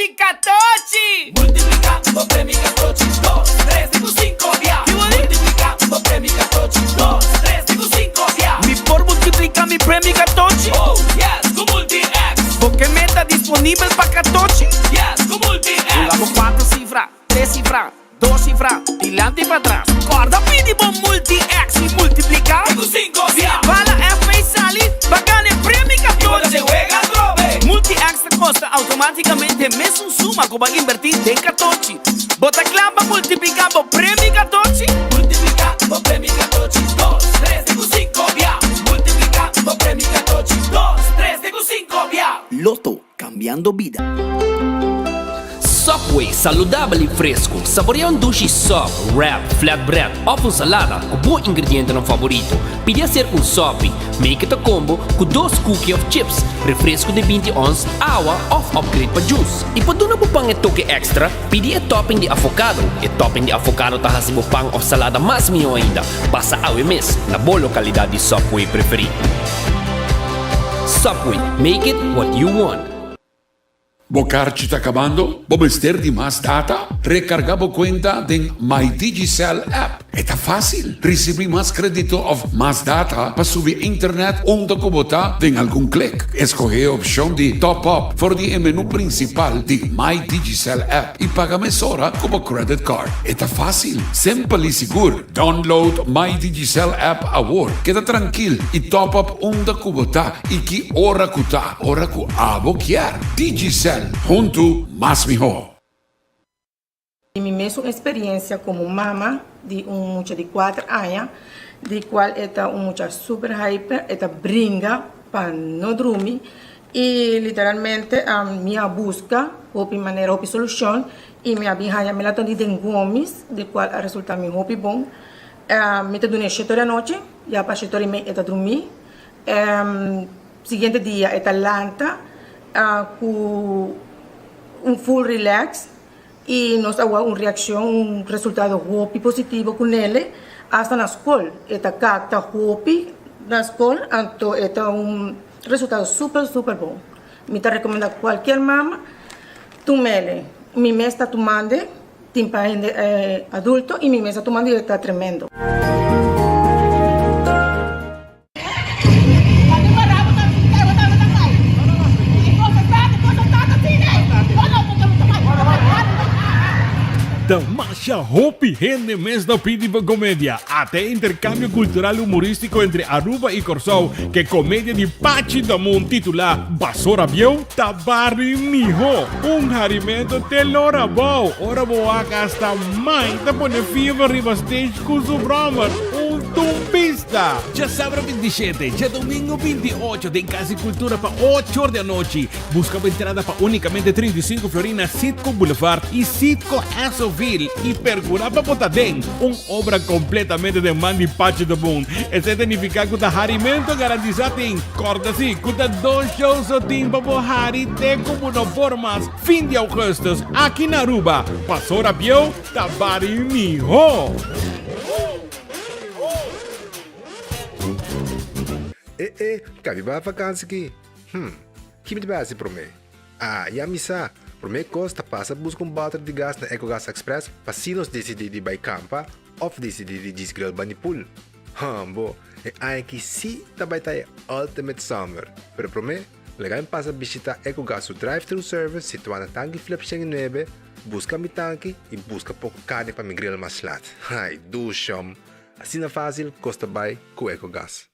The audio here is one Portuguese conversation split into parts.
14, 14. Multiplicando premi 14, 2, 3, dico 5, via. Multiplicando premi 14, 2, 3, dico 5, via. Mi por multiplicar mi premi 14. Oh, yes, con Multi-X. Porque meta disponível para 14. Yes, con Multi-X. Jugamos 4 cifras, 3 cifras, 2 cifras, dilante y para atrás. Corda pidi bom Multi-X y multiplicar. Dico 5, via. Para F y salir, bacana el premi Y cuando 14. se juega, trove. Multi-X te costa automáticamente mes un suma que va a invertir en 14. Bota clava multiplicando premi 14. Multiplicando premi 14, 2, 3, dico 5, via. Multiplicando premi 14, 2, 3, dico 5, via. Loto, cambiando vida. Subway, saludable e fresco. Saboreia um duche soft, wrap, flatbread, ou salada com bom ingrediente no favorito. Pide a ser um sop, make it a combo com 2 cookies of chips, refresco de 20 ons, água ou upgrade para juice. E para dar um pão e toque extra, pide a topping de avocado. E topping de avocado tá assim o pão ou salada mais melhor ainda. Passa ao mês na boa localidade de Subway preferido. Subway, make it what you want. Bocarci está acabando? ¿Bomester de más data? Recargamos cuenta de My Digicel app. Está fácil. Recibir más crédito of más data para subir internet onde kubota en algún clic. Escoge opción de top up for el menú principal de My Digicel app y paga mesora como credit card. Está fácil, simple y seguro. Download My Digicel app ahora. Queda tranquilo y top up onde kubota y que hora kuta, hora ku abo kier. Digicel. Junto más mejor. Mi mesma experiência como mama de muchacho de 4 anos, de qual é muchacho super hyper, brinca para não dormir e literalmente a minha busca, de maneira, de solução e minha birra me latam de gomes, de qual a resulta me hopi bom. Me te dune 7 da noite, já para 7 e meia dormir. Seguinte dia lanta com full relax e nós temos reação, resultado hopi positivo com ele, hasta na escola. Cacta hopi na escola, então é resultado super bom. Me recomendo a qualquer mama, tomele. Mi mês está tomando, tem para adulto e mi mês está tomando e está tremendo. Da Masha Hopi rende mês da Pídiva Comédia. Até intercâmbio cultural humorístico entre Aruba e Corsol, que é comédia de Pachi Damon titular Basura Biel Tabari Miho. Harimento telora bom. Ora boa hasta mãe da pone fever riba stage com o broma. Tumbista. Já sábado 27, já domingo 28, tem Casa e Cultura para 8 horas da noite. Busca a entrada para unicamente 35 Florina, Sitco Boulevard e Sitco Assoville. E percura para Potadem, obra completamente de Mandy Pachi do Boom. Esse significa que o harimento garantizado em corda-se, que o 2 shows o tempo para Hari te como no formas. Fim de agosto, aqui na Aruba. Passou a Biel, Tabari Miho. Cabe ba vakansie aqui? Que me base para mim? Já me sa. Para mim costa passa buscar bater de gás na EcoGas Express para se nós decidir de buy campa ou decidir de desgrill banipul. Bo, aqui sim também tá Ultimate Summer. Pero para mim, legal passa visitar EcoGas o drive-thru service situado na tanque flip 9, busca mi tanque e busca pouco carne para me grill mais lat. Ai, do chão. Assim na fácil, costa buy com EcoGas.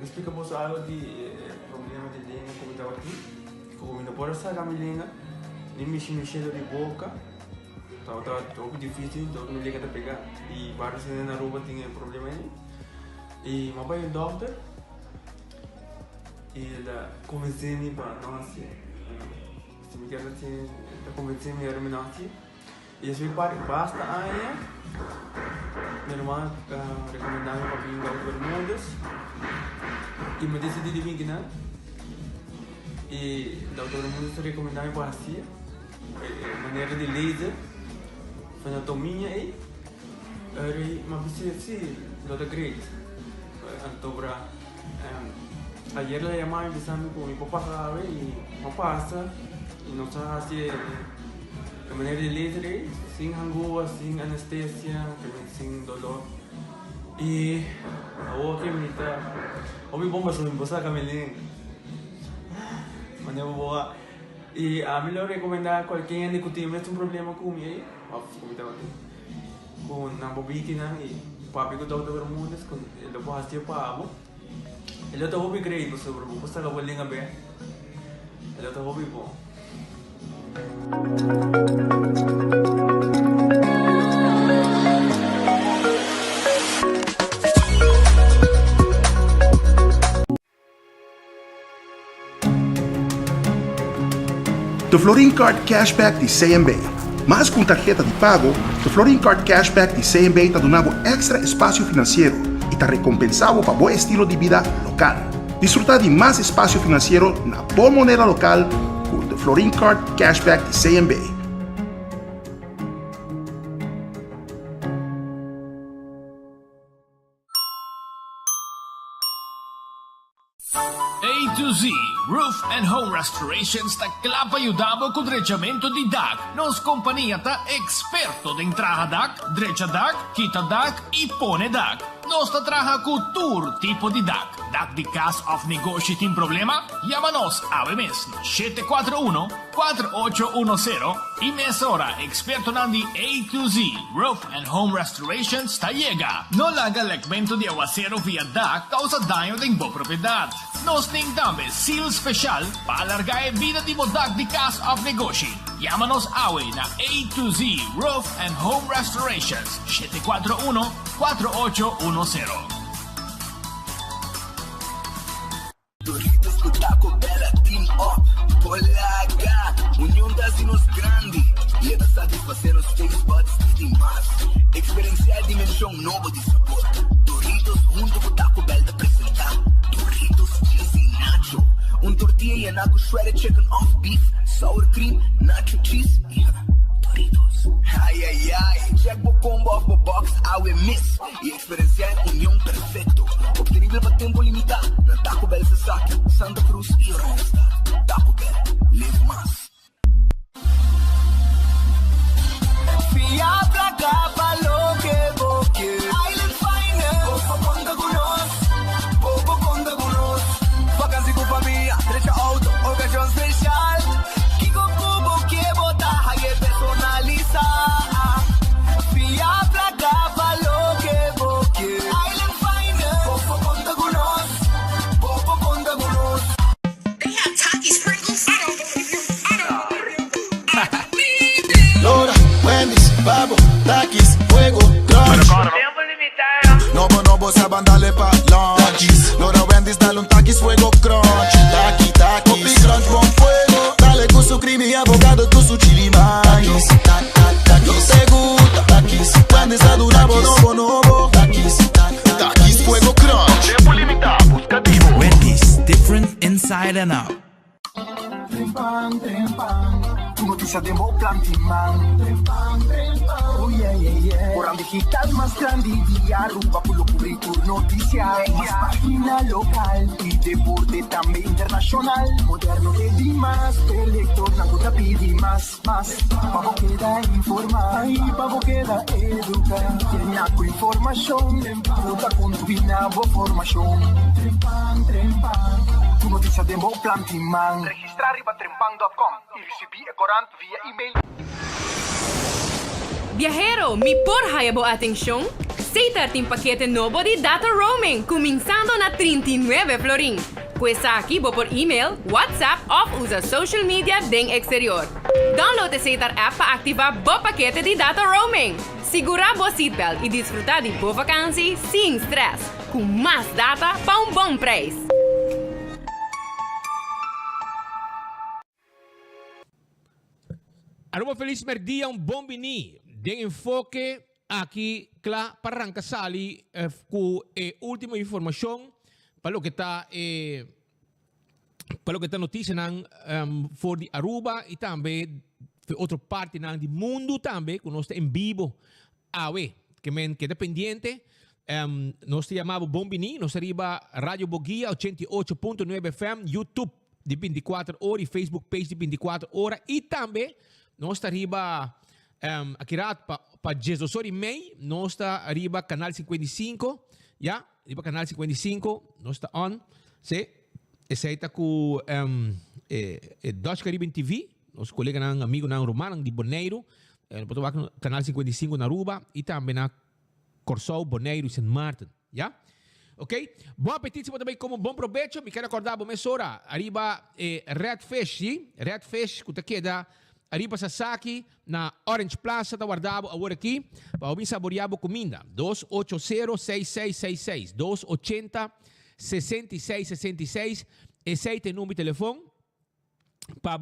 Explicamos algo de problema de língua como estava aqui. Como não pode sair a minha língua, nem mexer de boca. Então tá um pouco difícil, então me liga a pegar. E vários na Aruba tinham problema aí. E ma poi il doctor il convenzioni per noi se mi chiede se la convenzione è terminata e se pare basta aia normal recomendare per pingar per mundos e mi decidi di vigina e doctor mundos recomendare per assim maneira de laser anatomia e ma bisa sì lo da great antobra ayer le llamaba empezando con mi papá sabe y papá pasa y no sabe así de manera de laser sin hangover sin anestesia sin dolor y ahora que me está hoy bomba sobre mi esposa Camelín manera boa y a mí lo recomendaba cualquier discutirme es un problema con mi con una bobina y papi con todo el mundo con lo puedo hacer para amo el otro hobby creído sobre el gusto la vuelven a ver el otro hobby bo The Florin Card Cashback di CMB. Mas com tarjeta de pago, the Florin Card Cashback di CMB te donava extra espaço financeiro e te recompensava para bom estilo de vida local. Disfrutar de mais espaço financeiro na boa moneda local com the Florin Card Cashback di CMB. A to Z Roof and Home Restoration sta clapa aiutavo con drecciamento di DAC. Nos compagnia ta esperto din traha DAC, dreccia DAC, kita DAC e pone DAC. Nos ta traha con tur tipo di DAC. DAC di cas of negosyo tin problema? Llamanos a mes 741-4810 y mesora experto nandi A to Z Roof and Home Restoration sta llega. No laga lekmento di aguacero via DAC causa daño din bo propiedad. Nos ting tambe seal special para alargar vida di DAC di cas of negosyo. Llámanos awe na A to Z Roof and Home Restorations 741-4810. Doritos com Taco Bella Team Up Polaga União das Inos Grande E é da satisfazer os taste buds de demais Experienciar dimensão nova de sabor Doritos junto com Taco Bell te apresentar Doritos cheesy nacho tortilla and nacho shredded chicken off beef Sour cream, nacho cheese Doritos Ai ai ai Check bo combo off bo box awe miss E experienciar união perfeito Obtenível para tempo limitado Na Taco Bell se saca Santa Cruz e Resta Taco Bell, live más Fia pra cá, falou que vou que Island Finance Popo conta con nos Vacancy com família Trecha auto, ocasião especial Kiko Kubo que botar Hague personaliza Fia pra cá, falou que vou que Island Finance Popo conta con nos They have Taki sprinkles. I don't believe you. Lora, Wendy's, Babo, Takis, Fuego, Crunch. Novo, saban dale pa' lunch. Lora, Wendy's, dale un Takis, Fuego, Crunch. Takis, Popi, Crunch, bon fuego. Dale con su creamy avocado, con su chili maíz. Takis, te gusta, Takis. Wendy's, adorable, novo. Takis, Fuego, Crunch. Tiempo limitado, buscativo. Wendy's, different inside and out. Trempan, tu noticia de Moplantiman. Trempan, oh yeah, yeah, yeah. Orang digital más grande día Aruba por lo currículum noticia Más página local y deporte también internacional Moderno de Dimas, elector, naguta pidi más Pavo queda informar, y pavo queda educar Naco información, puta con tu binabo formación Trempan, tu noticia de Moplantiman Registrar riba trempan.com y recibir corant via email Viajero, mi porhayabo ating siyong? Sa ating pakete novo di data roaming, kuminsando na 39 florin. Pues aquí bo por email, WhatsApp o usa social media deng exterior. Download a Sater app para ativar o paquete de data roaming. Segura a seatbelt e desfrutar de boa vakansie sem stress. Com mais data para bom preço. Aruba feliz merdia, bom bini. Den enfoque aqui, claro, para arrancar sali com última informação para o que está notícia for de Aruba e também outra parte do mundo também, que nós estamos em vivo, que é dependente. Nós chamamos Bombini, nós arriba Rádio Boguia 88.9 FM, YouTube de 24 horas e Facebook page de 24 horas e também nós arriba aqui para Jesus e May, nós está arriba canal 55, arriba canal 55, nós está on, esse está com Dutch Caribbean TV, nosso colega amigo romano de Bonaire, canal 55 na Aruba e também na Corsou, Bonaire e St. Martin, ok? Bom apetite também, como bom proveito. Me quero acordar, bom mesora. Arriba Redfish, sim? Redfish, que queda arriba Sasaki, na Orange Plaza, da guardado agora aqui, para ouvir saborear a comida. 280-6666, 280-6666, esse é o número de telefone, para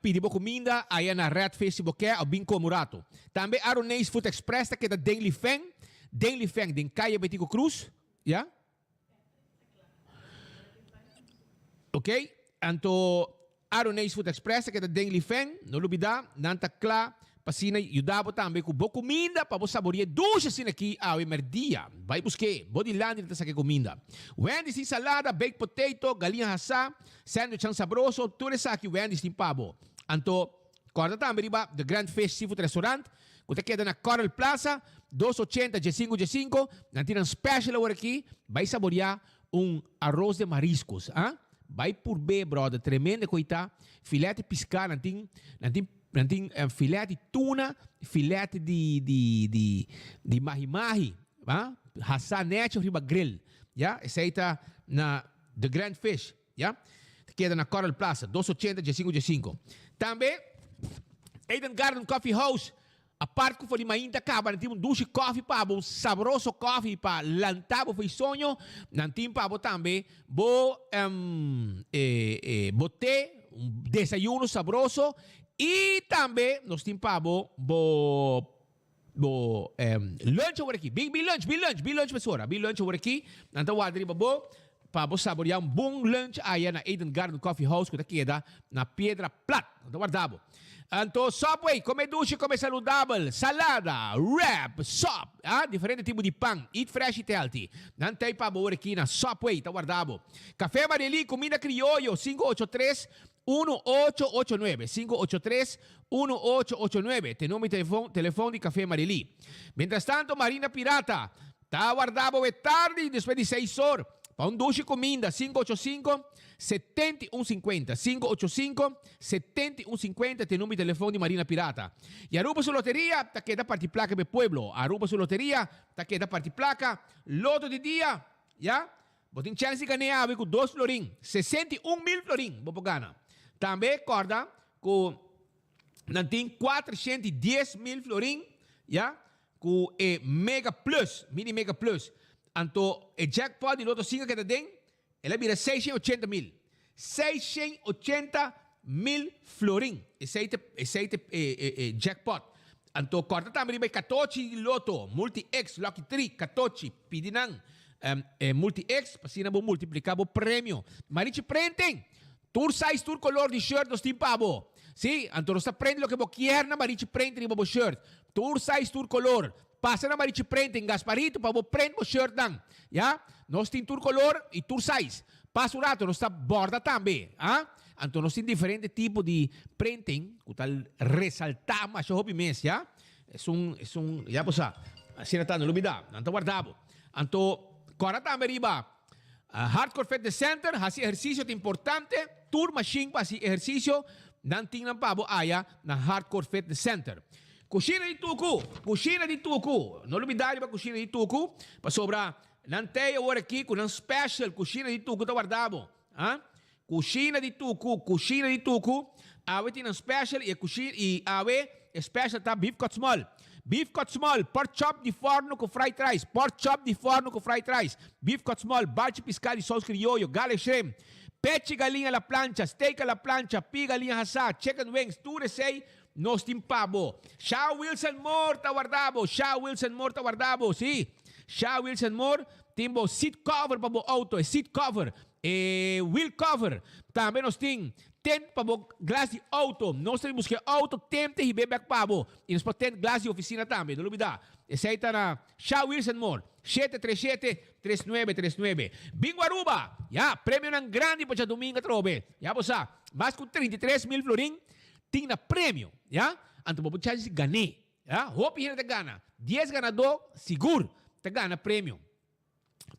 pedir comida aí na Redfish, porque é o bem comurato. Também Aronês Food Express, que é da Denli Feng, den Caia Betico Cruz, ok? Então, Aronês Food Express, que é da Denli Feng, não olvidar, nanta clá, para sina ajudar também com boa comida, para você saborear ducha assim aqui ao merdia. Vai buscar, bodyland nessa que comida. Wendy's salada, baked potato, galinha assá, sandwich sabroso, tudo isso aqui Wendy's tem pavo. Então, corda também riba, The Grand Fish Seafood Restaurant, que queda na Coral Plaza, 280 G5, nanti special agora aqui, vai saborear arroz de mariscos, vai por B, brother, tremenda coita, filete piscar, nanti filete de tuna, filete de mahi-mahi, hassanete riba grill, esse aí tá na The Grand Fish, queda na Coral Plaza, 280 G5. Também, Eden Garden Coffee House, a parte que foi mainda acaba, não tem duche coffee para um saboroso coffee para lantar foi sonho, não tem para também boté desayuno saboroso e também nós temos para lunch agora aqui, big lunch pessoal, big lunch agora aqui, então o adriba para saborear bom lunch aí na Eden Garden Coffee House que queda na Pedra Plata, então guardado. Então, Subway, come duche, come saudável, salada, wrap, sop, diferente tipo de pão, eat fresh e healthy. Não tem para boa aqui na Subway, tá guardado. Café Marili, comida criollo, 583-1889, 583-1889, tem nome de telefone de Café Marili. Mientras tanto, Marina Pirata, tá guardado é tarde, depois de 6 horas. Para duche comida, 585-7150. 585-7150, tem número de telefone de Marina Pirata. E Aruba Su Loteria, tá que da parte placa do pueblo. Aruba Su Loteria, tá que da parte placa. Loto de dia, botem chance de ganhar com 2 florim. 61.000 florim, vou ganhar. Também, corda, com não tem 410.000 florim, com Mega Plus, Mini Mega Plus. Então, o jackpot de Loto 5 que está dentro, ele vira 680.000. 680.000 florim. Esse é jackpot. Então, corta também 14 de Loto, Multi-X, Lucky 3, 14, pedinan, Multi-X, para assim, multiplicar o prêmio. Mas a gente prende, tour size, tour color de shirt, nós temos para você. Sim, então nós prende o que você quer, mas a gente prende o shirt. Tour size, tour color. Passa na marichi prende em Gasparito para prende o shirt dan. Nós temos tour color e tour size. Passa o rato, nós está borda também. Então nós temos diferentes tipos de printing, que tal ressaltar mais o mês, É um, já você, assim não olvidar, não está guardado. Então, agora também riba, Hardcore Fitness Center, esse exercício é importante, tour machine para esse exercício, não tem para na Hardcore Fitness Center. Coxina de tucu. Não olvidar para coxina de tucu. Para sobrar, não tem agora aqui com um special coxina de tucu tá guardado. Kusina di tuku. Awe tinang special e awe special ta beef cut small. Beef cut small, pork chop di forno con fried rice. Beef cut small, barci piscali sauce criollo, garlic shrimp. Peche galinha alla plancha, steak alla plancha, pig galinha hasa, chicken wings, ture sei, nos timpabo. Sha Wilson Moore tawardabo, sí. Sha Wilson Moore, timbo seat cover pa bo auto, seat cover, wheel cover. Também nos tem pa bo glass de auto. Nós temos que auto temte e bebek pa bo. E nós podemos glass de oficina também, não lubida. Essa aí tá na Sha Wilson Moore, 737-3939. Bingo Aruba, prêmio ng grande pa siya domingo trobe. Bossa, mas com 33 mil florin, ting na prêmio, Anto po siya si gani, Hope hina gana. 10 ganador, seguro, gana prêmio.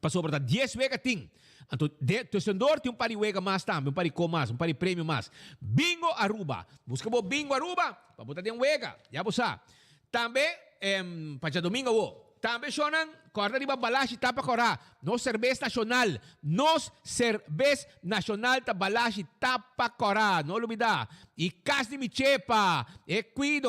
Passou para 10 wega ting. Anto, torcedor tem pari wega mais também, pari com mais, pari prêmio mais. Bingo Aruba. Busca bo Bingo Aruba, para botar de wega. Bossa. Também, pa siya domingo wo. Também sonan, corda de babalashi tapa cora. Nos cerveza nacional tabalashi tapa cora. Não olvida. E cas de michepa.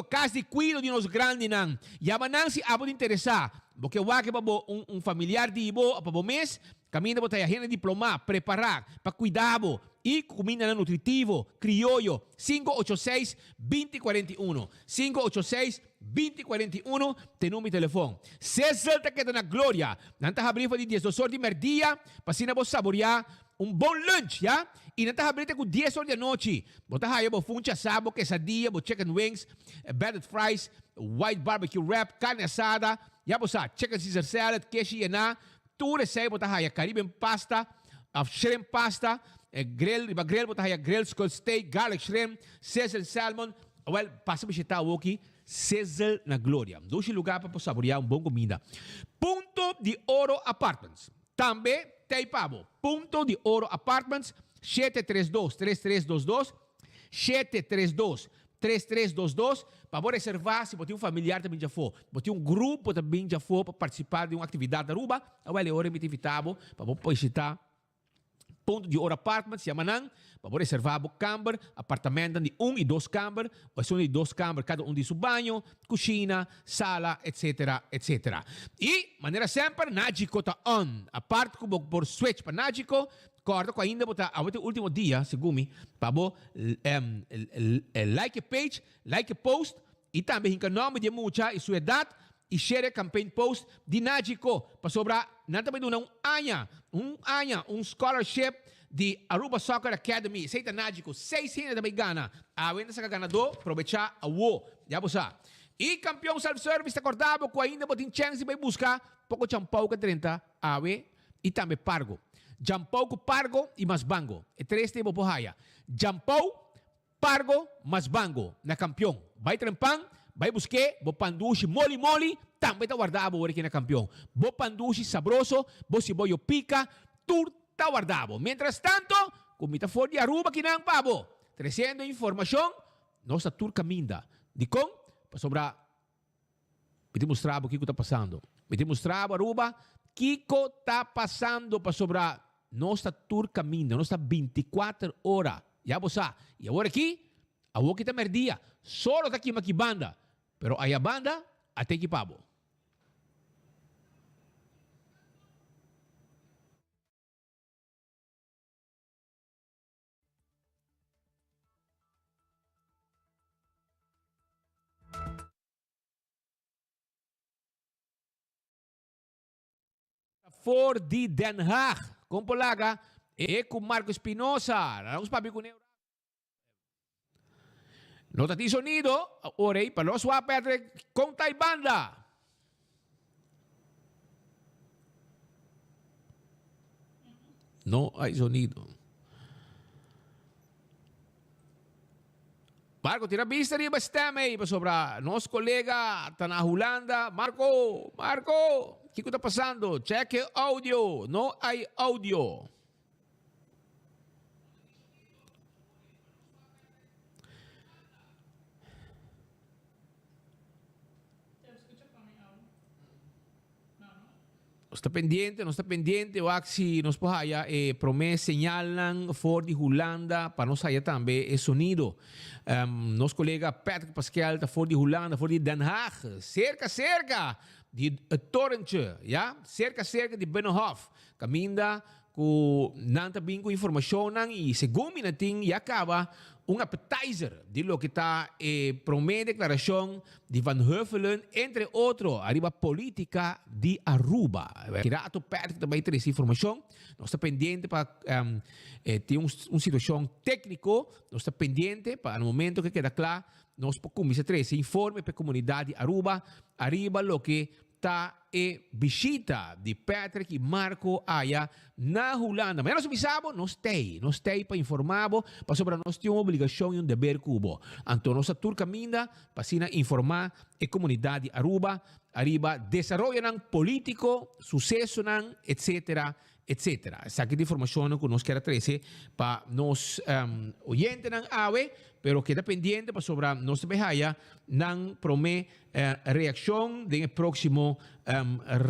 Cas de cuido de nos grandes nan. Yamanang si abo de interessar. Porque wake pa bo familiar de ibo, pa bo mes, caminha bo tayo hena diploma, preparar, pa cuidado. E comida na nutritivo, criollo, 586-2041. 586-2041, tem número de telefone. César ta queda na glória. Nanta abriu de 10 horas de merdia, pasina bo saborear bom lunch, E nanta abriu com 10 horas de noite. Bota hayo bo funcha sabo, quesadilla, bo chicken wings, battered fries, white barbecue wrap, carne asada, bossa, chicken Caesar salad, keshi na, tu recebe bota hayo Caribbean pasta, shrimp pasta, grill bota hayo grill skull steak, garlic shrimp, Cecil salmon. Well, passa bisita aqui, Cecil na glória. Dois lugares para saborear bom comida. Punto de Oro Apartments. Também tem pabo. Punto de Oro Apartments, 732-3322, 732-3322, para você reservar, se você tem familiar também já for, você tem grupo também já for para participar de uma atividade da Aruba, é hora de invitá-lo para você visitar Punto de Oro Apartments, Yamanang, para você reservar o camper, apartamento de 1 e 2 camper, ou são de 2 camper, cada de seu banho, cozinha, sala, etc. E, maneira sempre, Nagico está on. A parte que por switch para Nagico, corta com ainda botar a último dia, segundo para like a page, like a post, e também o nome de mucha e sua idade, e share campaign post de Nagico para sobrar, não também um scholarship de Aruba Soccer Academy, seita Nagico, 600 também gana. A venda sa ganador, aproveitar a wo, bossa. E campeão self-service acordado com ainda botin chance vai buscar pouco champau que 30 awe e também pargo. Jampau com pargo e mas bango. E 3 tempo por haya. Jampau, pargo, mas bango na campeão. Vai trempang, vai buscar, bo pandushi moli, também tá guardado aqui na campeão. Bo pandushi sabroso, bo cibollo pica, turta guardado. Mientras tanto, comita for de Aruba que não pabo. Trazendo informação, nossa tour caminda. De com, para sobrar, me mostrar o que está passando. Me mostrar Aruba, Kiko está passando para sobrar nossa tour caminda, nossa 24 horas. Bossa. E agora aqui, a que está merdia. Solo está aqui banda. Pero aí a banda, até que pabo. For de Den Haag, com Polaga, e com Marco Espinosa. Vamos para o Nota de sonido, orei para los Pedre con Taibanda. No hay sonido. Marco, tira vista riba stemme para sobra nos colega tá na Holanda. Marco, o que está passando? Cheque audio, no hay audio. está pendiente, o si nos pohaya promete señalan for di Holanda para nos haya también el sonido. Nos colega Patrick Pascal está for di Holanda, for di Den Haag, cerca di torrentje, ja? Cerca di Binnenhof. Caminda ku nanta bingo information e según minating yakaba un appetizer di lo que está promete declaración de Van Huffelen, entre otros, arriba política de Aruba. Kirato Patrick também traz informação. Nós está pendiente para ter uma situação técnico, nós está pendiente para no momento que queda claro, nós podemos trazer informe para a comunidade de Aruba, arriba lo que está visita de Patrick e Marco Aya na Holanda. Mas nós sabemos, nós temos para informar, para sobre nós temos uma obrigação e um dever cubo. Então, nossa tour caminha para informar a comunidade Aruba, arriba desenvolvimento político, sucesso, etc. Essa aqui de informação que nós queremos trazer para nós oyentes não ave, pero queda pendiente para sobre nós behaya não promete reação no próximo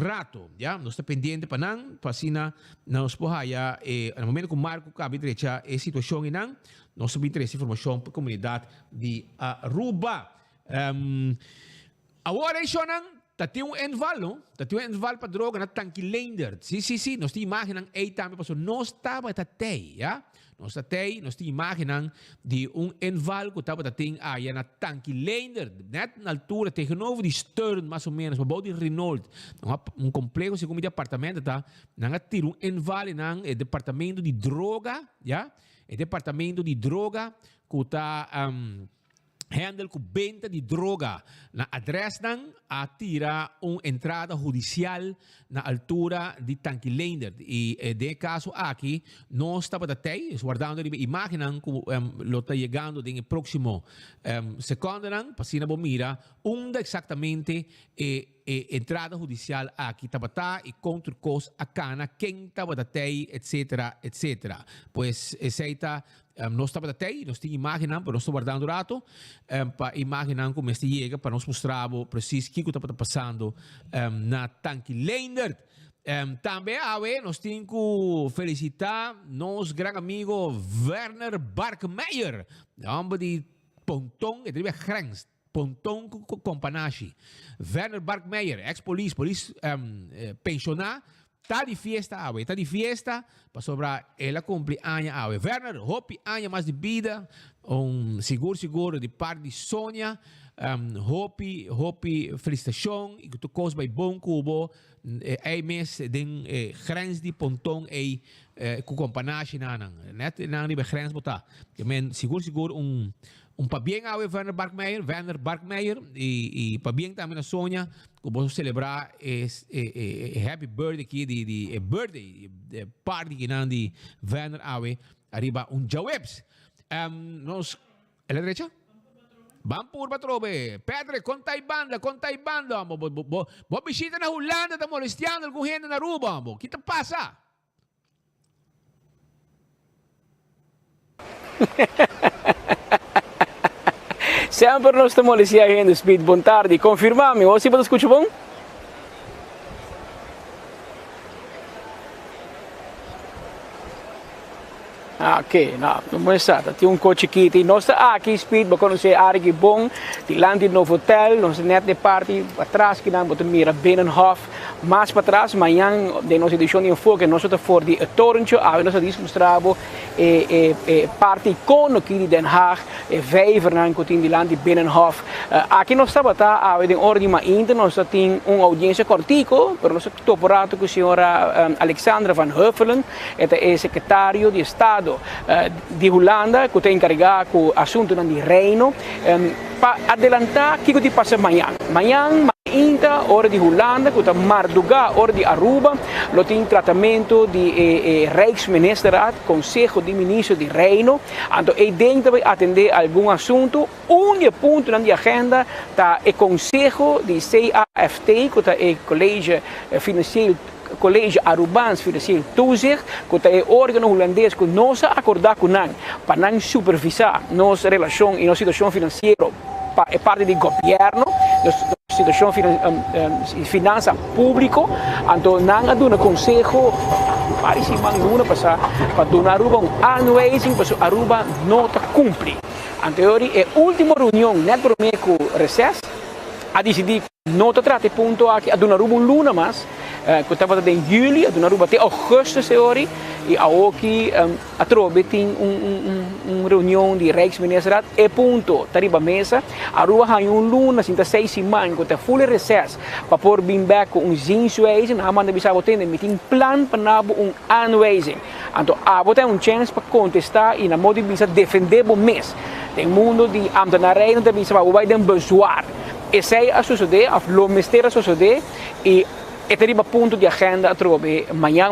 rato, já? Nós está pendiente para não, para sina nós behaya no momento que o Marco cabe direita a situação e não, nós também trazer informação para a comunidade de Aruba. Agora isso não tem enval, no? Tem enval para droga na Tanquilander. Sim. Nós te imaginam aí também, porque nós estava tatei, já? Nós temos imaginam de enval que estava tatei aí na Tanquilander, net na altura tegenover de Stern, mais ou menos, mas de Renault, complexo segundo de apartamento, tá? Nanga ter enval nang departamento de droga, já? Departamento de droga que está handle com venda de droga. Na adres dan atira entrada judicial na altura de Tanquilander. E de caso aqui, nós estamos até guardando, imaginam como lo está chegando no próximo segundo, para não mira, onde exatamente entrada judicial aqui estava e contra cos a cana, quem estava até, etc. Pues essa nós estamos até, nós temos imaginam, para nós estamos guardando rato, para imaginar como este chega, para nós mostrar preciso o que está passando na Tanquilander. Também nós temos que felicitar nosso grande amigo Werner Barkmeijer, homem de Pontong, e de Grens. Pontong Companashi. Werner Barkmeijer, ex-police, pensionar, está de fiesta, para sobrar ela cumpleaños. Werner, hope año mais de vida, seguro de parte de Sônia, hope felicitação, e que tu coisa vai bom cubo, mês de grens de Pontong com Companashi nanang. Net nang de grens botar. Que men seguro para bem a Werner Barkmeijer e para bem também a Sônia, que vamos celebrar happy birthday aqui de birthday party que não de Werner Awe arriba jawebs. Nós ela derecha? Vamos por patrobe. Pedro, conta aí banda. Bo visita na Holanda, tá molestando algum gente na Aruba, o que te passa? Sempre nós estamos ali no Speed, boa tarde. Confirma-me, você pode escutar bom? Ok, não é certo. Tem coche aqui, nós aqui Speed, para conhecer a área que bom, de land no hotel, nós net de parte para trás que não botar mira Binnenhof, mais para trás, amanhã de nossa edição de foco, nós estamos fora de torrentje, nós estamos mostrando parte icônica aqui de Den Haag, vijver naar een de land de Binnenhof. Aqui nós estamos em ordem mais íntima, nós temos uma audiência cortico, pero nós estamos toporando com a senhora Alexandra Van Huffelen, é secretário de Estado de Holanda, que está encarregado com o assunto do reino, para adelantar o que passa amanhã. Inta, hora de Holanda, que está Marduga, hora de Aruba, lo tem tratamento de Rijksministerraad, Conselho de Ministros de Reino. Então, eu dentro vai atender algum assunto. Ponto na agenda está o Conselho de CAFT, que está o Colégio Financeiro. Colégio Arubans Financiero Toezicht, que é o órgão holandês que nós acordamos com nós, para não supervisar nossa relação e nossa situação financeira, é parte do governo. Nós situação finança público, então não dá um conselho para se mandar para donar Aruba annualizing, mas Aruba não cumpre. Anteriori é a última reunião, net por meio com recesso, a decidir não trate ponto aqui a donar Aruba luna mas que estava em julho, a donar Aruba até agosto seori e a aqui a trobe tem reunião de Rijksministeriat e ponto tariba mesa Aruba há luna sinta 6 semanas com full recesso para por bem back com zinsuais na manda bisabo tem meeting plan para annualizing. Então a botar chance para contestar e na modo bisa defender o mês. Tem mundo de ambtenarij não tem bisa vai den bezwaar. Esse é a sociedade, a lomesteira sociedade e teriba ponto de agenda trobe amanhã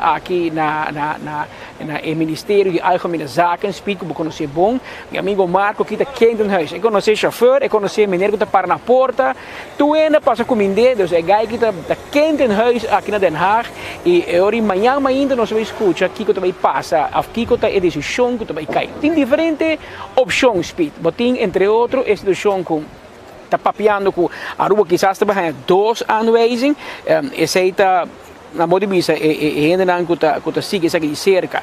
aqui no Ministério de Algemene Zaken speak para conhecer bom meu amigo Marco que está quente no huis eu conheci chauffeur eu conheci menino que está para na porta tu ainda passa comida então é gai que está quente no huis aqui na Den Haag e hoje amanhã nós vamos escutar aqui que também passa aqui que está a decisão que também cai tem diferentes opções speak tem entre outros essa decisão com está papiando com Aruba quizás também 2 annualizing esse está na modo de vista ainda não que sigue essa de cerca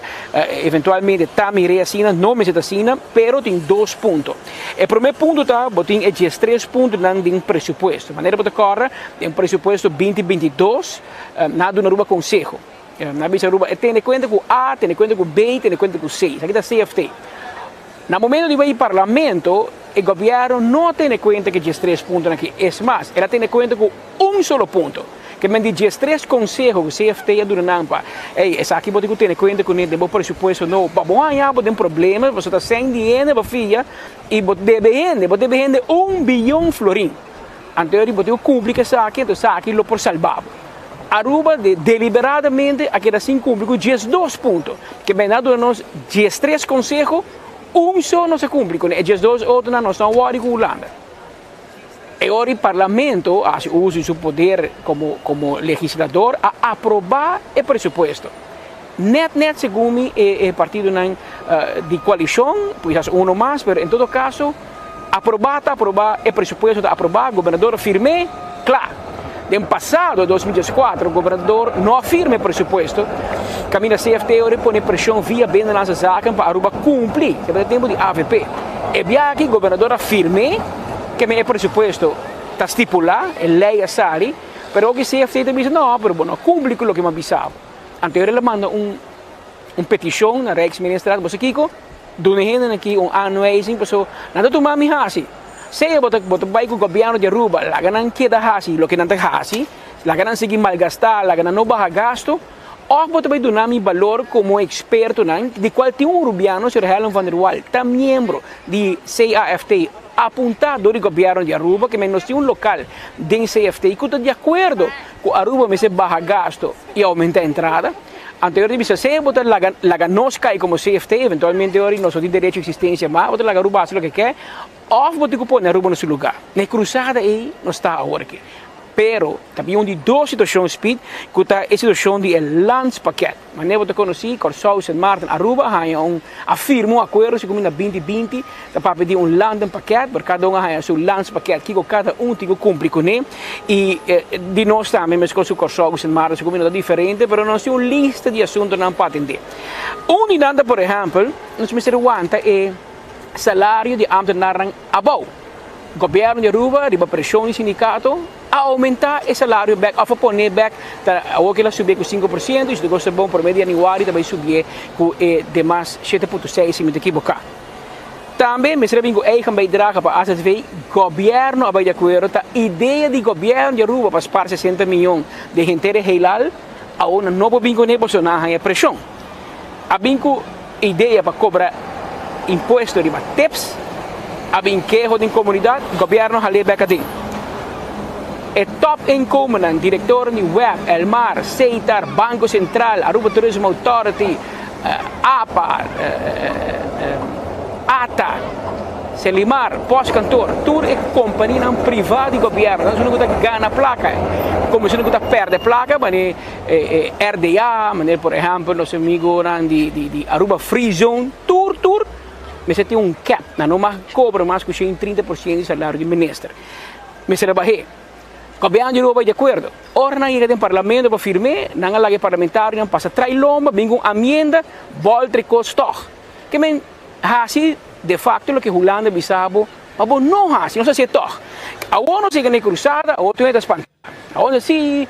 eventualmente está me reassina não me se assina pero tem 2 pontos o primeiro ponto tá botin é 3 pontos não tem presupuesto maneira para correr tem presupuesto 2022 na do Aruba Conselho na bisa Aruba tem conta com A tem conta com B tem conta com C aqui está CFT no momento de ir parlamento o governo não tem conta que 3 pontos aqui é mais ela tem conta com solo ponto que me diz 3 conselhos que CFT do Nampa essa aqui pode ter conta com ele de presupuesto não bom aí tem problema você está sem dinheiro para filha e deve render 1 bilhão florim anterior pode cumprir essa aqui então essa aqui lo por salvar Aruba deliberadamente aqui assim cumpre com 2 pontos que vem dado nós 3 conselhos só não se cumpre com e 2 outros não estão worry com Holanda e ora o parlamento usa seu poder como legislador a aprovar o presupuesto net segundo o partido de coalição pois um mais mas em todo caso aprovar o presupuesto aprovar o governador firme claro no passado 2014 o governador não firme o presupuesto caminha CFT ora põe pressão via bem nas zaken para Aruba cumprir que é tempo de AVP e via aqui o governador firme que o presupuesto está estipulado é lei assari pero que CFT diz não pero não cumpre com o que me avisava anterior ele manda petição na Rijksministeriat você Kiko donen aqui annualizing pessoa nada tu mami hasi se bota vai com o governo de Aruba lá ganan queda hasi lo que não tem hasi lá ganan seguir malgastar lá ganan não barra gasto ou bota vai donar mi valor como experto de qual tem urubiano Sr. Helen van der Waal está membro de CAFT apuntado do governo de Aruba que nós temos local de CFT que está de acordo com Aruba mas barra gasto e aumenta a entrada anteriormente se botar la nós cai como CFT eventualmente hoje nós temos direito de existência mas botar la Aruba o que quer ou botar pôr na Aruba no seu lugar na cruzada aí não está agora aqui pero também de 2 situações speed que está a situação de landspaket mas nem botar conheci Corsau Sint Maarten Aruba afirma acordo segundo na 2020 para pedir landenpaket por cada há seu landspaket que cada tem que cumprir com ele e de nós também mas com o Corsau Sint Maarten segundo é diferente pero nós temos uma lista de assuntos não para atender unidade por exemplo nós me aguanta é salário de ambtenaren abou o governo de Aruba riba pressão do sindicato a aumentar o salário back a poner back o que ela subir com 5% isso gosta bom por meio anual também subir com demais 7.6 se me equivocar também me serve com eigen bijdrage para AZV governo vai de acordo a ideia de governo de Aruba para spar 60 milhões de gente real a uma nova bingo ne Bolsonaro a pressão a bingo ideia para cobrar imposto de TEPS a binquejo de comunidade governo hale back a e top inkomen directeur de web Elmar CETAR Banco Central Aruba Tourism Authority APA ATA Selimar Postkantoor tour e companhia privada de governo nós não temos ganha placa como se não temos perde placa mas RDA mas por exemplo nosso amigo de Aruba Free Zone mas tem cap não mais cobra mais que 30% de salário de ministro me será baje. Governo de Aruba de acordo. Ora na ira do parlamento para firme, na lage parlamentar não passa trai lomba, bingo amenda, volta costoch. Que men hasi de facto lo que Holanda bisabo, mas bom não hasi, não sei se é toch. A ono se ganha cruzada, a outro entra espantar. A ono se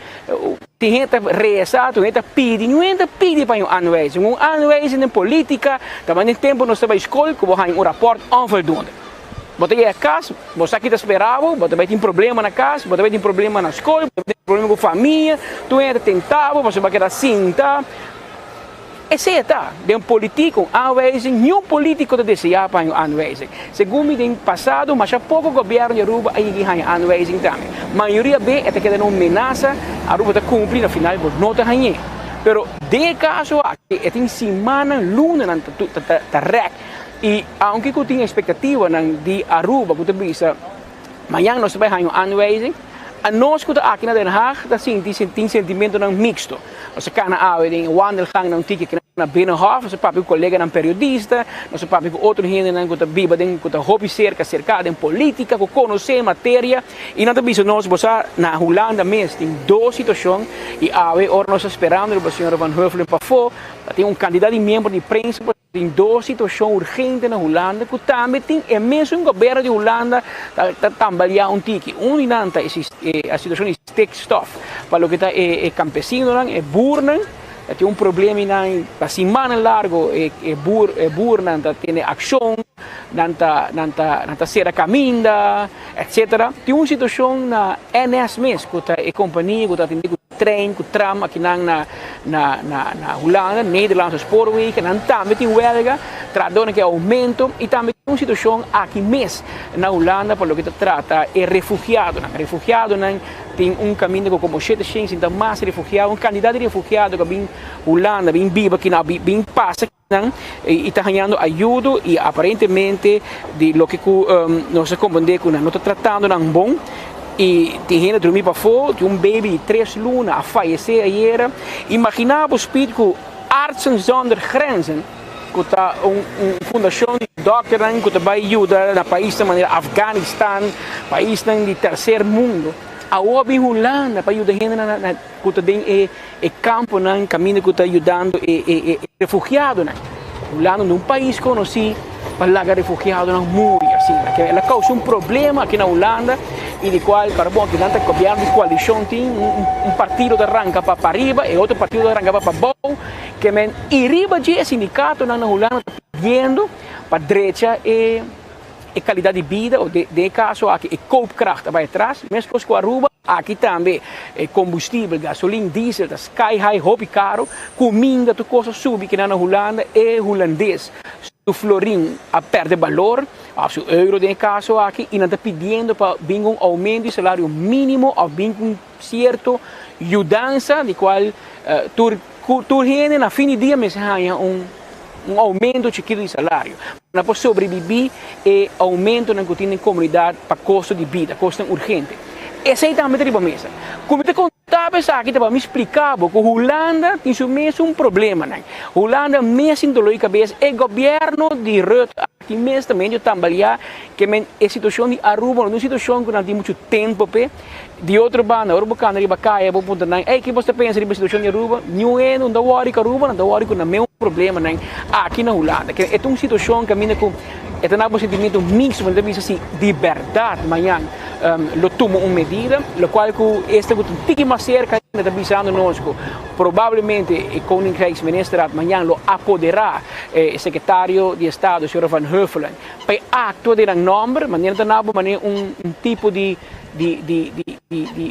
tem gente reza, tem gente pede, não entra pede para um aanwijzing in política, também em tempo nós estamos escola, que vou um rapport onvoldoende. Você é casa, você aqui esperava, você vai ter problema na casa, você vai ter problema na escola, você vai ter problema com a família, tu entra tentava, você vai quedar cinta. Esse é tá, de um político, aanwijzing, nenhum político te deseja para aanwijzing. Segundo me passado, mas há pouco governo de Aruba aí que tem aanwijzing também. A maioria bem é que não ameaça, Aruba te cumpre, no final não te ganha. Pero de caso aqui, é em semana, luna, não te rec. E aunque eu tinha expectativa de Aruba, que eu disse, amanhã nós vamos ter aanwijzing, a nós que aqui na Den Haag, tem sentimento mixto. Nós kan na aanwijzing, wandelgang na tiki na Binnenhof, nós papi colega na periodista, nós papi com outro gente na que biba den que hobby cercado em política, que conhece matéria, e não também nós botar na Holanda mesmo tem duas situações e agora nós esperando o senhor Van Huffelen para fora, tem candidato de membro de prensa. Tem duas situações urgentes na Holanda, que também tem é mesmo o governo de Holanda está trabalhando tiki. Inanta é a situação de stikstof, para o que está é campesino, é burnan, tem problema na semana largo, burnan, tem ação, nanta ser caminda, etc. Tem uma situação na NS mesmo, que é companhia, que está tendo trem, com tram aqui na Holanda, Nederlandse spoorwegen, e também tem huelga, traduzem que aumento, e também tem uma situação aqui mesmo na Holanda, por lo que se trata é refugiado. Refugiado tem caminho como 700 então mais refugiado, candidato de refugiado que vem Holanda, vem viva, que vem passa, e está ganhando ajuda, e aparentemente, de lo que nós compreendemos, não está tratando bom. E tem gente dormir para fora, tem baby de 3 lunas a falecer ayer. Imaginava o espírito Artsen Zonder Grenzen, que está fundação de dokters que vai ajudar no país de Afeganistão, país de terceiro mundo. A OAB em Holanda para ajudar gente que tem campo, caminho que está ajudando refugiados. Holanda é um país conhecido para largar refugiados não morre assim, ela causa problema aqui na Holanda e de qual carbon que tanto governo de coalição tem partido de arranca para arriba e outro partido de arranca para baixo que men iriba de sindicato na Holanda pedindo para direita e qualidade de vida ou de caso aqui e koopkracht vai atrás mesmo com a Aruba aqui também combustível gasolina diesel está sky high hobby caro comida tu coisa sube que na Holanda é holandês o florim a perde valor, o euro de caso aqui, e não está pedindo para vir aumento de salário mínimo ou vir certa ajudança, de qual tu gente na fim de dia me ganha aumento chiquito de salário. Não pode sobreviver e aumento na comunidade para custo de vida, custo urgente. Essa aí também tem para mesa. Como te contava aqui, para me explicar, que Holanda tem mesmo problema. Holanda mesmo dolor de cabeça, e o governo de Rutte aqui mesmo também trabalhar que a situação de Aruba não é uma situação que não tem muito tempo, de outra banda, Aruba cana riba caia, vou ponto não. Que você pensa sobre a situação de Aruba? Não dá worry com Aruba, não dá worry com o mesmo problema aqui na Holanda. Que é uma situação que a minha é um sentimento mixto, mas também assim de verdade, amanhã lo toma uma medida, lo qual que este muito um pouquinho mais cerca está avisando nós que provavelmente o Koningsrijksminister amanhã lo apoderá o secretário de Estado, o senhor Van Huffelen, para actuar de nome, maneira tipo de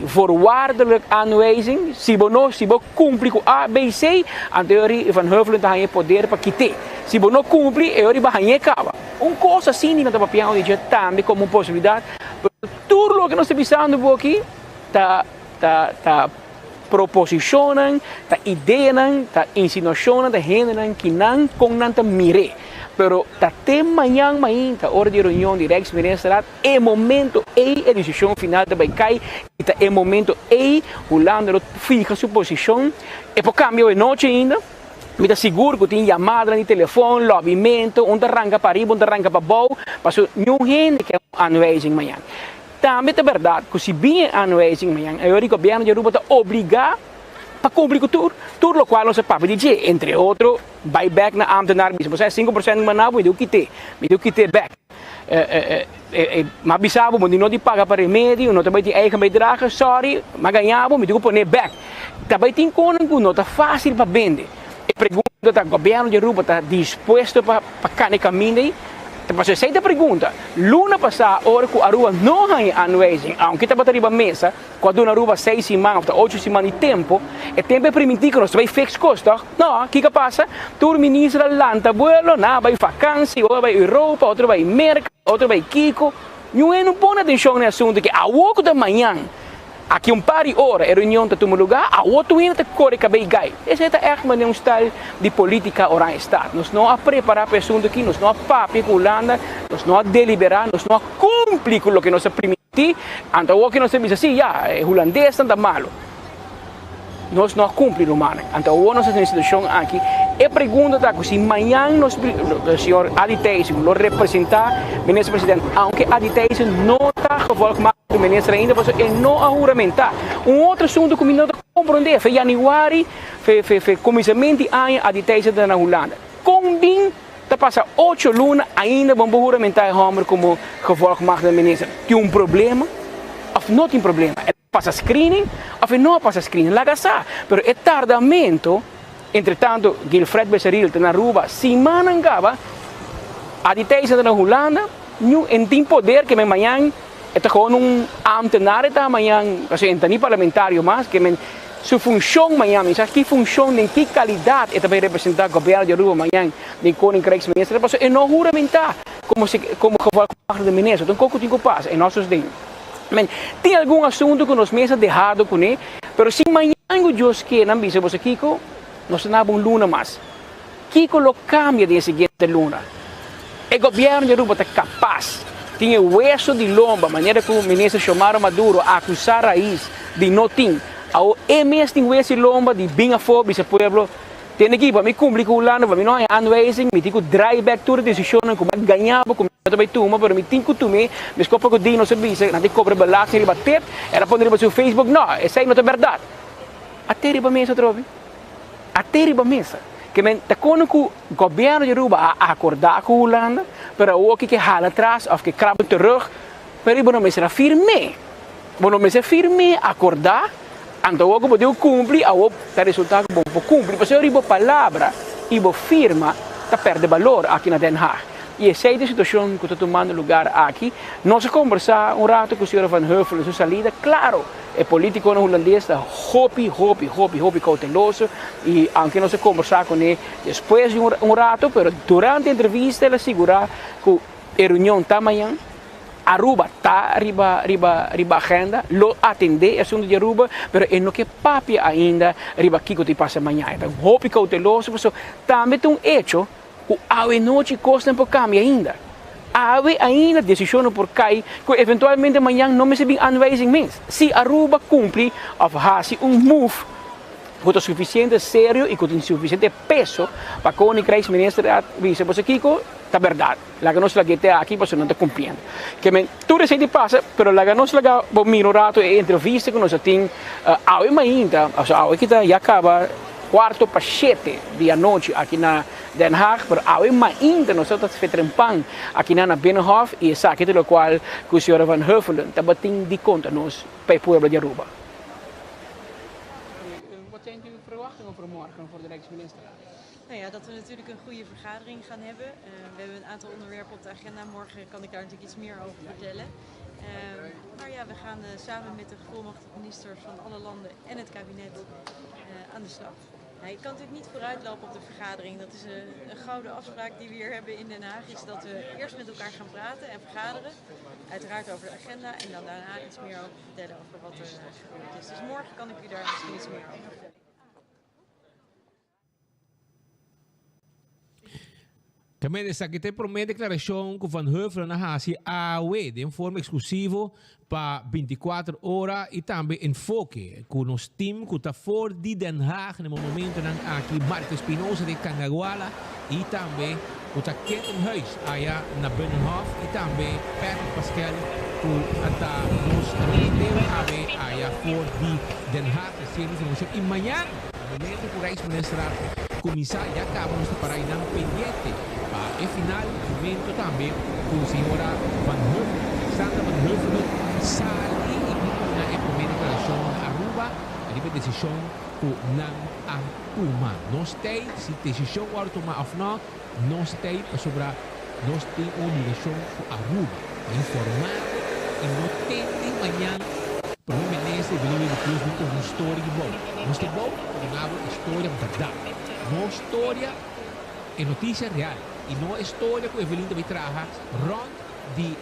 voorwaardelijk aanwijzing, se você cumpre com A, B e C, anterior Van Huffelen tem poder para quitar. Se você não cumpre, ele vai ganhar cava. Coisa assim, não está papiando de também como uma possibilidade. Tudo o que nós estamos pensando aqui, está proposicionando, está ideando, está insinuacionando, está gente que não com nada mire. Pero até amanhã, a hora de reunião de ex-ministro, é momento, a decisão final também cai, é momento, Holanda fica sua posição, é por cambio de noite ainda, me dá seguro que tem chamada no telefone, lobbyamento, onde arranca para arriba, onde arranca para baixo, mas não gente que é aanwijzing amanhã. Também é verdade que se bem aanwijzing mayang, o governo de Aruba está obrigado para cumprir com tudo o qual nós papo de entre outros, buyback na ambtenaar, se você é 5% manabo, me deu que ter back. Mas bisabo, mas não de pagar para remédio, não também tem eigen bijdrage, sorry, mas ganhava, me deu que pôr back. Também tem coisa que não está fácil para vender. E pergunta, o governo de Aruba está disposto para cair caminho. Então, você sai da pergunta, luna passada, hora que a Aruba não tem aanwijzing, aunque está batendo a mesa, quando a Aruba 6 semanas, 8 semanas de tempo, é tempo permitir que nós vai fix costa. Não, o que passa? Tu ministro lanta vuelo, vai vacância, outro vai Europa, outro vai América, outro vai Kiko. Não põe atenção no assunto que a pouco da manhã, aqui par de horas, a reunião está tomando lugar, a outro ainda está correndo cabelo gai. Esse é um style de política oran Estado. Nós não a preparar para o assunto aqui, nós não a papi com Holanda, nós não a deliberar, nós não a cumprir com o que nós permitir. Então, o que nós dizemos assim, holandês está malo. Nós não cumprimos o mano. Então, o nossa instituição aqui, e pergunta está se amanhã o senhor Adi Thijssen lo representar, ministro presidente, aunque Adi Thijssen não está gevolgd do ministro ainda, mas ele não a juramentar. Outro assunto que me não compreender, foi januário, foi começamento de ano Adi Thijssen na Holanda. Combin, está passa 8 lunas, ainda vamos juramentar o homem como gevolgd do ministro. Tem problema? Of não tem problema? Passa screening, ou não passa screening, lá está. Mas o tardamento, entretanto, Gilfred Becerril na Aruba, semana angaba, a Thijssen na Holanda, não tem poder que amanhã, é gewoon ambtenaar está amanhã, assim, não parlamentário mais, que sua função amanhã, sabe que função, em que qualidade é também representar o governo de Aruba amanhã, de Koninkrijksminister, é não juramentar como gevolg do ministro. Então, como tem que passar, é nossos dentes. Tem algum assunto que nós mesmos deixado com ele, mas se amanhã o Deus que não visa você Kiko, nós não temos luna mais. Kiko lo cambia de seguinte luna. O governo de Aruba está capaz, tem o hueso de lomba, maneira que o ministro Xiomara Maduro acusar a raiz de não ter. O MS tem o hueso de lomba de bem a fobia esse povo. Tem aqui para me cumprir com o lano, para mim não é aanwijzing, me tenho que drive back toda a decisão, como ganhava, como também toma, mas me tenho que tomar, me escopa que o dia não serviço, não tem que cobrar belasting, ele bater, era para no seu Facebook, não, essa aí não é verdade. Até riba mesa, trobe. Até riba mesa. Que men, tá quando o governo de Aruba a acordar com a Holanda, para o que hala atrás, ou que craba terug, para riba não me será firme. Não me será firme, acordar, então o que pode cumprir, o que resultado bom para cumprir, mas se eu palavra e firma, está perde valor aqui na Den Haag. E essa é a situação que está tomando lugar aqui. Nós conversar rato com o senhor Van Huffelen, sua salida, claro, é político holandês, está hobby cauteloso, e aunque nós conversar com ele depois de rato, mas durante a entrevista ele assegura que a reunião está amanhã, Aruba está riba agenda, lo atende assunto de Aruba, mas ele não quer papia ainda, riba aqui que te passa amanhã. Então, hobby cauteloso, mas também tem hecho, que a noite custa por cambio ainda. Ave ainda decisão por cair, que eventualmente amanhã não me se bem aanwijzing means. Se Aruba cumpre, ou faz move, que é suficiente sério e que tem suficiente peso para que o Koninkrijksminister vise você Kiko, está verdade. La que nós aqui, você não está cumprindo. Que tudo isso passa, mas la que nós vamos minorato e entrevista que nós temos, ainda, que já acaba 6:45 da noite aqui na Den Haag, mas ainda nós estamos fazendo aqui na Binnenhof e essa aqui é o qual o senhor Van Huffelen está batendo de conta nos para o povo de Aruba. Wat zijn uw verwachtingen voor morgen voor de Rijksminister? Nou ja, dat we natuurlijk een goede vergadering gaan hebben. We hebben een aantal onderwerpen op de agenda. Morgen kan ik daar natuurlijk iets meer over vertellen. Maar ja, we gaan samen met de gevolmachtigde ministers van alle landen en het kabinet aan de slag. Je kan natuurlijk niet vooruitlopen op de vergadering. Dat is een gouden afspraak die we hier hebben in Den Haag. Is dat we eerst met elkaar gaan praten en vergaderen. Uiteraard over de agenda en dan daarna iets meer over vertellen over wat er gebeurd is. Dus morgen kan ik u daar misschien iets meer over vertellen. Também essa aqui tem promete declaração que Van Huffelen na Hasi AOE de forma exclusiva para 24 horas e também enfoque com nos time que está fora de Den Haag no momento aqui Marco Espinosa de Cangaguala e também o está Kettenhuis aí na Binnenhof e também Patrick Pascal que hasta nos rendeu allá por Den Haag, y mañana, al momento que o Rijksminister começar, já acaba nos parar na pendiente para o final, no momento também, com a senhora Van Heuvel, Sandra Van Heuvel, sali e na primeira declaração na Aruba, a decisão com não a uma. Nós temos, se a decisão vai tomar ou não, nós temos sobre nós temos uma obrigação com a Aruba, a informar e não tem amanhã. Para o ministro, ele veio depois de uma história de bom. Nós temos bom, uma história verdade. Não história é notícia real. E não é história que o Evelyn vai trazer rond de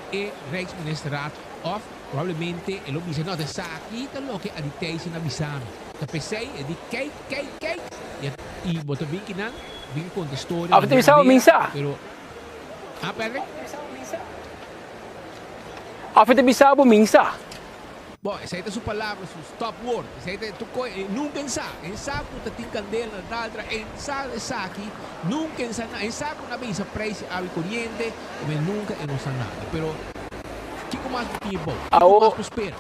Rijksministeraat of provavelmente ele diz, não, de aqui está o que a diteixe na bisame. Da pensei, é de kijk. E bota bem que não, bem com a história. Ah, você pensava mensar? Peraí? Ah, você pensava mensar? Bom, essa aí é a sua palavra, sua stop word. Essa aí é nunca ensar. Ensar com a candela, ensar aqui, nunca ensar nada. Ensar com a bisa preço, água corriente, mas nunca não ensar nada. Pero, o que mais do que é bom? O que mais prospera?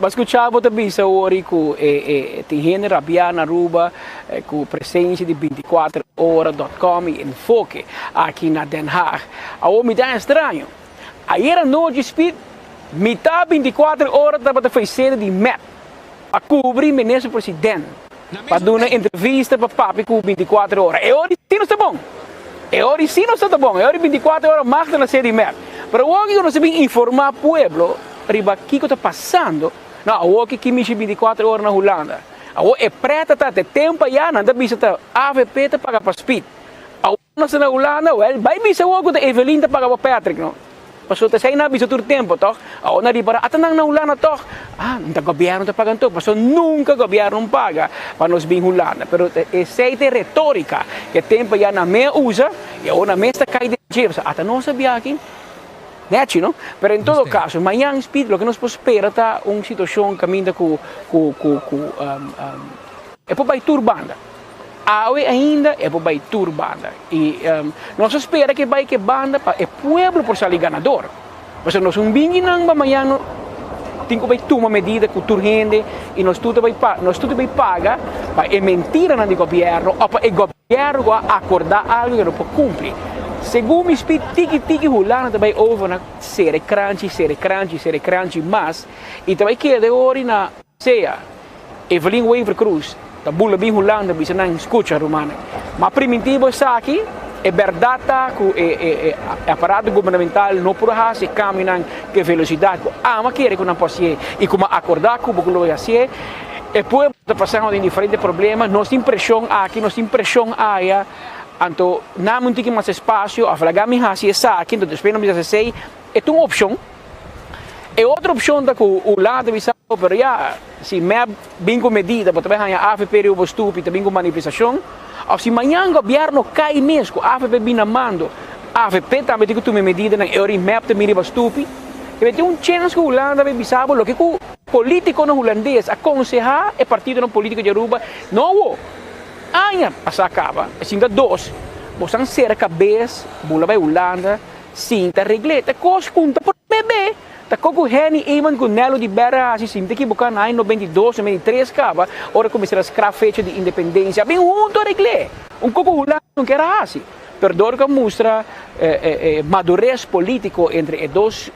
Escuchava a bisa hoje com tem gente rabia na Aruba, com presença de 24horas.com e enfoque aqui na Den Haag. Me dá estranho. Aí era noite, Speed, metade 24 horas estava fazendo de map a cobrir o ministro presidente para dar uma entrevista para papi com 24 horas. É hora sim não está bom. É hora sim não está bom. É hora 24 horas mais na série de map. Para hoje nós devemos informar o povo riba o que está passando. Não, hoje que me 24 horas na Holanda. É preta tá de tempo já não está visita AVP tá paga para Speed. Nós na Holanda, vai visita hoje da Evelyn tá paga para Patrick não. Pasal saya nak bisa tur tempo toh. Awak nak dibara atanang na hulana toh. Não governo tá pagando toh. Pasal nunca governo paga para nós bem hulana. Pero essa é retórica que tempo já na me usa e a na mesta cai de jeito. Até não sabia aqui. Neti, não? Pero em todo caso, amanhã Speed, o que nos espera tá uma situação caminha é para vai turbanda. Awe ainda é para vai turbanda. E nós espera que vai que banda para o povo por sair ganador. Mas nós bem não amanhã tem que vai tomar medida com turgente e nós tudo vai pagar para é mentira no governo ou para o governo acordar algo que não pode cumprir. Segundo o Speed, tiki hulana também over na série crunchy, mas e também que de hora na ceia Evelyn Weaver Cruz da bula bem hulana bisa não escuta romana. Mas primitivo está aqui é verdade que o aparato governamental não pode fazer caminhar com velocidade. Mas quer que não possa e como acordar com o que lo fazer. E depois está passando em diferentes problemas. Nós temos pressão aqui, nós temos pressão aí. Então, não tem mais espaço, a falar que assim está aqui, então espero que sei, é uma opção. É outra opção da que o lado de pero já se me bem com medida, para também a AFP o estúpido, também com manifestação, ou se amanhã o governo cai mesmo, a AFP bem amando, a AFP também tem que tomar medida na Eurimap também é estúpido. E tem chance que o Holanda vai bisabo, o que o político no holandês aconselha é partido no político de Aruba, não Anya passa acaba, assim da dois, você ser a cabeça, bula vai Holanda, cinta regleta, coisa conta por bebê. Tá com o Henny Eman com Nelo de Berra, assim, tem que buscar na 92, 93 acaba, hora começar a escrever fecha de independência, bem junto a reglé, pouco Holanda não quer assim, perdão que mostra madurez político entre dois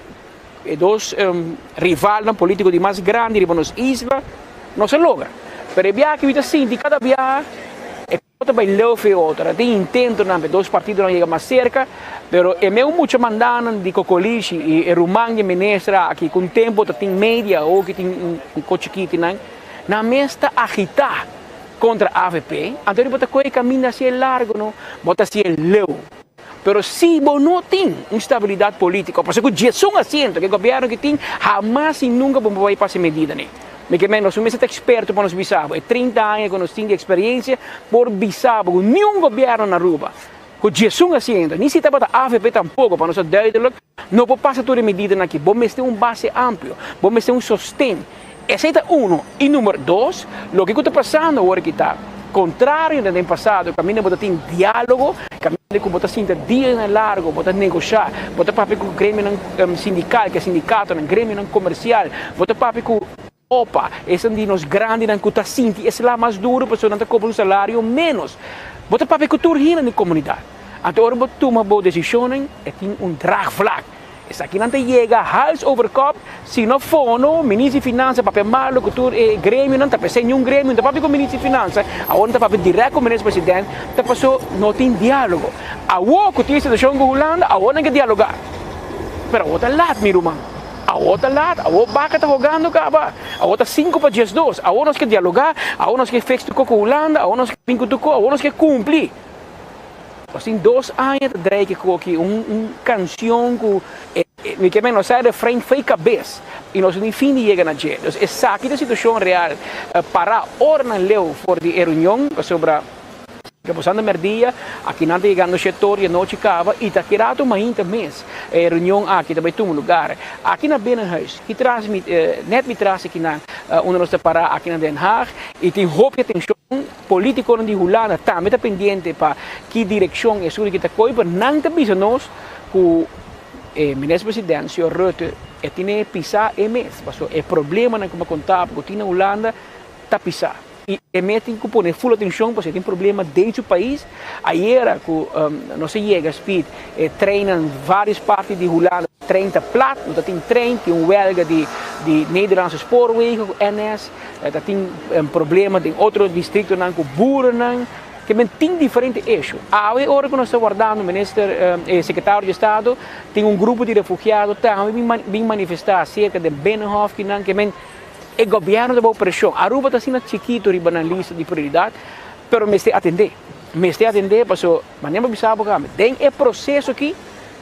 rivais políticos de mais grande de Buenos Islas, não se logra. Pero viaje que assim, de cada viaje vai levar outra. Tem intento na dois partidos não chegam mais cerca, pero é meio muito mandana de Cocoliche e Rumang ministra aqui com tempo tem média ou que tem um coche que tem na mesta agitar contra a AVP. Então bota coi caminho assim largo, não, bota assim leu. Pero se não tem instabilidade política, porque o Jesus assento que o governo que tem jamais e nunca vai passar medida nem. Porque nós somos expertos para nos bisabo. É 30 anos que nós temos de experiência por bisabo. Nenhum governo na Aruba. Com Jesus assento. Nem se está para a AFP tampouco, para nós duidelijk. Não pode passar toda medida aqui. Vamos ter base amplo. Vamos ter sostém. Esse é um. E número dois, o que está passando agora que está contrário do ano passado, caminho de ter diálogo, caminho que bota sinta dias na largo, bota negociar, bota papi com grêmio sindical, que é sindicato, grêmio comercial, bota papi com opa, esse de nós grande não custa sinti, esse lá mais duro, pessoa não cobra um salário menos, bota papi com turhina na comunidade. Até hora bota uma boa decisão, é tem draagvlak. Essa aqui não chega hals over kop, se não for no ministro de finanças, papel malo, cultura e grêmio, não está pensando em um grêmio, não está papel com o ministro de finanças, agora está papel direto com o ministro presidente, está passou, não tem diálogo. Agora que tem situação com a Holanda, agora não tem dialogar. Pero outra lado, meu irmão. A outra lado, a outra vaca está jogando, caba. A outra 5 para 2. Agora nós que dialogar, agora nós que fez com a Holanda, agora nós que pinco tuco, agora nós que cumprir. Assim, 2 anos de que coloquei canção que que nós sai de frente feia cabeça e nós nem fim de chegar na gente. Então, essa aqui é a situação real para orna leu for de reunião sobre que passando merdia aqui não chegando no setor e não chegava e está querado uma mês reunião aqui também tem um lugar aqui na Binnenhuis que traz net me traz aqui na onde nós para aqui na Den Haag e tem hope que atenção político de Holanda também está pendente para que direção é sobre que está coi para não te bisa nós que ministro presidente senhor Rutte tem pisar mês passou é problema não como contar porque na Holanda está pisar e metem que pôr full atenção porque tem problema dentro do país aí era que não se chega speed treinam várias partes de Holanda 30 plat não tem trem tem huelga de Nederlandse spoorwegen NS tem problema em outros distritos não com boeren que tem diferentes eixos. A hora que nós estamos guardando o ministro secretário de Estado tem um grupo de refugiados também vem manifestar cerca de Binnenhof que o governo dá pressão. Aruba está sendo chiquito na lista de prioridade, mas me está atender. Me está atender, porque maneira que sabe que tem é processo aqui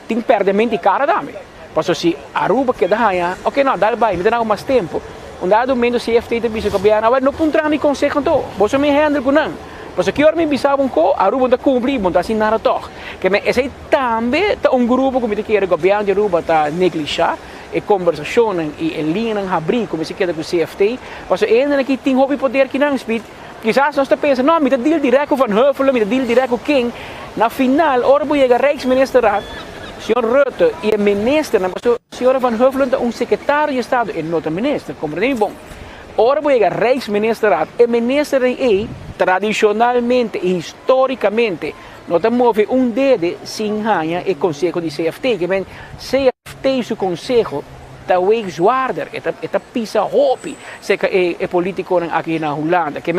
tem perdimento de cara também. Porque se Aruba quer dar, ok, não, dá vai, me dá mais tempo. Um dado momento se FT tem visto governo, não pode entrar nem consegue então. Você me handle com não. Porque que hora me bisava Aruba está cumprir, não está assim nada toque. Que esse também está grupo como que o governo de Aruba está negligenciando e conversação e linha não abrir como se quer com o CFT. Porque ainda aqui tem hobby poder que não speed. Quizás nós está pensando, não, me dá deal direto com Van Huffelen, me dá deal direto com King. Na final, hora que chega Rijksminister senhor Rutte e o ministro, o senhor Van Huffelen é secretário de Estado e não é ministro, compreende bom. Ora chega Rijksminister e ministro tradicionalmente e historicamente não move dedo sem ganhar o conselho de CFT, que CFT seu conselho está week zwaarder, está pisa hopi, seca é político aqui na Holanda, que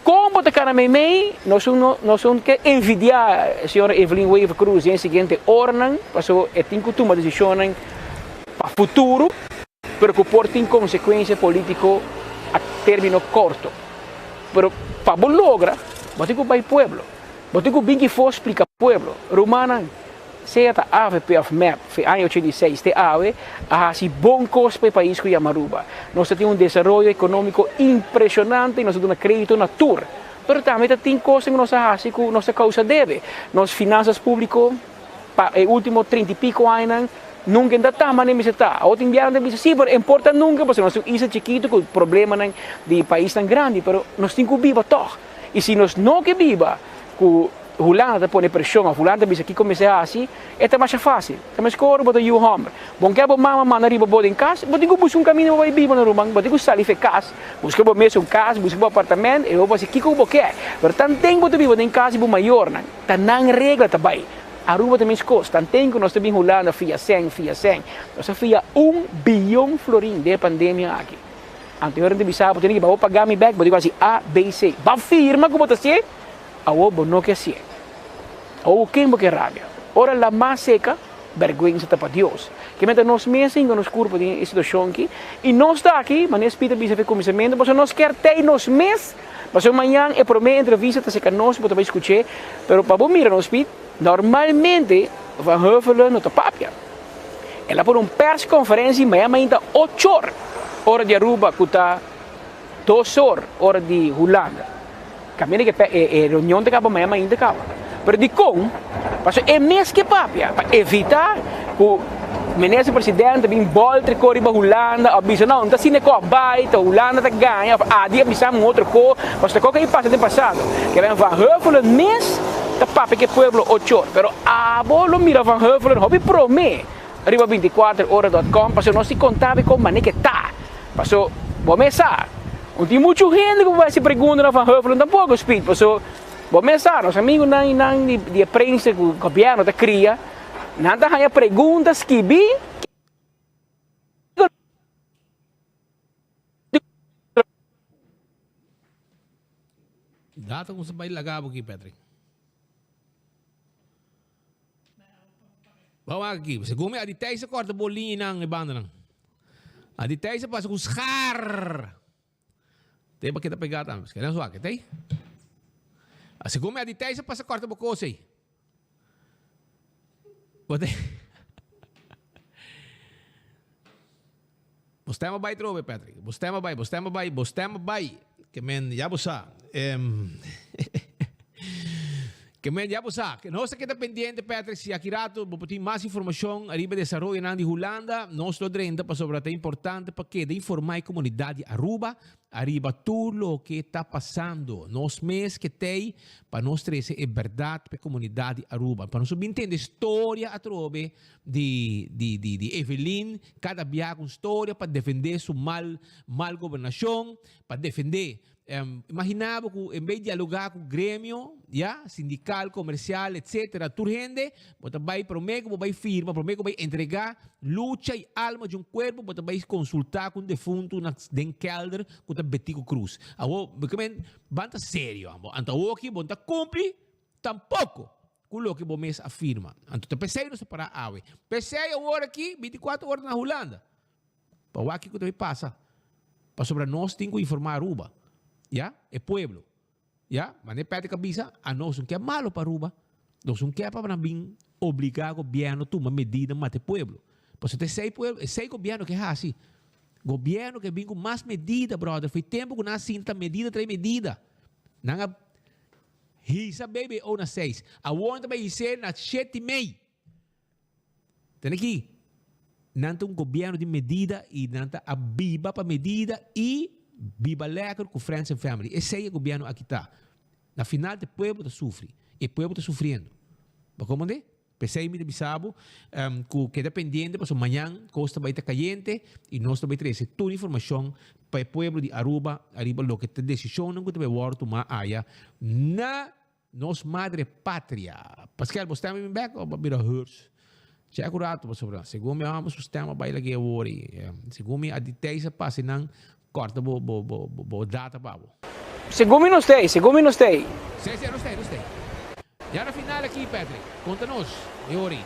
como te cara mei, nós somos que envidiar a senhora Evelyn Wever Cruz em seguinte ordem, passou tem que tomar decisões para o futuro, preocupar tem consequência político a término curto. Pero para bom logra, você tem que ir ao pueblo. Você tem que vir que for explicar ao pueblo. Romana, se a AVP of MAP, em ano 86, te ave, a assim bom custo para o país que chama Aruba. Nós temos desenvolvimento econômico impressionante e nós temos crédito na tour. Pero também tem coisas que nós fazemos que nossa causa deve. Nas finanças públicas, para os últimos 30 e pico anos, nunca ainda está, mas nem me está. A outra enviaram também, sim, mas importa nunca, porque nós temos isso chiquito, com o problema de país tão grande, mas nós temos que viver todo. E se nós não que viva, com a Holanda põe pressão, a Holanda diz aqui começar assim, é mais fácil. Mas agora botar o homem. Bom que a mama manda riba boa em casa, mas tem que buscar caminho para viver na Romã, mas tem que sair de casa, buscar o mesmo casa, buscar apartamento, e eu vou dizer que eu quero. Mas tanto tempo de viver em casa é maior, tá não regra também. Aruba também custa, tem que nós também Holanda fia 100, nós fia 1 bilhão florim de pandemia aqui. Anteriormente bisava, tem que vou pagar me back, vou dizer assim A, B, C. Ba firma como tá assim, a o não que assim. Ou quem que rabia. Ora la mais seca, vergonha para Deus. Que meta nós mesmos em nos curva de situação aqui e nós está aqui, mas nesse Peter bisa começamento, mas nós quer ter nós mesmos, mas amanhã é para mim entrevista tá seca nós, para escutar, pero para bom mirar nós Peter. Normalmente, Van Huffelen não está papia. Ela por persconferência, mas ainda 8 horas. Hora de Aruba, que está 2 horas, hora de Holanda. Caminho que a reunião de cabo, mas ainda acaba. Mas de com, é mesmo que papia, para evitar que o ministro presidente vem volta corre para Holanda, avisa não está sendo com a baita, Holanda está ganha, dia avisamos outro co, mas está com o que passa no passado. Que vem Van Huffelen mesmo te papi que pueblo 8 horas. Pero abo lo mira van Heuvelen, hobby pro me. Arriba 24horas.com, pasó no se contaba con mané que está. Pasó, vos me sa. Não tem muita gente que vai se perguntar van Heuvelen tampoco, speed. Pasó, vos me sa, nos amigos de prensa que o governo te cria. Nada hanya perguntas que bi. Data kung sabay lagabo aqui, Patrick. Bawa aqui. Segundo a ditay sa corta bolinha ng ibanda nang. A ditay sa pasa kung skar. Tem ba kita pegatan? Kailan suwa kitay? A segundo a ditay sa pasa corta bokosay. Bote. Bostema bay trobe, Patrick. Bostema bay. Que men ya bosa. Que men ya bosa. Que nós aqui pendiente, Patrick, se aqui rato vou ter mais informação arriba de desarrollo na de Holanda, nós lo drenda para sobre é importante para que de informar a comunidade Aruba, arriba tudo o que está passando. Nós mês que tem para nós trazer é verdade para a comunidade Aruba, para nós entender história a trobe de Evelyn, cada dia com história para defender sua mal governação, para defender imaginava que em vez de dialogar com o grêmio, sindical, comercial, etc., tu gente, você vai prometer, vai firma, prometer, vai entregar luta e alma de um corpo, você vai consultar com o defunto na kelder, com o Betico Cruz. Agora, banta sério, então aqui, você cumpre, tampouco, com o que você afirma. Então, pensei não separar a água. Pensei agora aqui, 24 horas na Holanda. Para aqui que você passa. Para sobre nós, tem que informar a Aruba. É pueblo. Mas não pede cabeça, a nós não quer malo para Aruba. Nós não quer para vir obrigar o governo a tomar medida para o pueblo. Porque sei governo que é assim. Governo que vem com mais medida, brother. Foi tempo que nós sinta medida, traz medida. Não é risa, baby, ou na 6. A outra vai ser na 7:30. Tem aqui. Não tem um governo de medida e não tem a biba para medida e viva lekker com friends and family. Esse é o governo aqui está. Na final, o povo sofre. E o povo está sofrendo. Mas como é? Pensei me bisabo que é dependente, porque amanhã costa vai estar caliente e nós também trazer toda a informação para o povo de Aruba, o que tem decisão que vai war tomar área na nossa madre pátria. Pascal, você está me back ou para hurts? Já é curado, sobre. Segundo me amo, o sistema vai lá que eu segundo me a details passa não corta bo data babo. Segundo não sei. Sim, não sei. Já na final aqui, Patrick, conta-nos, Yuri.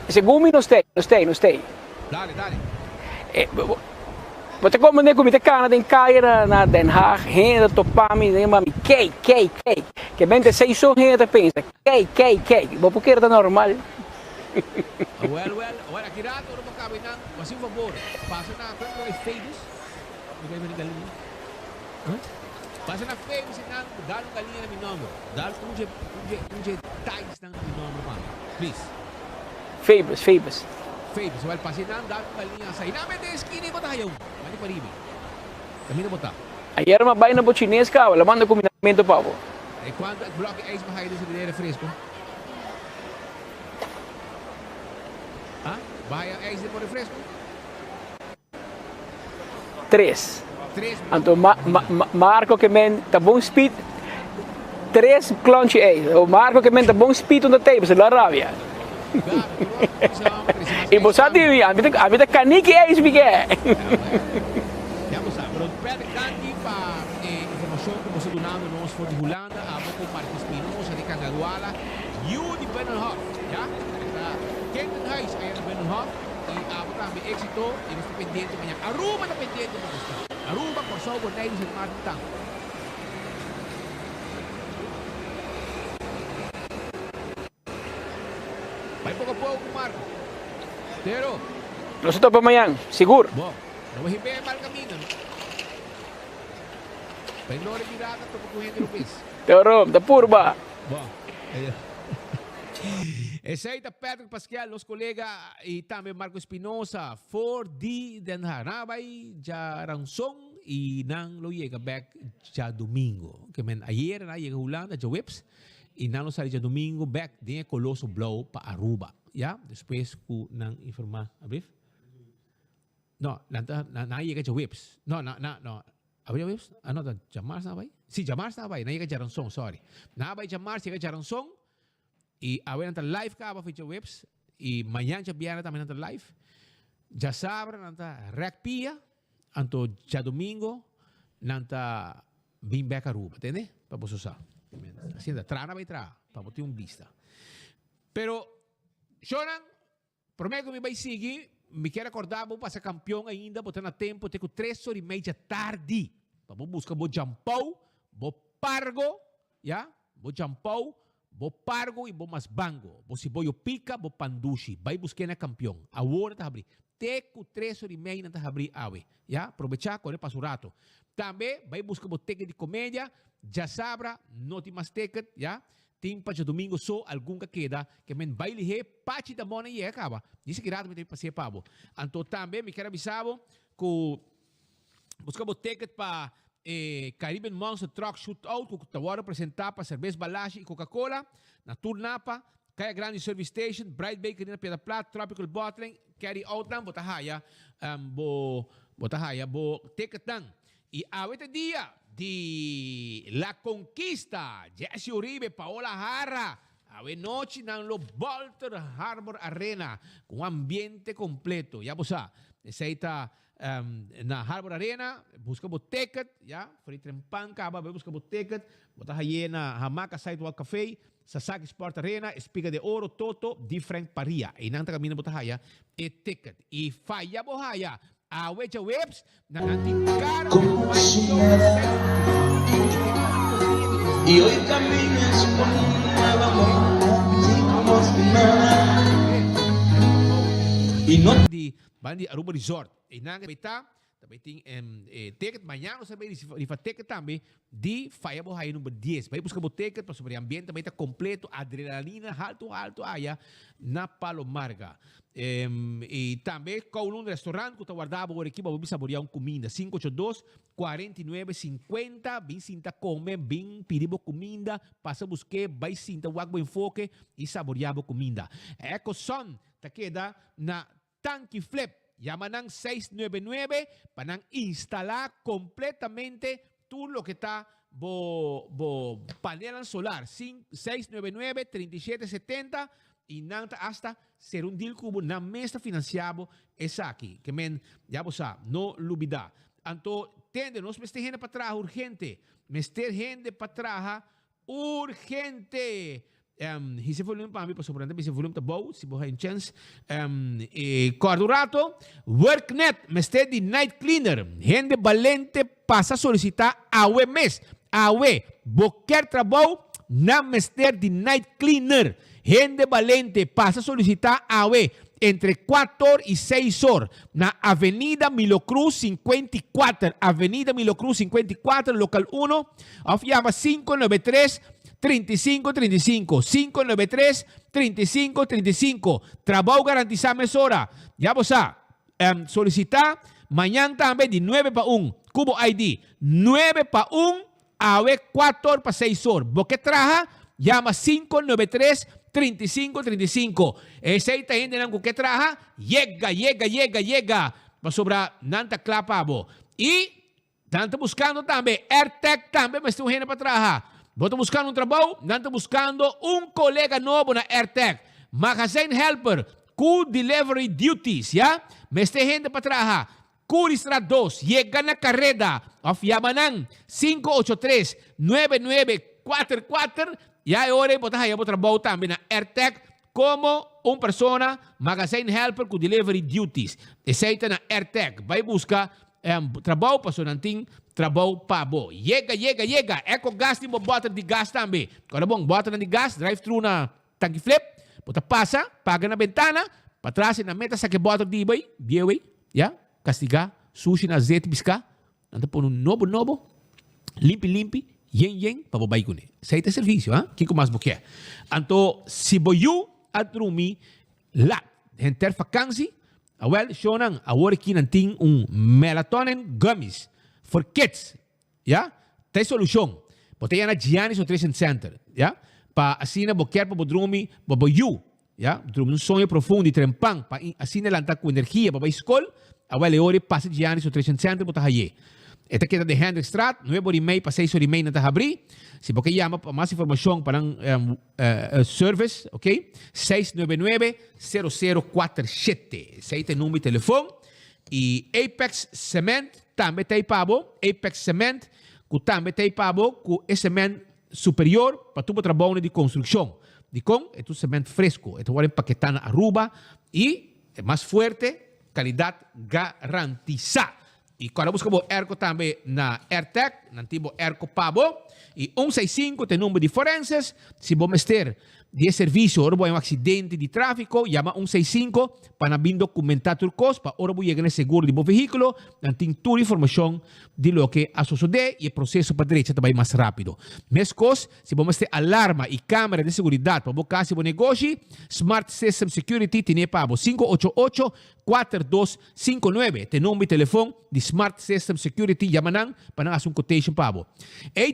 Segundo não sei. Dale. Você como nem comida cana tem caia na Den Haag, renda topami, nem mami, cake. Que bem de 6 só renda pensa, cake. Vou porque era normal. Well, aqui rato, não cabe não, mas por favor, passa na quando é famous. Passa na famous e não, dá um galinha no meu nome. Dá um je tais no meu nome, mano. Please. Famous. Well, passa na, dá um galinha sa. Inamin de skinny ko tayo. Mani paribi. Kami na bota. Ayer uma baina po chinês ka, wala man na combinamento pa po. E quando block ice mahaydo sa dinero fresco? Bahia ice de por refresco? 3. Então, Marco que men tá bom speed. 3 clonche é. O Marco que men tá bom speed on the table, se la rabia. E você sabe, a mim tá canique é isso que é. Já você sabe, pero pede candy para informação que você donando nós for de Holanda, a pouco Marcos Espinosa de Cangaduala, you de Benenhof, já? Kentenhuis aí de Benenhof. E a também êxito e nós estamos pendentes amanhã. Aruba está pendente para você. Aruba, Corsol, Borneiros e Martin Tang. Vai pouco a pouco, Marco. Pero. Nós estamos para amanhã, seguro. Bom, não vai receber mal caminho. Vai não revirada, estou correndo no piso. Teorom, da purba. Bom, esse aí é Patrick Pascal, nosso colega, e também Marco Espinosa, for de Den Haag. Vai já ransom e não lo llega back já domingo. Que men ayer na llega Holanda, já Whips, e não sai de domingo back de Colosso Blow para Aruba, ya? Depois ku nang informar, abrif? No, na chega de whips. No. Abri whips? Ano ta Jamar na bay? Si Jamar na bay, na chega de Ransong, sorry. Na bay Jamar chega de Ransong e awe nanta live ka ba ficha whips e manhã já viana também nanta live. Já sabe nanta rekpia anto já domingo nanta bem back Aruba, entende? Para você usar. Assim, trana vai tra, para botar vista. Pero Shonan, prometo que me vai seguir, me quero acordar, vou passar campeão ainda, botando a tempo, tenho 3h30 tarde. Vou buscar, vou jampau, vou pargo, ya? Vou jampau, vou pargo e vou mas bango. Vou se vou pica, vou pandushi. Vai buscar na campeão. Agora tá abrir. Teco 3h30 tá abrir awe, ya? Aproveitar correr para o rato. Também vai buscar o ticket de comédia, já sabra, não tem mais ticket, ya? Tem para domingo só algum que queda, que men vai lihe parte da mona e acaba. Isso que rato me tem para ser pavo. Então também me quero avisar que buscar o ticket para Caribbean Monster Truck Shootout, que está agora apresentar para cerveja Balashi e Coca-Cola, na Turnapa, Kaya Grande Service Station, Bright Bakery na Piedra Plata, Tropical Bottling, Carry Out lang, botahaya, bo ticket lang. E awet dia di La Conquista, Jesse Uribe, Paola Jara, awe noche ng lo Walter Harbor Arena, con ambiente completo. Ya bosa, esa na Harbor Arena, busca bo ticket, ya, free trempan kaba, busca bo ticket, botahaya na Hamaca Sidewalk Cafe, Sasaki Sport Arena, Espiga de Oro, Toto, di Frank Paria. Inang tagamina botahaya, e ticket. E faya bohaya, awe ja webs, na antikar, y hoy caminas por un nuevo amor, así como si nada. Y no di bandi Aruba Resort. Inang beta, também tem ticket manhã, não sabe se fa ticket também de Faya Bohai número 10. Vai buscar o ticket para sobre ambiente, também está completo, adrenalina, alto, aya na Palomarga. E também com um restaurante que está guardado por aqui para saborear uma comida. 582-49-50, bem sinta come, bem pedir comida, passa buscar, vai sinta o enfoque e saborear a comida. Eco son, tá queda na Tanque Flip. Llama ng 699 para instalar completamente todo lo que está bo panel solar. 699-3770 y nanta hasta ser un deal cubo na mesa financiado es aquí. Que men, ya vos no lubida. Anto, tende, nos mester gente para atrás urgente. Mester gente para atrás urgente. Hise volume para mim, para sobreviver, hise volume tá bom, se você tem chance. Cordurato, WorkNet, mestre de night cleaner, gente valente passa solicitar awe mes, awe, boquer trabalho na mestre de night cleaner, gente valente passa solicitar awe entre 4 e 6 horas na Avenida Milocruz 54, Avenida Milocruz 54, local 1, llama 593-3535, 593-3535. Trabajo garantizado mesora. Ya vos solicitar mañana también de 9 para 1. Cubo ID 9 para 1 a 4 para 6 horas. Porque traja, llama 593-3535. Ese ahí gente no que traja, llega. Para sobrar nanta clapabo. Y tanto buscando también AirTag también me estoy gente para trabajar. Vou buscando trabalho, não estou buscando colega novo na AirTag. Magazine Helper, Cool Delivery Duties, ya? Meste gente para trabajar. Curistra 2, llega na carrera. Llama 583-9944. Ya ahora botar aí trabalho também na AirTag como persona Magazine Helper com Delivery Duties. Aceita na AirTag. Vai buscar trabalho para sonanting. Trabalho pabo. Llega. Eco gas di mo bota de gas também. Quando bom, bota na de gas, drive-thru na tanque flip. Bota passa, paga na ventana, para trás na meta sa que bota de bay, bieway, ya? Castiga, sushi na azeite bisca. Anda por nobo. Limpi, yen, para babay ko ni. Sa ite serviço, ha? Kiko mas buke. Anto, si boyu at rumi, lat. Henter vakantie, well, shonang, awori kinanting melatonin gummies. For kids, ya? Tem solução. Botei na Giannis Nutrition Center, ya? para assim bo quer para dormir, bo you, ya, dormir um sonho profundo e trempang, para assim lantar com energia, para escola, agora ore passa de anos o 300 bota aí. Esta queda de Hendrickstraat, 9h30 para 6h30 na abrir. Se você chama para mais informação para service, ok? 699-0047. Esse é o número de telefone. E Apex Cement também tem pabo. Apex Cement, que também tem pabo, com esse cement superior para tu trabalho de construção. De com, é tu cement fresco. É tu vai empaquetar na Aruba e é mais forte, qualidade garantizada. E quando buscamos ERCO também na AirTech, na antigo ERCO Pabo, e 165 tem número de forenses. Se vamos ter de serviço, ou um acidente de tráfico, chama 165 para vir documentar turcos, para ora chegar no seguro de bom veículo, não tem toda a informação de lo que a suceder e o processo para a direita também mais rápido. Mescos, se vamos ter alarma e câmera de segurança para o caso de negócio, Smart System Security tem para 588-4259. Tem número de telefone de Smart System Security, chama para fazer quotation para A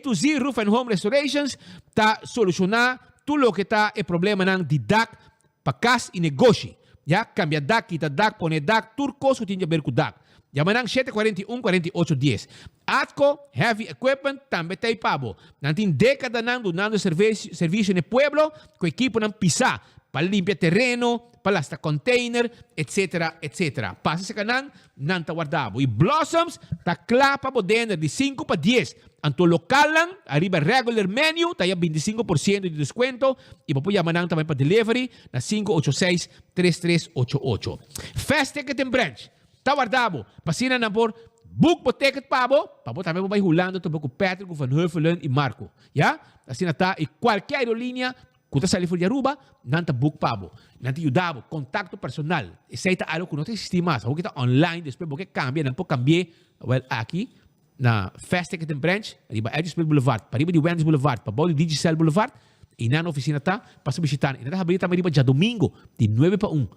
to Z Roof and Home Restorations está solucionar tudo o que está é problema de DAC para casa e negócio. Já cambia DAC, quita DAC, põe DAC, turcos que tem a ver com DAC. Yamanang 741-4810. Atco Heavy Equipment também tem pabo. Nantin década dando serviço no pueblo com equipo ng pisa para limpar terreno, para lastar container, etc. etc. Passa sa kanang nanta guardabo. E Blossoms ta klapa po dinner de 5 para 10. Anto local lang, arriba regular menu, tayo 25% de descuento. E po yamanang também para delivery na 586-3388. Fast Ticket and Branch. Tawardabo, pasina na por book po ticket pabo também po bay hulando to po Patrick, Van Huffelen e Marco. Ya? Asina ta e qualquer aerolínea kuta sa Lifolya Aruba, nanta book pabo. Nanta yudabo, contacto personal. Isaita algo que não te sistema. Sa kita online, depois porque cambia, não po cambie, well, aqui na Fast Ticket and Branch, riba Edgefield Boulevard, pariba de Wendy's Boulevard, pa Body Digicel Boulevard, e na oficina ta, passa visitar. E nata habilita riba já domingo, de 9 para 1.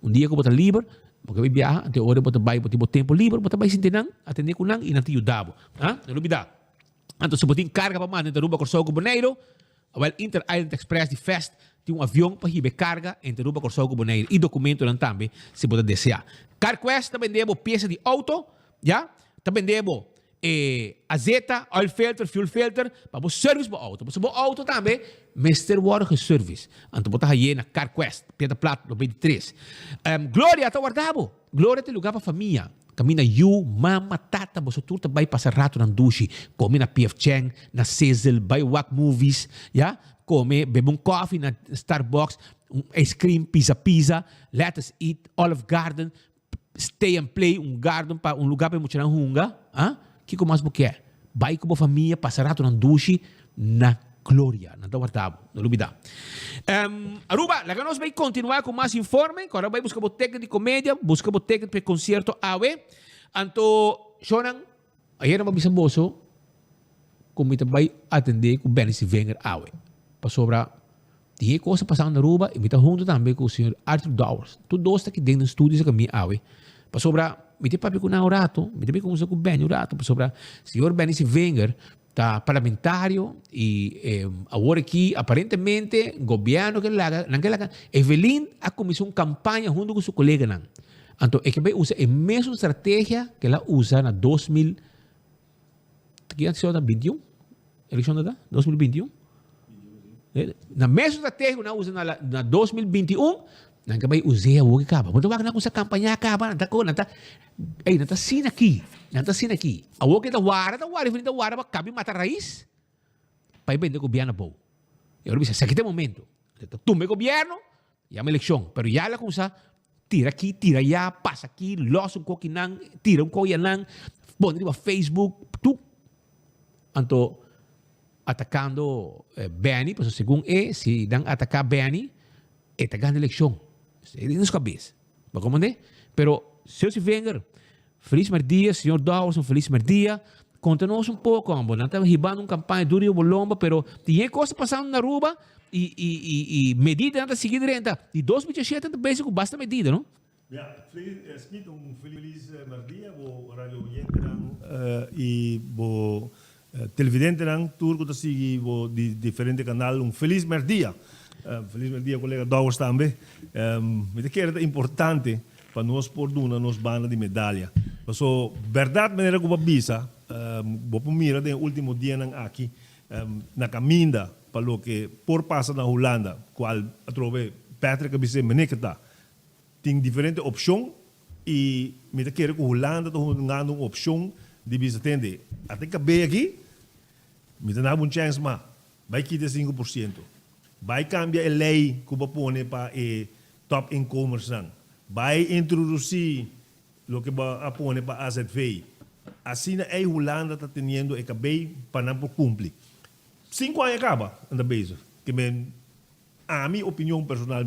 Um dia que bota livre, porque vai viajar, ante hora bota vai, bota tempo livre, bota vai sintenang, atender com nang, e nanti yudabo. Ha? Não olvidar. Então, se botin carga para man, entre Aruba, Corsogo, Bonaire, well, Inter Island Express de Fest, tem um avião para ribe carga entre Aruba, Corsogo, Bonaire, e documento lang também, se bota desejar. CarQuest, também debo peça de auto, já? Também debo azeta, oil filter, fuel filter, para o service para auto. Para o auto também, Mr. Water Service. Então, bota aí na CarQuest, Pedra Plata, 93. Glória, está guardado. Glória tem lugar para a família. Camina you, mama, tata, você tudo vai passar rato na duche, come na PF Chang, na Cecil, vai Wack Movies, já? Come, bebe coffee na Starbucks, ice cream, pizza, let us eat, Olive Garden, stay and play, garden para lugar para mostrar hunga, que mais você quer? Vai com a família, passar rato na duche, na glória, na guardado, não olvidar. Aruba, lá que nós vamos continuar com mais informe, agora vai buscar boteca de comédia, buscar boteca para concerto AWE. Então, Shonan, ayer na mabisang boso, kung ito vai atender com Benny Wenger AWE. Para sobra, tinha coisa passando na Aruba, e mita junto também com o senhor Arthur Dowers. Tudo está aqui dentro do estúdio sa kami AWE. Para sobra, mita papi ko na orato, mita papi ko sa Benny orato, para sobra, senhor Benny Wenger, tá parlamentário e agora aqui aparentemente governo que lá naquela Evelyn a começou campanha junto com seu colega não. Então é que vai usar a mesma estratégia que ela usa na 2000 que antes da 21 eleição da 2021 na mesma estratégia ela usa na 2021 não que vai usar o que acaba mas não com essa campanha acaba não tá não tá assim aqui a o que da wara vem da wara cabe matar raiz para vender governo bom eu disse se aqui tem momento tome governo e a eleição pero já la coisa tira aqui tira allá passa aqui los um coquinang tira um coianang põe no Facebook tu anto atacando Benny pues segundo se dan atacar Benny está ganhando eleição nos cabeça vai comandar pero se Wenger Feliz Merdia, senhor Dawson, Feliz Merdia. Conta-nos pouco, amor. Não estava ribando campanha dura e bolomba, pero tinha coisa passando na Aruba e medida não está seguida renta. E 2017 também com basta medida, não? Ja, Smith, Feliz Merdia, bo radio oyente e bo televidente nang turco ta sigi vo di diferente canal un feliz merdia. Feliz merdia colega Dawes também. Me te quero importante para nós por duna nos banda de medalha. So verdade maneira que babisa, vou mira den último dia nang aqui na caminda para lo que por passa na Holanda, qual trove Patrick abise menekta. Tem diferente opção e me te quero que Holanda to ngando uma opção de bisa tende. Até que bem aqui, me te dá chance ma, vai quitar 5%. Vai cambiar a lei que põe para top incomers nang. Vai introduzir lo que va põe para AZV. Assim a Holanda está tendo e acabei para não cumprir. 5 anos acaba na base. Que a minha opinião personal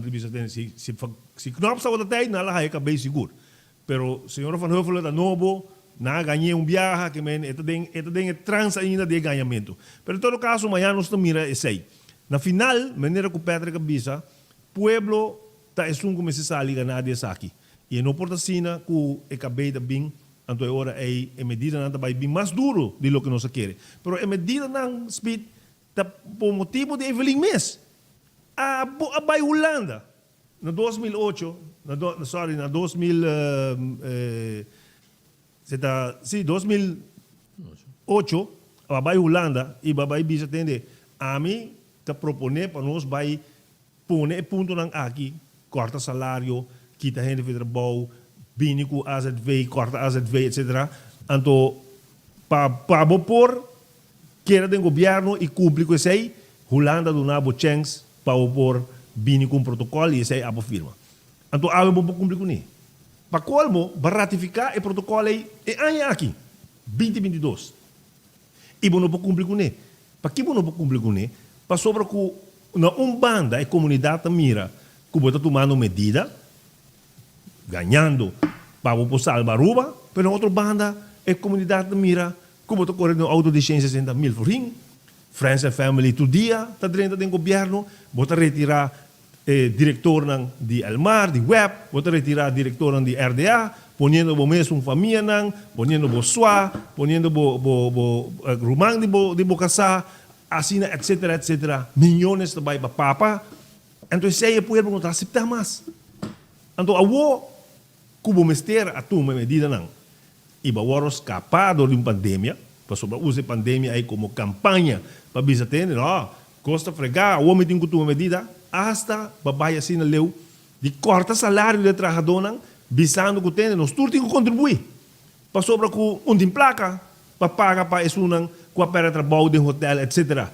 se knop sa wata tijd na lahat acabei seguro. Pero senhor Van Huffelen da novo na ganhei viaje que ito ding trans ainda de ganhamento. Pero em todo caso amanhã nós mira esse. Na final, maneira que o Patrick avisa, pueblo ta esun como se sali ganado aqui. E não importa sina que acabei de bem, então agora é medida não vai bem mais duro de lo que nós queremos. Pero é medida não speed ta por motivo de Evelyn Mes. A Holanda na 2008, na 2008 a Holanda e a bisa tende a mim ta propone para nós vai pone ponto nang aqui corta salário quita gente de trabalho bini com AZV corta AZV etc. Então para por queira do governo e cumprir com isso aí Holanda do nabo chance para por bini com protocolo e isso aí a firma. Então a vou cumprir com ele. Para colmo para ratificar o protocolo aí é aqui 2022. E não pode cumprir com ele. Para que não pode cumprir com ele? Para sobre que na banda a comunidade mira que está tomando medida, ganhando para o salvar Aruba, mas na outra banda a comunidade mira que está correndo auto de 160.000 forint, Friends and Family todo dia está dentro do governo, está retirar diretor de Elmar, de Web, está retirar diretor de RDA, ponendo o mesmo família, ponendo o SWA, ponendo o rumang de Bocasá, assim, etc. Milhões de vai para papa. Então, se aí o povo não aceitar mais. Então, a como mister a uma medida não. E para escapar de uma pandemia, para sobre usar pandemia aí como campanha para bisa ter, costa fregar, o homem tem que tomar medida, hasta babai assim na leu de corta salário de trabalhador, visando que tem, nós todos temos que contribuir. Para sobre que tem placa, para pagar para isso não, com a pera trabalho de hotel, etc.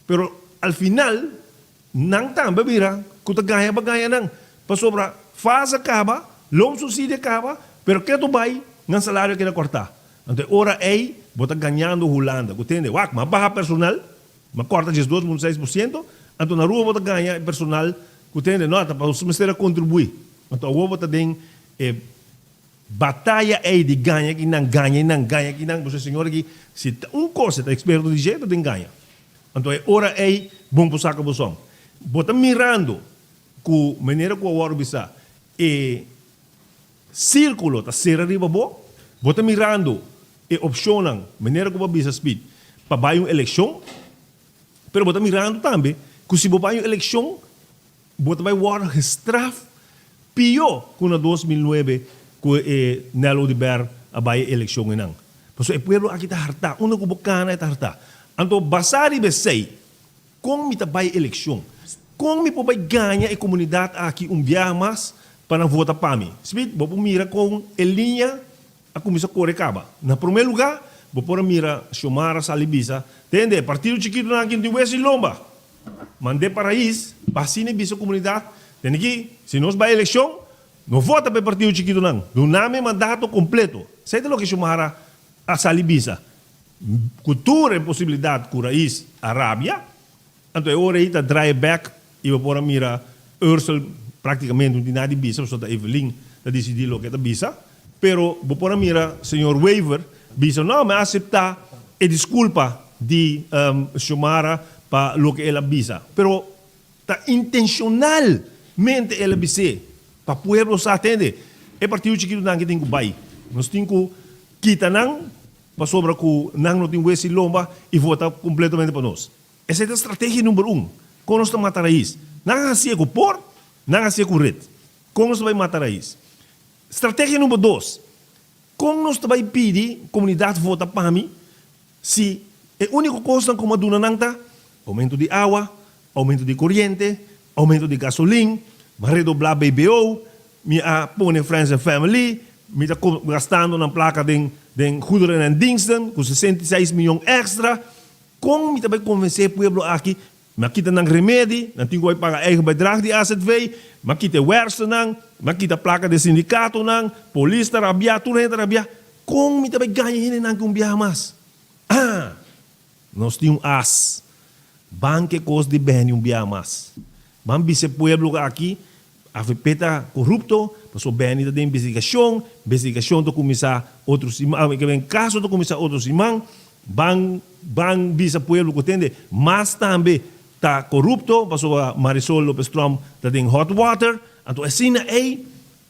Pero al final, não também vira, que tu ganha, não. Para sobre faz acaba, logo subsídio acaba, pero que tu vai, não salário que ele cortar. Então, ora aí, você ganhando Holanda, que tem, mas barra personal, mas corta de 2,6%, então na rua você ganha personal, que tem, nota, para o semestre contribuir. Então, a rua você tem batalha aí de ganha, que não ganha, que não, você senhor aqui, se coisa está experto de jeito, tem ganha. Então, ora aí, bom para sacar o som. Você mirando, que a maneira que o Waro bisa, círculo está ser arriba bom, você mirando, opcionam, maneira que o bisa speed, para vai uma eleição, pero você mirando também, que se vai uma eleição, você vai war straf pior que na 2009, que Nelo de Ber abay eleição nang. So, o pueblo aqui está harta, una que bocana está harta. Então, basari besei, como me tabay eleição, como me pode ganhar a comunidade aqui viagem mais para votar para mim. Speed, vou mira com a linha a comissão Corecaba. Na primeiro lugar, vou pôr mira Xiomara Salibisa, tende, partido chiquito na aqui de West Lomba. Mandei para isso, vacina bisa comunidade, tem aqui, se nós vai eleição, não vota para o partido chiquito não. Não nome mandato completo. Sabe o que Xiomara a Salibisa? Cultura e possibilidade com raiz Arábia. Então, agora aí está dry back e vou pôr mira Ursel praticamente não tem nada de bisa, só da Evelyn está decidindo o que é bisa. Pero vou pôr mira senhor Waver, bisa não me aceitar e desculpa de Xiomara para o que ela bisa. Pero está intencionalmente ela bisa para o povo se atender. É partido chiquito não que tem que vai. Nós temos que quitar não para sobra que não tem Wesi Lomba e vota completamente para nós. Essa é a estratégia número 1. Como nós estamos matar raiz. Não assim com por, não assim com red. Como nós vamos matar raiz. Estratégia número 2. Como nós vamos pedir comunidade vota para mim, se a única coisa como a duna não está, aumento de água, aumento de corrente, aumento de gasolina, redoblar BBO, me põe Friends and Family, me está gastando na placa de goederen en diensten, com 66 milhões extra. Como me está convencer o povo aqui, mas kita ng remédio, não tem que pagar eigen bedrag de AZV, mas kita wersen nang, mas kita placa de sindicato nang, polícia rabia, tudo é rabia. Como me está ganhando nang com biar mas? Nós temos as, banque cos de bem biar mas. Vamos ver povo aqui, a FPTA corrupto, passou bem da investigação do começar outros imãs, caso do começar outros imãs, bang bisa pueblo que tende, mas também está corrupto, passou a Marisol Lopes Trump da tem hot water, então assim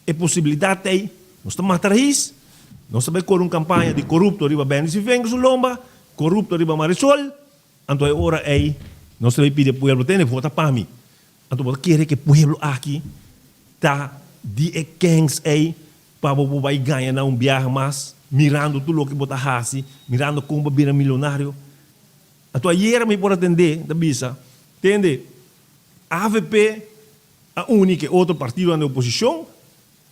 é possibilidade aí, nós estamos matar isso, nós também com uma campanha de corrupto riba bem se vem com lomba, corrupto riba Marisol, então é hora aí, nós também pedir pueblo tende vota para mim, então você quer que pueblo aqui tá de gangs aí para vai ganhar na viagem mais mirando tudo o que bota hasi, mirando como vira milionário. Então, ayer me pode atender, da bisa, entende? A AVP, a única outro partido na oposição,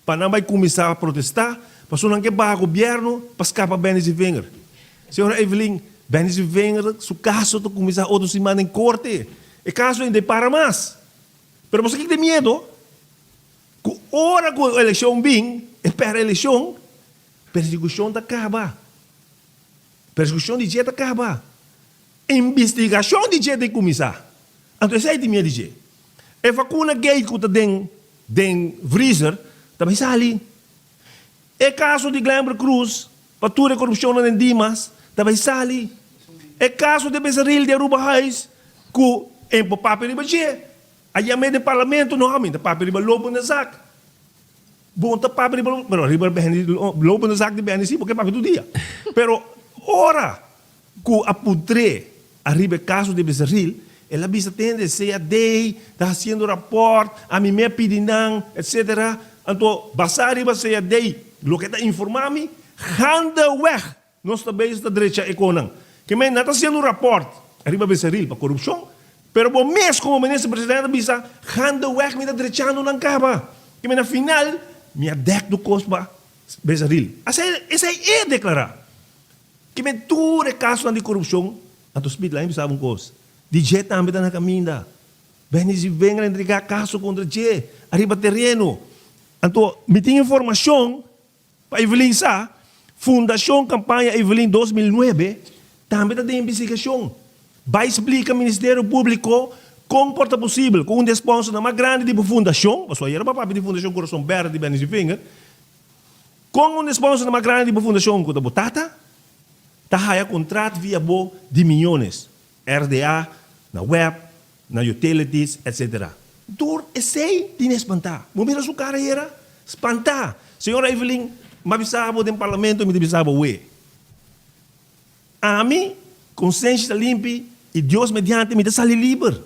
para não vai começar a protestar, para não que vai o governo, para escapar Benny Wenger. Senhora Evelyn, Benny Wenger, seu caso, tu começar outra semana em corte, é caso ainda para mais. Mas você que tem medo, que hora que a eleição vem, espera a eleição, persecução da acaba. Persecução de jeito acaba. Investigação de jeito de começar. Então, essa é a minha dizer. É vacuna gay que está dentro freezer, também sali. É caso de Glamber Cruz, patura corrupção na Dimas, também sali. É caso de Bezerril de Aruba Reis, que em papel de Bagé. Aí a meio do parlamento, não há papel de lobo na saca. Bom, tá papel de lobo na saca de BNC, porque é papel do dia. Pero, ora, que a putre arriba caso de Bezerril, ela bisa tende se a day, está fazendo rapport, a mim me pedinang, etc. Então, basar arriba se a day, lo que está informando, handa weg, nós também está direita econômica. Que me não está fazendo rapport, arriba Bezerril para corrupção, pero bom mês como ministro presidente bisa handa weg me está direita não caba. Que me na final, me adec do cospa Bezerril. Essa é declarar. Que me tudo é caso de corrupção, então speed lá bisa um coisa. DJ também está na caminha. Benny venga entregar caso contra DJ, arriba terreno. Então, me tem informação para Evelyn Sá, Fundação Campanha Evelyn 2009, também está de investigação. Vai explicar ao Ministério Público como pode possível, com um sponsor na mais grande de fundação, a sua era para de fundação Coração Verde de Benny Finger, com um sponsor na mais grande de fundação que está botata, está a contrato via bo de milhões, RDA, na web, na utilities, etc. Door é sei de espantar. Momento sua cara era espantar. Senhora Evelyn, me avisava do parlamento, me avisava ué. A mim, consciência limpa e Deus mediante me dá sair livre.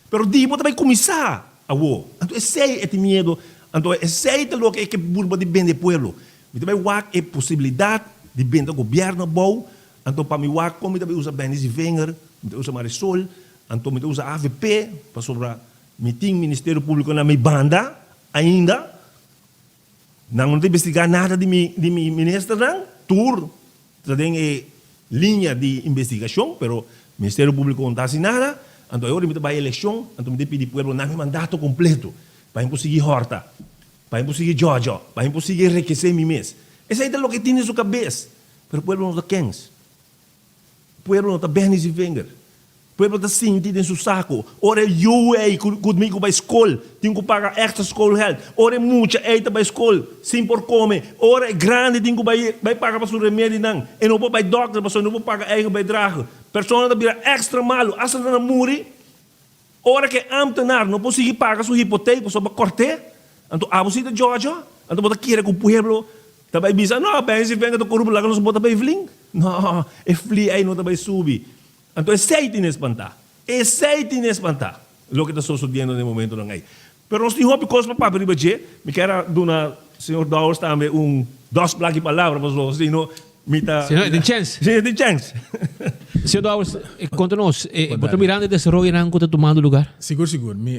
Pero dibo também começar a ué. Então sei é medo. Então sei de lo que é que burba de bem de pueblo. Me também wak é possibilidade de bem do governo bom. Então para mim wak como também usa Benny Wenger, me usa Marisol, então me usa AVP para sobre meeting Ministério Público na minha banda ainda. Não investigar nada de mi ministro não. Tur tem linha de investigação, pero Ministério Público não está assim nada. Então eu me vai eleição, então me pedi pueblo na meu mandato completo para conseguir horta, para conseguir Jojo, para conseguir enriquecer mi mês. Essa é o que tem na sua cabeça. Pero o pueblo não está quens. O pueblo não está Benny Wenger. O pueblo está sentindo em seu saco. Ora eu comigo para a escola, tenho que pagar extra school help. Ora muita eita para a escola, sem por comer. Ora é grande, tenho que vai pagar para o remédio não. E não vou para o doctor, mas não vou pagar eigen bedrag. Pessoa está vira extra malo, asa na muri. Ora que ambtenaar não consegue pagar sua hipoteca, sua corte. Então a você de Georgia, então você quer que o pueblo Tabay bisa, no, pensi venga to corrupto lá que nós bota para Evelyn. No, é fli aí não tabay subi. Então é seiti nespanta. É seiti nespanta. Lo que está sucedendo no momento não aí. Pero nós temos coisa para abrir budget. Me quero dar senhor Dawes também dos plaques palavras, mas nós não mita. Senhor, tem chance. Sim, tem chance. Senhor Dawes, conta-nos, bota mirando desenvolve não que está tomando lugar? Seguro.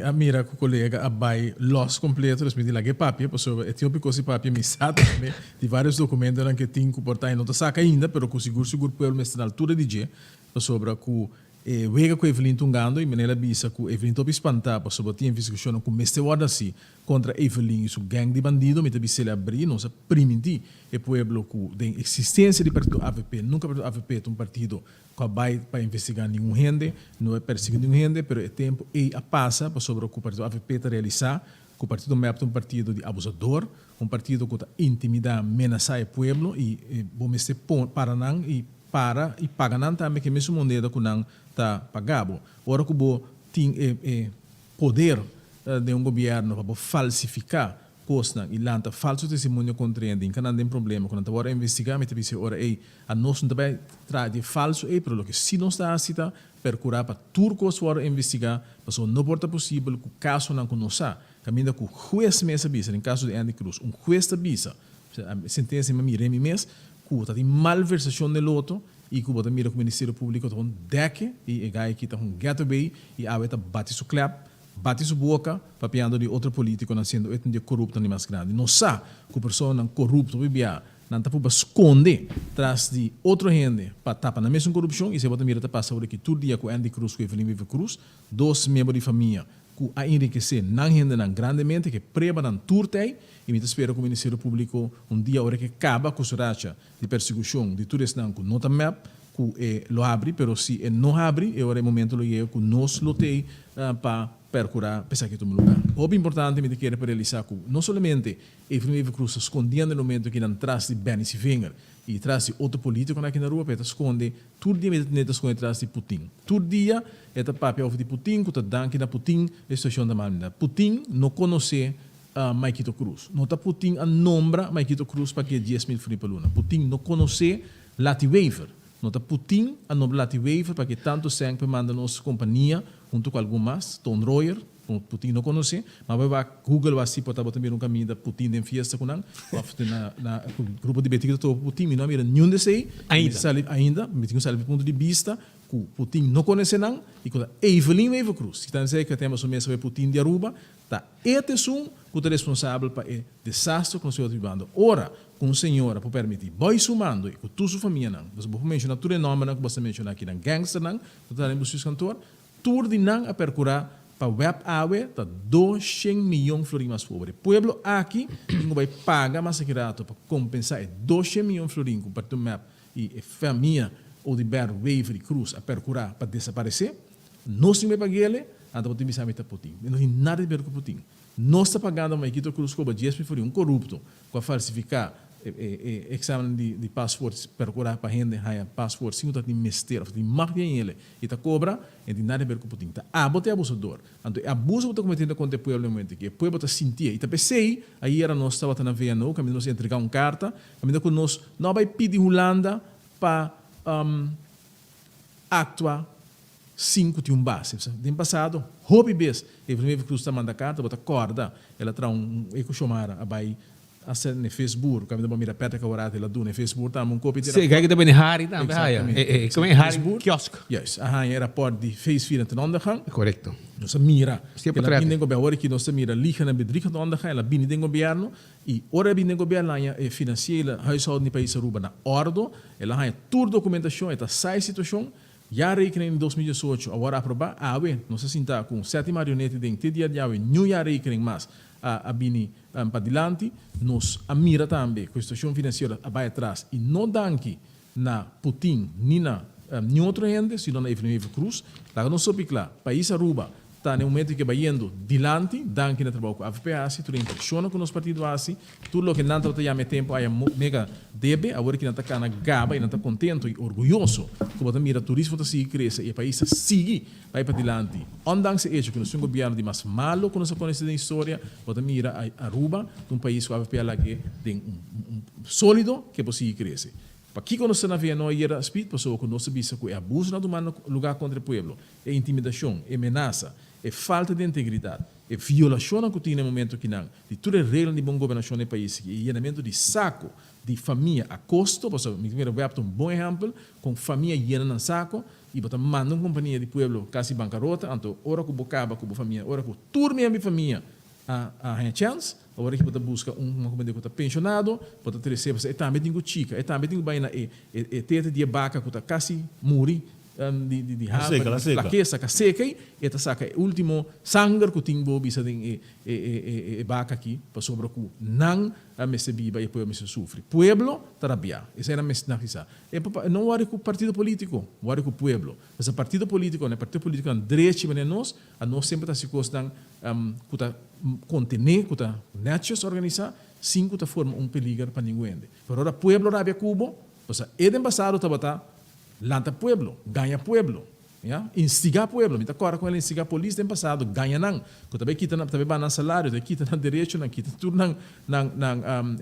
A mira com o colega abai los completos, me diz lá que papel, porque eu tenho coisa papel me sabe de vários documentos que tenho que portar não está saca ainda, pero com seguro pelo mestre na altura de dia, sobre que wega com Evelyn tungando e menela bisa com Evelyn top espantar para sobre tinha investigação com mestre guarda assim contra Evelyn e seu gang de bandido, me teve se abrir nossa primiti e pueblo com da existência de partido AVP, nunca partido AVP é um partido que vai para investigar nenhum gente, não é perseguir nenhum gente, pero é tempo e a passa para sobre o que o partido AVP está realizar, que o partido MEP é um partido de abusador, um partido que está intimidar, ameaçar o pueblo e bom mestre para não e paga não também que mesmo moneda que não está pagado. Ora que o tem poder de um governo para falsificar coisas e lança falso testemunho contra ele, que não tem problema. Quando agora investigar, me diz ora a nós não vai trazer falso pero que se não está assim percurar para turcos fora investigar, mas não pode possível que o caso não conosca. Caminha com o juiz mesa bisa, em caso de Andy Cruz, juiz da bisa, a sentença me mira mês que tem malversação de loto e que bota mira com o Ministério Público tá um deck e gai aqui tá um gateway e a tá bate su clap, bate su boca, papiando de outro político nascendo etno de corrupto nem mais grande. Não sa que pessoa corrupto bibia não tá para esconder tras de outro gente para tapa na mesma corrupção e se bota mira tá passa por aqui todo dia com Andy Cruz com Evelyn Viva Cruz, dois membros de família que a enriquecer não rende não grandemente que preba não turtei e me espera que o Ministério Público dia hora que acaba com a racha de perseguição de tudo isso não nota map que lo abre, pero se não abre é hora momento lo que nós lotei para percurar pensar que todo lugar. O importante me quer para realizar que não somente Evelyn Viva Cruz escondendo no momento que não traz de Benny Finger e traz de outro político aqui na rua para esconder todo dia me esconde traz de Putin. Todo dia é papel de Putin, que está dando na Putin a situação da manhã. Putin não conhece Maikito Cruz. Não está Putin a nombra Maikito Cruz para que 10.000 free por luna. Putin não conhece Lati Waiver. Não está Putin a nombra Lati Waiver para que tanto sangue para mandar nossa companhia junto com algum mais, Tom Royer, Putin não conhece, mas vai Google vai se botar também um caminho da Putin em fiesta com na grupo de betica do Putin, não mira nenhum desse ainda, me tem um ponto de vista que Putin não conhece não e que Evelyn Viva Cruz, que está dizendo que temos o mesmo Putin de Aruba, tá este som que é responsável para o desastre que nós estamos vivendo. Ora, com a senhora para permitir, vai sumando e com toda a sua família não, você pode mencionar tudo nome que você mencionar aqui na gangster não, que está em busca cantor, tudo de não a percurar para web awe tá 200 milhões florins mais pobre. Pueblo aqui não vai pagar mais segurado para compensar 200 milhões florins com parte map e família ou de Ber Waiver Cruz a percurar para desaparecer. Nós não vai pagar ele, então vamos pensar que Putin. Não tem nada a ver com Putin. Nós está pagando uma equipe Cruz como 10 mil um corrupto para falsificar exame de passaporte percurar para gente haya passaporte sem tem mistério tem máquina em ele e tá cobra e tem nada a ver com Putin tá bote abusador então abuso está cometendo contra o povo no momento que o povo está sentir e tá pensei aí era nós estava na VNO caminho nós entregar uma carta caminho com nós não vai pedir Holanda para actuar 5 de base. No passado, hobby bes, e primeiro que está mandando carta, bota corda, ela traz eco chamara, abai asa no Facebook, kami na mira peta ka warate la do no Facebook, tamo copy de. Sim, kaya kita ba ni Hari tam, haya. Como é Hari kiosk. Yes, era por de Facebook na ondergang. Correcto. Nossa mira, ela binde go hora que nossa mira liga na bedriga na ondergang, ela binde den governo e ora binde governo lá é financeira, huishouden país Aruba na ordo, ela há toda documentação, esta sai situação. Já rekening em 2018, agora aprovar, não se sinta com 7 marionetes de dia de awe, não já rekening mais a bini para dilante, nos a mira também, com a situação financeira vai atrás, e não danke na Putin, nem na nenhum outro gente, senão na Evelyn Cruz, lá não soube claro, país Aruba, está no momento que vai indo dilante, dan que na trabalho com a AFP, tu impressiona com os partidos assim, tudo o que não está já tempo aí mega debe, agora que não está na gaba e não está contente e orgulhoso, como tá mira turismo tá sigue cresce e o país sigue vai para dilante. Ondanks esse que nós governo de mais malo com nossa conhecida história, bota mira a Aruba, um país com a AFP lá que tem sólido que possível crescer. Para que quando você não vê não ir a speed, pessoa que não se visa que é abuso na do lugar contra o povo, é intimidação, é ameaça, é falta de integridade, é violação que tem no momento que não, de toda a regra de bom governação no país, é llenamento de saco de família a custo, você me vai um bom exemplo, com família llena no saco, e você manda uma companhia de povo quase bancarrota, então hora que você acaba com a família, hora que você turma a família a chance, agora que você busca uma companhia que está pensionado, você recebe, você também tem chica, também tem baina e teta de vaca que está quase morri de raiva, plaqueza, que seca e está saca o último sangue que tem bobi sa tem vaca aqui para sobre o não a me se biba e depois me se sofre. Pueblo tarabia, essa era a minha naquisa. Não era com o partido político, era com o pueblo. Mas o partido político, né, partido político é direito para nós, a nós sempre está se costando contener, que está necios organizar, sim que forma peligro para ninguém. Pero ahora pueblo rabia cubo, o sea, é passado tá lanta pueblo, ganha pueblo, ya? Instigar pueblo, me tá com ele instigar polícia no passado, ganha não, que também quita também ban salário, quita na direito, não quita tudo não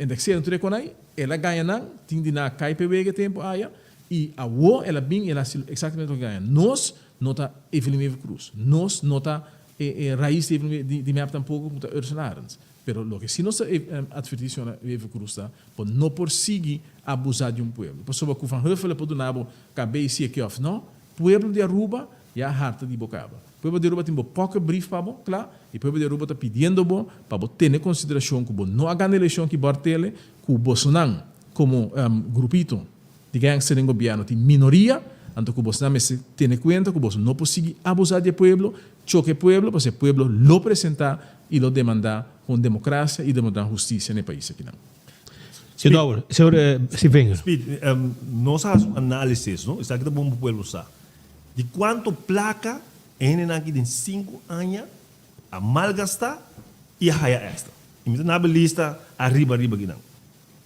indexação tudo com aí, ela ganha não, tem de na KPW que tempo aí, e a wo ela bem ela exatamente o que ganha. Nós nota Evelyn Cruz, nós nota raiz de me tampouco com Ursula Arens. Pero lo que si nos advertição Evelyn Cruz está, por não prosseguir abusar de povo. Por sobre o que Van Huffelen por do nabo cabeça aqui off, não? Pueblo de Aruba e a harta de Bocaba. Pueblo de Aruba tem pouco brief para bo, claro, e pueblo de Aruba está pedindo bo para ter em consideração que bo não há ganha eleição que bortele, que o Bolsonaro como grupito de gangster em governo tem minoria, então que o Bolsonaro se tem em conta que o Bolsonaro não pode abusar de pueblo, choque pueblo, porque o pueblo lo apresentar e lo demandar com democracia e demandar justiça no país aqui não. Senhor, se venga. Nós fazemos análise, não? Isso aqui é bom para o povo saber. De quanto placa é aqui de 5 anos a malgastar e a raia extra. E me na lista arriba aqui não.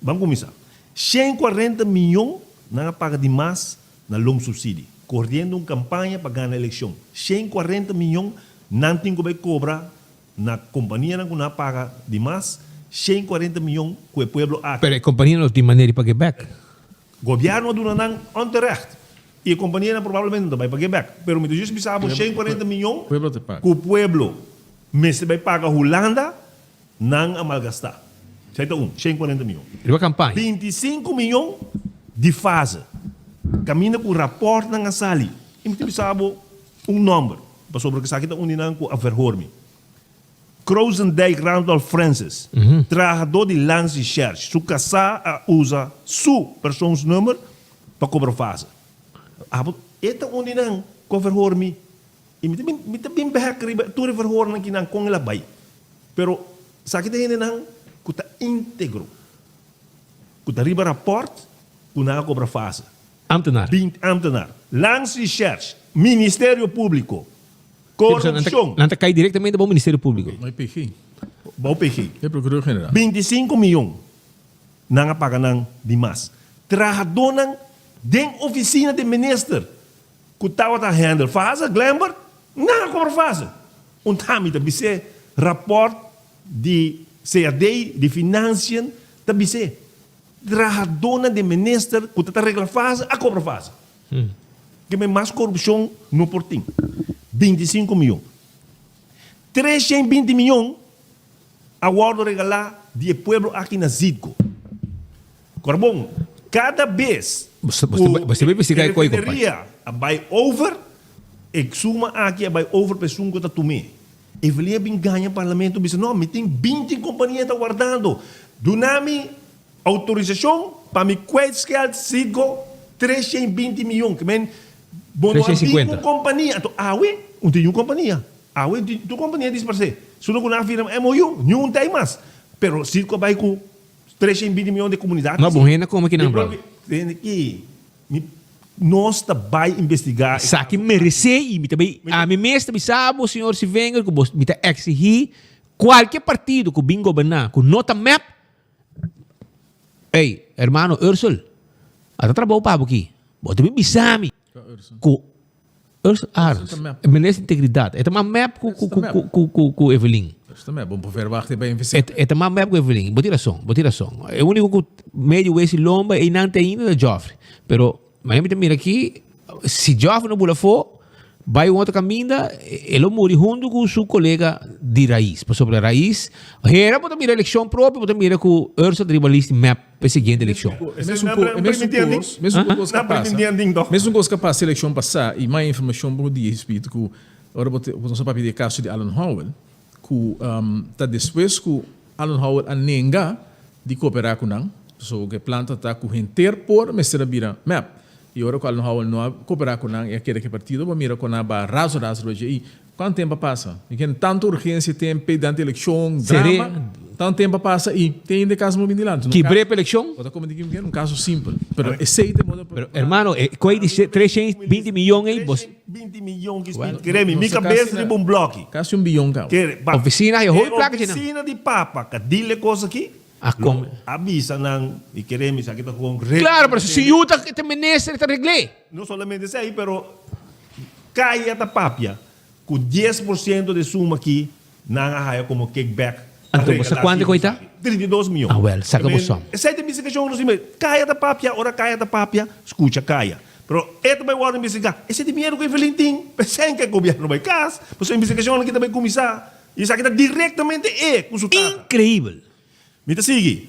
Vamos começar. 140 milhões não paga de mais na long subsídio, correndo uma campanha para ganhar a eleição. 140 milhões não tem que cobrar na companhia não paga de mais. 140 milhões que o povo há. Pero a companhia não tem maneira de pagar back. O governo do não onterecht. E a companhia provavelmente não vai pagar back. Pero me diz que 140 milhões que o povo vai pagar Holanda não a malgastar. Certo? 140 milhões. E a campanha? 25 milhões de fase. Caminha com o rapporto na sali. E me diz número. Para sobre o que está onde não com a verhorme. Kroosendijk Randolph Francis, trabalhador de Lance Church, su casa usa su persoonsnummer para cobrar fase. Eta onde não coverhorme, e me também behakriba tu verhorme que não com ela vai. Pero sabe que tem não que tá íntegro, que tá riba rapport, que não cobra fase. Ambtenaar. Lance Church, Ministério Público. Corrupção. Não cai diretamente para o Ministério Público. Não é PG. Bom PG. É Procurador-Geral. 25 milhões. Não pagam de mais. Trabalhador dentro da oficina de ministro. Que estava a handle. Faz a Glamber. Não cobra faz. Também também se rapport de CAD, de financiação, também se. Trabalhador de ministro que está a regla faz, a cobra faz. Que mais corrupção no portinho. 25 milhões. 320 milhões a guarda regalar de povo aqui na Zidco. Corbom, cada vez você vai investigar com a vai over, e suma aqui a vai over para suma que está tomando. E valia bem ganha parlamento, mas não, me tem 20 companhias guardando. Dunami autorização para me querer Zidco 320 milhões. Que men, bom, 350. Companhia. Então, não tem uma companhia. Tu companhia diz para você, se não na firma MOU, não tem mais. Pero se vai com 320 milhões de comunidades. Não, bom, como que não, bro? Tem aqui, nós vai investigar. Sabe merece e também a mim mesmo me sabe o senhor se venga que me tá exigir qualquer partido que bingo governar com nota map. Ei, hermano Ursula, até trabalho para aqui. Bota me bisami. Com Ursula Arns, merece integridade. É uma map com Evelyn. Também é bom para ver wacht bij investir. É uma map com Evelyn. Botira som. É o único que meio esse lomba e não tem ainda da Joffrey. Pero mas mira aqui, se Joffrey não pula for, vai um outro caminho, ele morre junto com o seu colega de raiz. Por sobre a raiz, era para mira a eleição própria, para mira que o Ursula tribalista map para a seguinte eleição. Mesmo coisa que passa a eleição passar e mais informação para o dia respeito que agora você pode pedir caso de Alan Howell, que tá depois que Alan Howell a nenga de cooperar com nós, so que planta está com inteiro por mestre bira map. E agora que Alan Howell não cooperar com nós, e aquele que partido vai mirar com nós para raso e quanto tempo passa? E que tanta urgência tem pedante eleição, drama, tanto tempo passa e tem de caso muito grande. Que breve eleição? Pode como dizer que é um caso simples, pero esse de modo. Hermano, coi de 320 milhões aí, 20 milhões que queremos, minha cabeça de um bloco. Quase 1 bilhão, cara. Oficina, eu vou placa de oficina de papa, que dile coisa aqui. Avisa não e queremos aqui com claro, mas se o te ministro te regle. Não somente isso aí, pero caia da papia com 10% de suma aqui não há como kickback. Então, você quanto coita? 32 milhões. Ah, well, saca por som. Essa é a investigação no cima. Caia da papia, ora caia da papia, escuta caia. Pero ito vai o investigar. Esse dinheiro que o Evelyn tem, pensem que o governo vai caso, pois a investigação aqui também começar. Isso aqui está diretamente consultado. Incrível. Mita sige,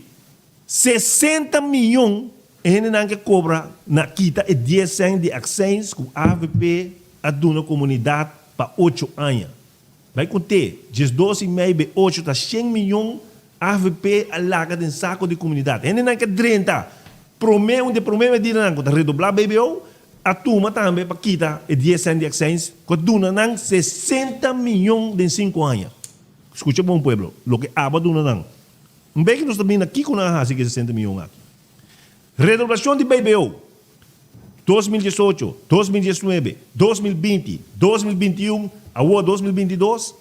60 milhões ainda não que cobra na quita e 10 cents de acções com a AVP a dona comunidade para 8 anos. Vai contar, 12,5 8 está 100 milhões AVP a larga de saco de comunidade. Ainda não que 30. Promete de medida não que redoblar BBO, a turma também para quita e 10 cents de acções com dona não 60 milhões de 5 anos. Escuta bom pueblo, lo que aba dona não. Um bem que nós também aqui com a raça que 60 milhões aqui. Redoblação de BBO 2018, 2019, 2020, 2021, agora 2022,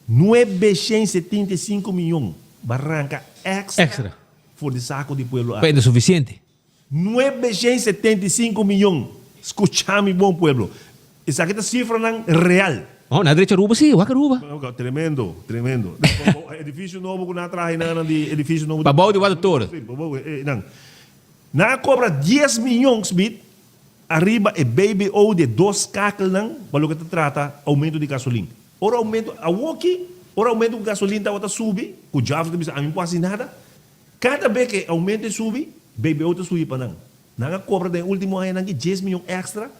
975 milhões barranca extra. For de saco de pueblo. É suficiente. 975 milhões. Escuchame bom pueblo. Essa aqui é a cifra não real. Oh, na direita Aruba sim, Aruba. Tremendo. Edifício novo que não traz nada de edifício novo. Babau de Guadatora. Não. Na cobra 10 milhões bit, arriba é BBO de 2 cacos não, para o que trata aumento de gasolina. Ora aumento a walkie, ora aumento de gasolina está subir, o Java diz a mim quase nada. Cada vez que aumenta e sube, BBO está subir para não. Na cobra de último ano aqui 10 milhões extra.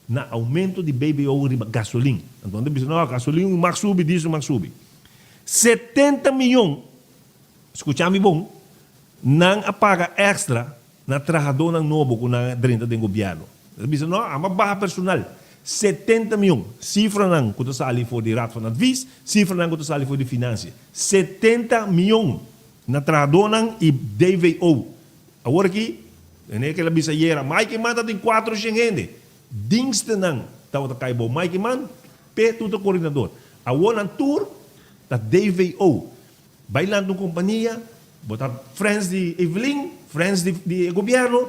Na aumento de BBO de gasolina. Então, não, a gasolina mais sube, diesel mais sube. 70 milhões, escute-me bom, não apaga extra na trabalhadora novo com a dentro do governo. Não, há uma barra personal. 70 milhões, cifra não, que está ali for de rato na vis, cifra não, que está ali for de finanças. 70 milhões na trabalhadora e DVO. Agora aqui, naquela bisaieira, mais que manda tem 4 gente. Diensten não, estava cai bom, Mike Man, tudo coordenador. A one tour da DVO, bailando companhia, botar friends de Evelyn, friends de governo,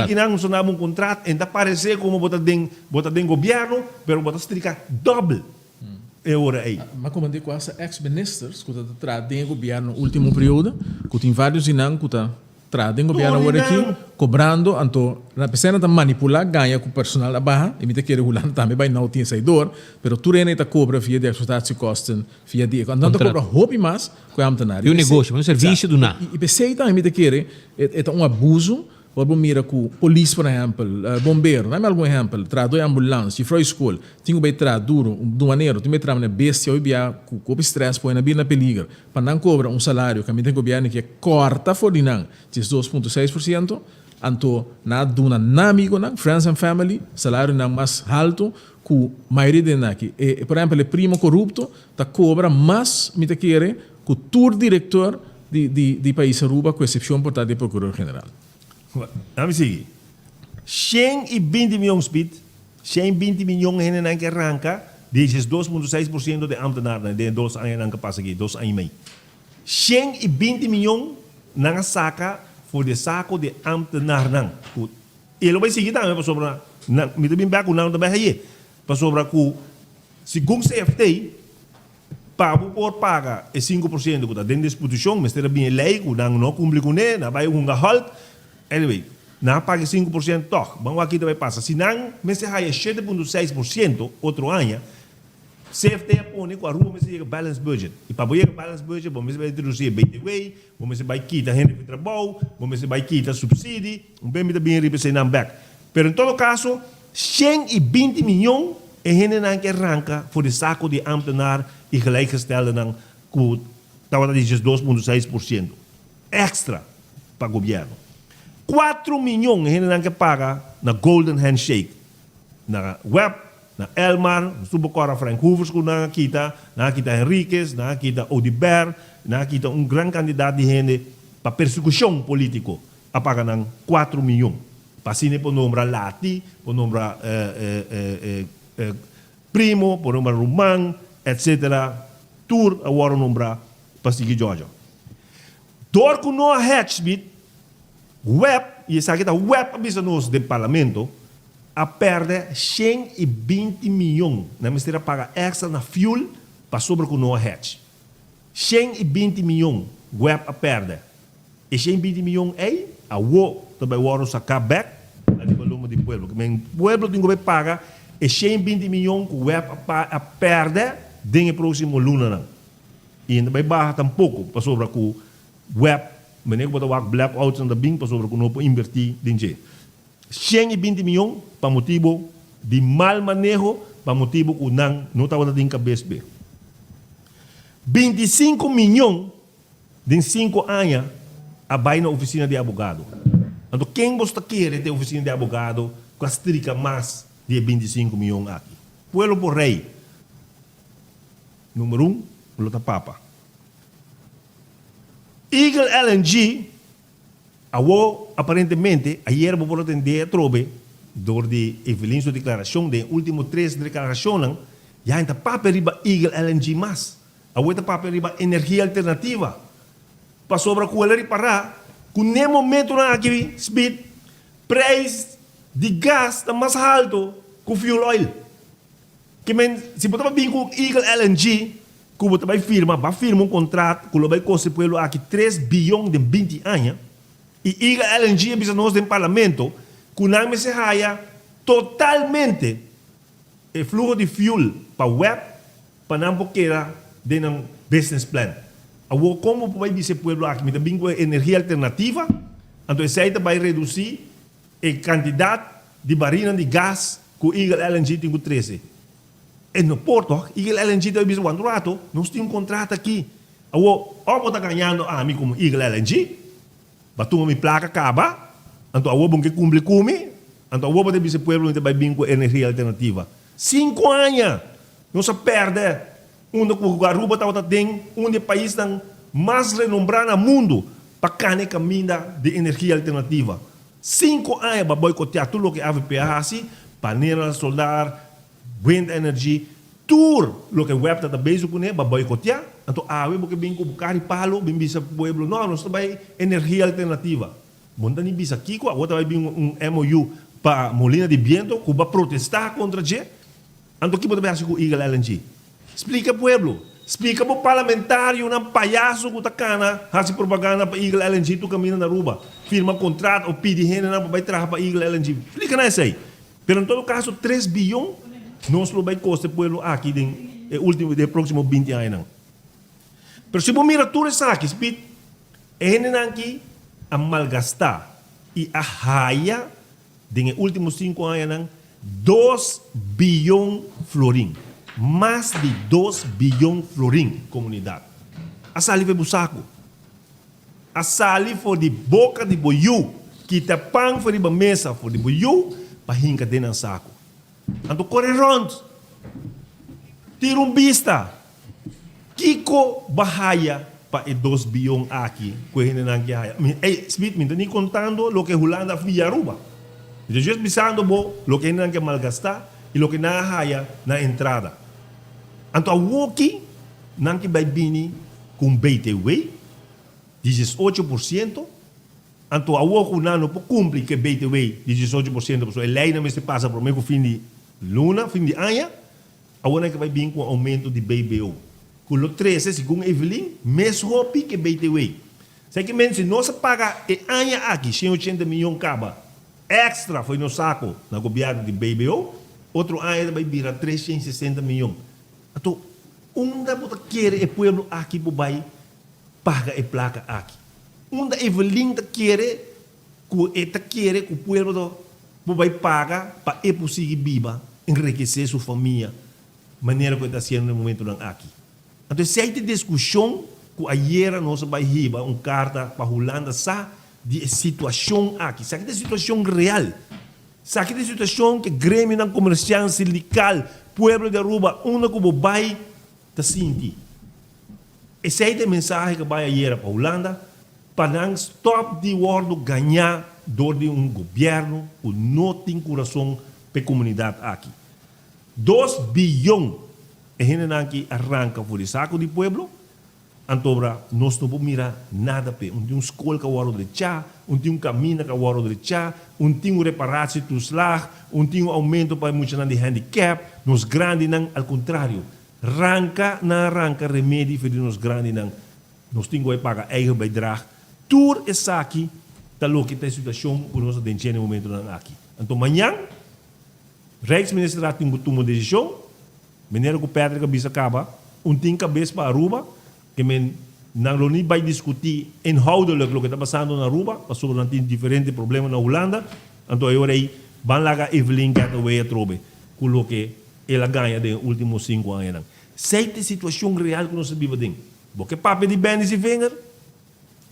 que não sonava contrato, ainda parecer como botar de governo, pero botar strica double. É hora aí. Mas como digo, essa ex-ministers que está dentro do governo no último período, que tem vários inang que está trazem o governo agora aqui, cobrando, então, na pessoa está manipular, ganha com o personal da barra, e me te quer regular também, vai não ter saidor, mas tu está cobra via de explotação costen, via de, então está cobra roupa mais, com a amtenário. E o negócio, um serviço do nada. E pessoa também me te quer, é um abuso, ou mira com polícia, por exemplo, bombeiro, não é algum exemplo, traduz ambulância, foi escola, tinha que trazer duro, do maneiro, tinha que trazer uma bestia, ou bia, com estresse, põe na bina peligro, para não cobrar um salário, que a minha governo que corta for de não, 2,6%, então, na duna na amigo, na friends and family, salário não mais alto, que a maioria de nós, por exemplo, o primo corrupto, tá cobra mais, me te quer, que o tour diretor de país Aruba, com exceção por do procurador general. Vamos seguir. 120 miljoen speed. 120 miljoen hen en que arranca. Deze is 2,6% de ambtenaren. De 2 anos en que passa aqui. 2 anos e meio. 120 miljoen na saca voor de saco de ambtenaren. Ele vai seguir também para sobre me também vai com não também aí. Para sobre com segundo CFT pago por paga é 5% que está dentro da disposição, mas terá bem lei que não cumpre com ele, não vai um gahalt. Anyway, não paga 5% toch. Vamos aqui também passa. Se não, mas se há 7,6% outro ano, CFT põe com a rua, mas chega balance budget. E para botar balance budget, vamos vai introduzir BTW, vamos vai quitar renda de trabalho, vamos vai quitar subsídio, bem representar back. Pero em todo caso, 120 miljoen é renda que arranca voor de saco de ambtenaar e gelijkgestelde dan que estava de 2,6% extra para o governo. 4 miljoen é renda que paga na Golden Handshake, na web, na Elmar, Subocora Frank Hoovers, na kita Henriquez, na kita Odibert, na kita grande candidato de rende para persecução político, a pagar 4 miljoen. Pasine por nombrar Lati, por nombrar Primo, por nombrar Roman, etc. Tour, agora nombrar Pastigui Georgia. Door com no Hatchbit, web, e essa aqui tá web abisanos do parlamento, a perde 120 milhões. Na mistéria paga extra na fuel para sobre com no Hatch. 120 milhões, web a perde. E 120 milhões é a wo também o sacar back a de volume de pueblo. O pueblo tem que pagar e 120 milhões que o web a perde dentro do próximo luna. E ainda vai barra tampouco para sobre que o web, mas que botar blackouts na bing para sobre que não pode invertir dentro. 120 milhões para motivo de mal manejo, para motivo que não estava dentro da cabeça. 25 milhões em 5 anos a vai na oficina de advogado. Então, quem gosta querer ter oficina de advogado, gastrica mais de 25 milhões aqui. Pueblo por rei. Número 1, Lota Papa. Eagle LNG, aparentemente, ayer vou atender a trobe, door de Evelyn sua declaração, de último 3 declarações, já ainda papa riba Eagle LNG mais. Agora papa riba energia alternativa. Para sobre com ele para com nem momento na aqui speed preço de gás está mais alto que o fuel oil. Que se botar bem com Eagle LNG, que botar vai firma contrato que vai custar pelo aqui 3 bilhões de 20 anos. E Eagle LNG bisa nós do parlamento, que não se haya totalmente o fluxo de fuel para web para não queira de um business plan. Como vai dizer pueblo aqui, me também com energia alternativa, então essa vai reduzir a quantidade de barriga de gás que o Eagle LNG tem com 13. E no Porto, Eagle LNG tem um contrato, nós temos contrato aqui. Ou está ganhando a mim como Eagle LNG, bateu minha placa acaba, então eu vou cumprir com mim, então eu vou dizer pueblo vai vir com energia alternativa. 5 anos, não se perde. Onde o Garuba tem dos países mais renombrados no mundo para canhar caminho de energia alternativa. 5 anos para boicotear tudo o que a AVP faz, panelas solar, wind energy, tudo o que o web está bem com ele para boicotear. Então, a web que vem com o carro e palo, vem bisa pueblo, não, nós também energia alternativa. Monta nem bisa aqui, agora vai vir MOU para Molina de Viento, que vai protestar contra ele. Então, aqui pode ver com o Eagle LNG. Explica pueblo, explica para o parlamentário, um palhaço que está cana, faz propaganda para Eagle LNG, tu caminha na rua, firma contrato, ou pede renda para trabalhar para Eagle LNG. Explica nisso aí. Mas em todo caso, 3 bilhões, nós não vai custar pueblo aqui de próximo 20 anos. Mas se você mira tudo isso aqui, é aqui a malgastar e a raia, nos últimos 5 anos, 2 bilhões florim. Mais de 2 bilhões florim comunidade. A sali foi busaco. A sali foi de boca de boiú, que te pão foi de mesa foi de boiú, para hinca dentro do saco. Então corre rondo. Tira vista. Kiko bahaya para 2 bilhões aqui, que a gente não quer. Smith, me está contando o que Holanda via Aruba. Então, just pensando bo, lo que não quer malgastar e lo que não haya na entrada. Então, a Woki não que vai vir com BTW, 18%. Então, a Woki não cumpre que BTW, 18%, porque a lei não se passa por meio fim de luna, fim de ano, a Woki vai vir com aumento de BBO. Com o 13, segundo Evelyn, mais rápido que BTW. Se que se não se paga ano aqui, 180 milhões caba, extra foi no saco na governo de BBO, outro ano vai virar 360 milhões. Então, onde você quer o povo aqui vai pagar a placa aqui. Onde Evelyn quer que o povo vai pagar para ele conseguir viver, enriquecer sua família, maneira que está sendo no momento aqui. Então, se há discussão, que ayer nós vai receber uma carta para a Holanda de situação aqui. Isso aqui é situação real. Isso aqui é situação que Grêmio não comercial sindical, povo de Aruba, onde que vai está sentindo. Esse é a mensagem que vai ayer para a Holanda, para não stop de wordo ganhar door de governo que não tem coração para a comunidade aqui. 2 bilhões é que arranca por o saco do povo. Antobra, nós não podemos mirar nada pe. Tem escola que waro de chá, tem caminho que waro de chá, tem reparação do slag, tem aumento para muitos de handicap, nos grandes não, ao contrário. Arranca remédio para nos grandes não. Nós temos que pagar eigen bijdrage. Tudo isso aqui, está louco que a situação que nós temos no momento aqui. Então, amanhã, o Rijksminister tem que tomar uma decisão, maneira que o Patrick bisa acaba, tem cabeça para Aruba, que men não vai discutir inhoudelijk o que está passando na Aruba, porque nós temos diferentes problemas na Holanda. Então, eu aí, van lá a Evelyn Gataway a trobe, com o que ela ganha nos últimos 5 anos. Essa situação real que nós vivemos. Porque papi de Benny Wenger,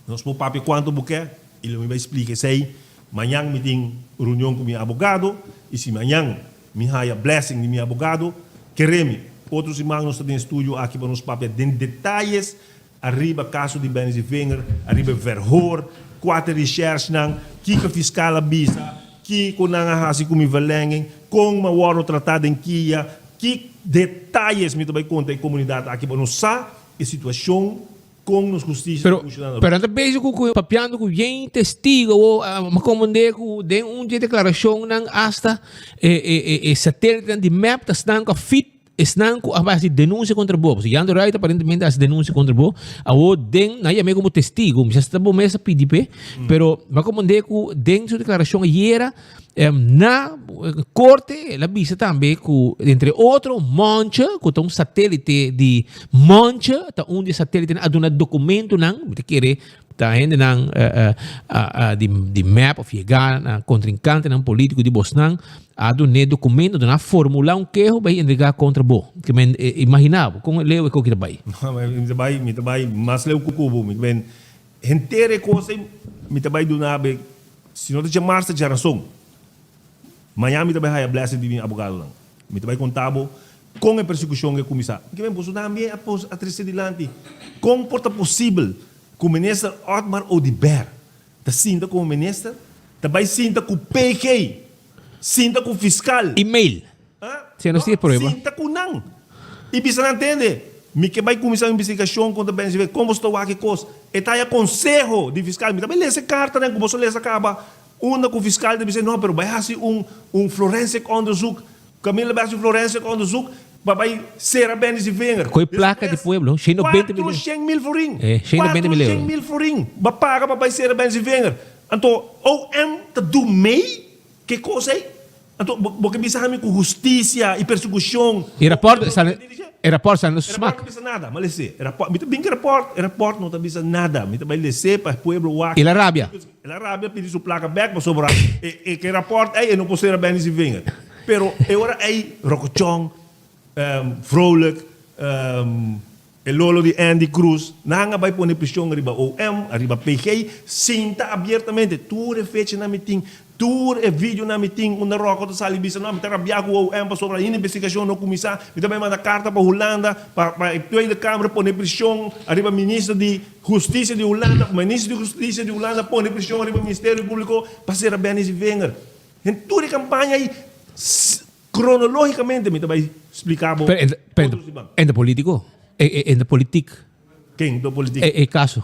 nós por papi quanto porque ele me vai explicar sei. Amanhã me tem reunião com meu advogado, e se amanhã me haya blessing de meu advogado, queremos outros irmãos nós temos estúdio aqui para nos papéis de detalhes, arriba caso de Benny Wenger, arriba verhoor, 4 recherches não, que fiscal avisa, que com a assim como verlenging, com uma hora tratada em Kia, que detalhes me também conta a comunidade aqui para nos sa a situação com nos justiça. Pero anda basic ko papiando ko yung testigo o makomande ko den unje declaração ng hasta satélite de map tas nang ka fit esnan ko abas denúncia contra bo. Si Yando Right aparentemente as denúncia contra bo. Awo den na yame como testigo, mas está bo mesa PDP, pero makomande ko den sua declaração ayer na corte la visa também que entre outro Moncha que tem satélite de Moncha tá onde satélite na aduna documento nang te querer tá ainda nang de map of chegar na contrincante nang político de Bosnang aduna documento na formula queijo vai entregar contra bo que men imaginava com leu e com que vai me vai mas leu cubo me ben entere coisa me vai donar se não te chamar-se de razão. Amanhã me também vai blessing de meu advogado lá. Me também contabo com a persecução que começar. Que bem, posso também após a terceira dilante. Como porta possível que o ministro Otmar Odiber tá sinta com o ministro, também sinta com o PK, sinta com o fiscal. E-mail. Você não tem problema. Sinta com não. E precisa entender. Me que vai começar a investigação contra bem ver como estou aqui coisa. E tá aí conselho de fiscal. Me também lê essa carta, né? Como você lê essa acaba. Una com o fiscal deve dizer, não, pero vai fazer forensic onderzoek. Camila vai fazer forensic onderzoek, vai ser a Benny Wenger. Com placa de pueblo, 190 milhões. 400 mil forinhos. 190 milhões. 400 mil forinhos. Vai pagar para ser a Benny Wenger. Então, OM tá do meio, que coisa é? Então, porque precisa com justiça e persecução. E rapport sa no smack. Não precisa nada, mas lese. Bem que rapport não precisa nada. Mas vai lese para o pueblo lá. E la Arábia. La Arábia pediu sua placa back para sobrar. E que rapport é, não pode ser a Benny Wenger. Pero agora é Rocochong, Vrolijk, o lolo de Andy Cruz, não vai pôr pressão arriba OM, arriba PG, sinta abertamente, tudo é feito na meeting, tudo é vídeo na meeting, onde Rocco está ali, bisa não, me terabia com o OM para sobre a investigação não começar, me também manda carta para a Holanda, para a Tweede Câmara pôr pressão, arriba ministro de Justiça de Holanda, ministro de Justiça de Holanda pôr pressão, arriba Ministério Público, para ser a Benny Wenger. En toda a campanha aí, cronologicamente, me vai explicar. En de político? En de política? Quem do político? É caso.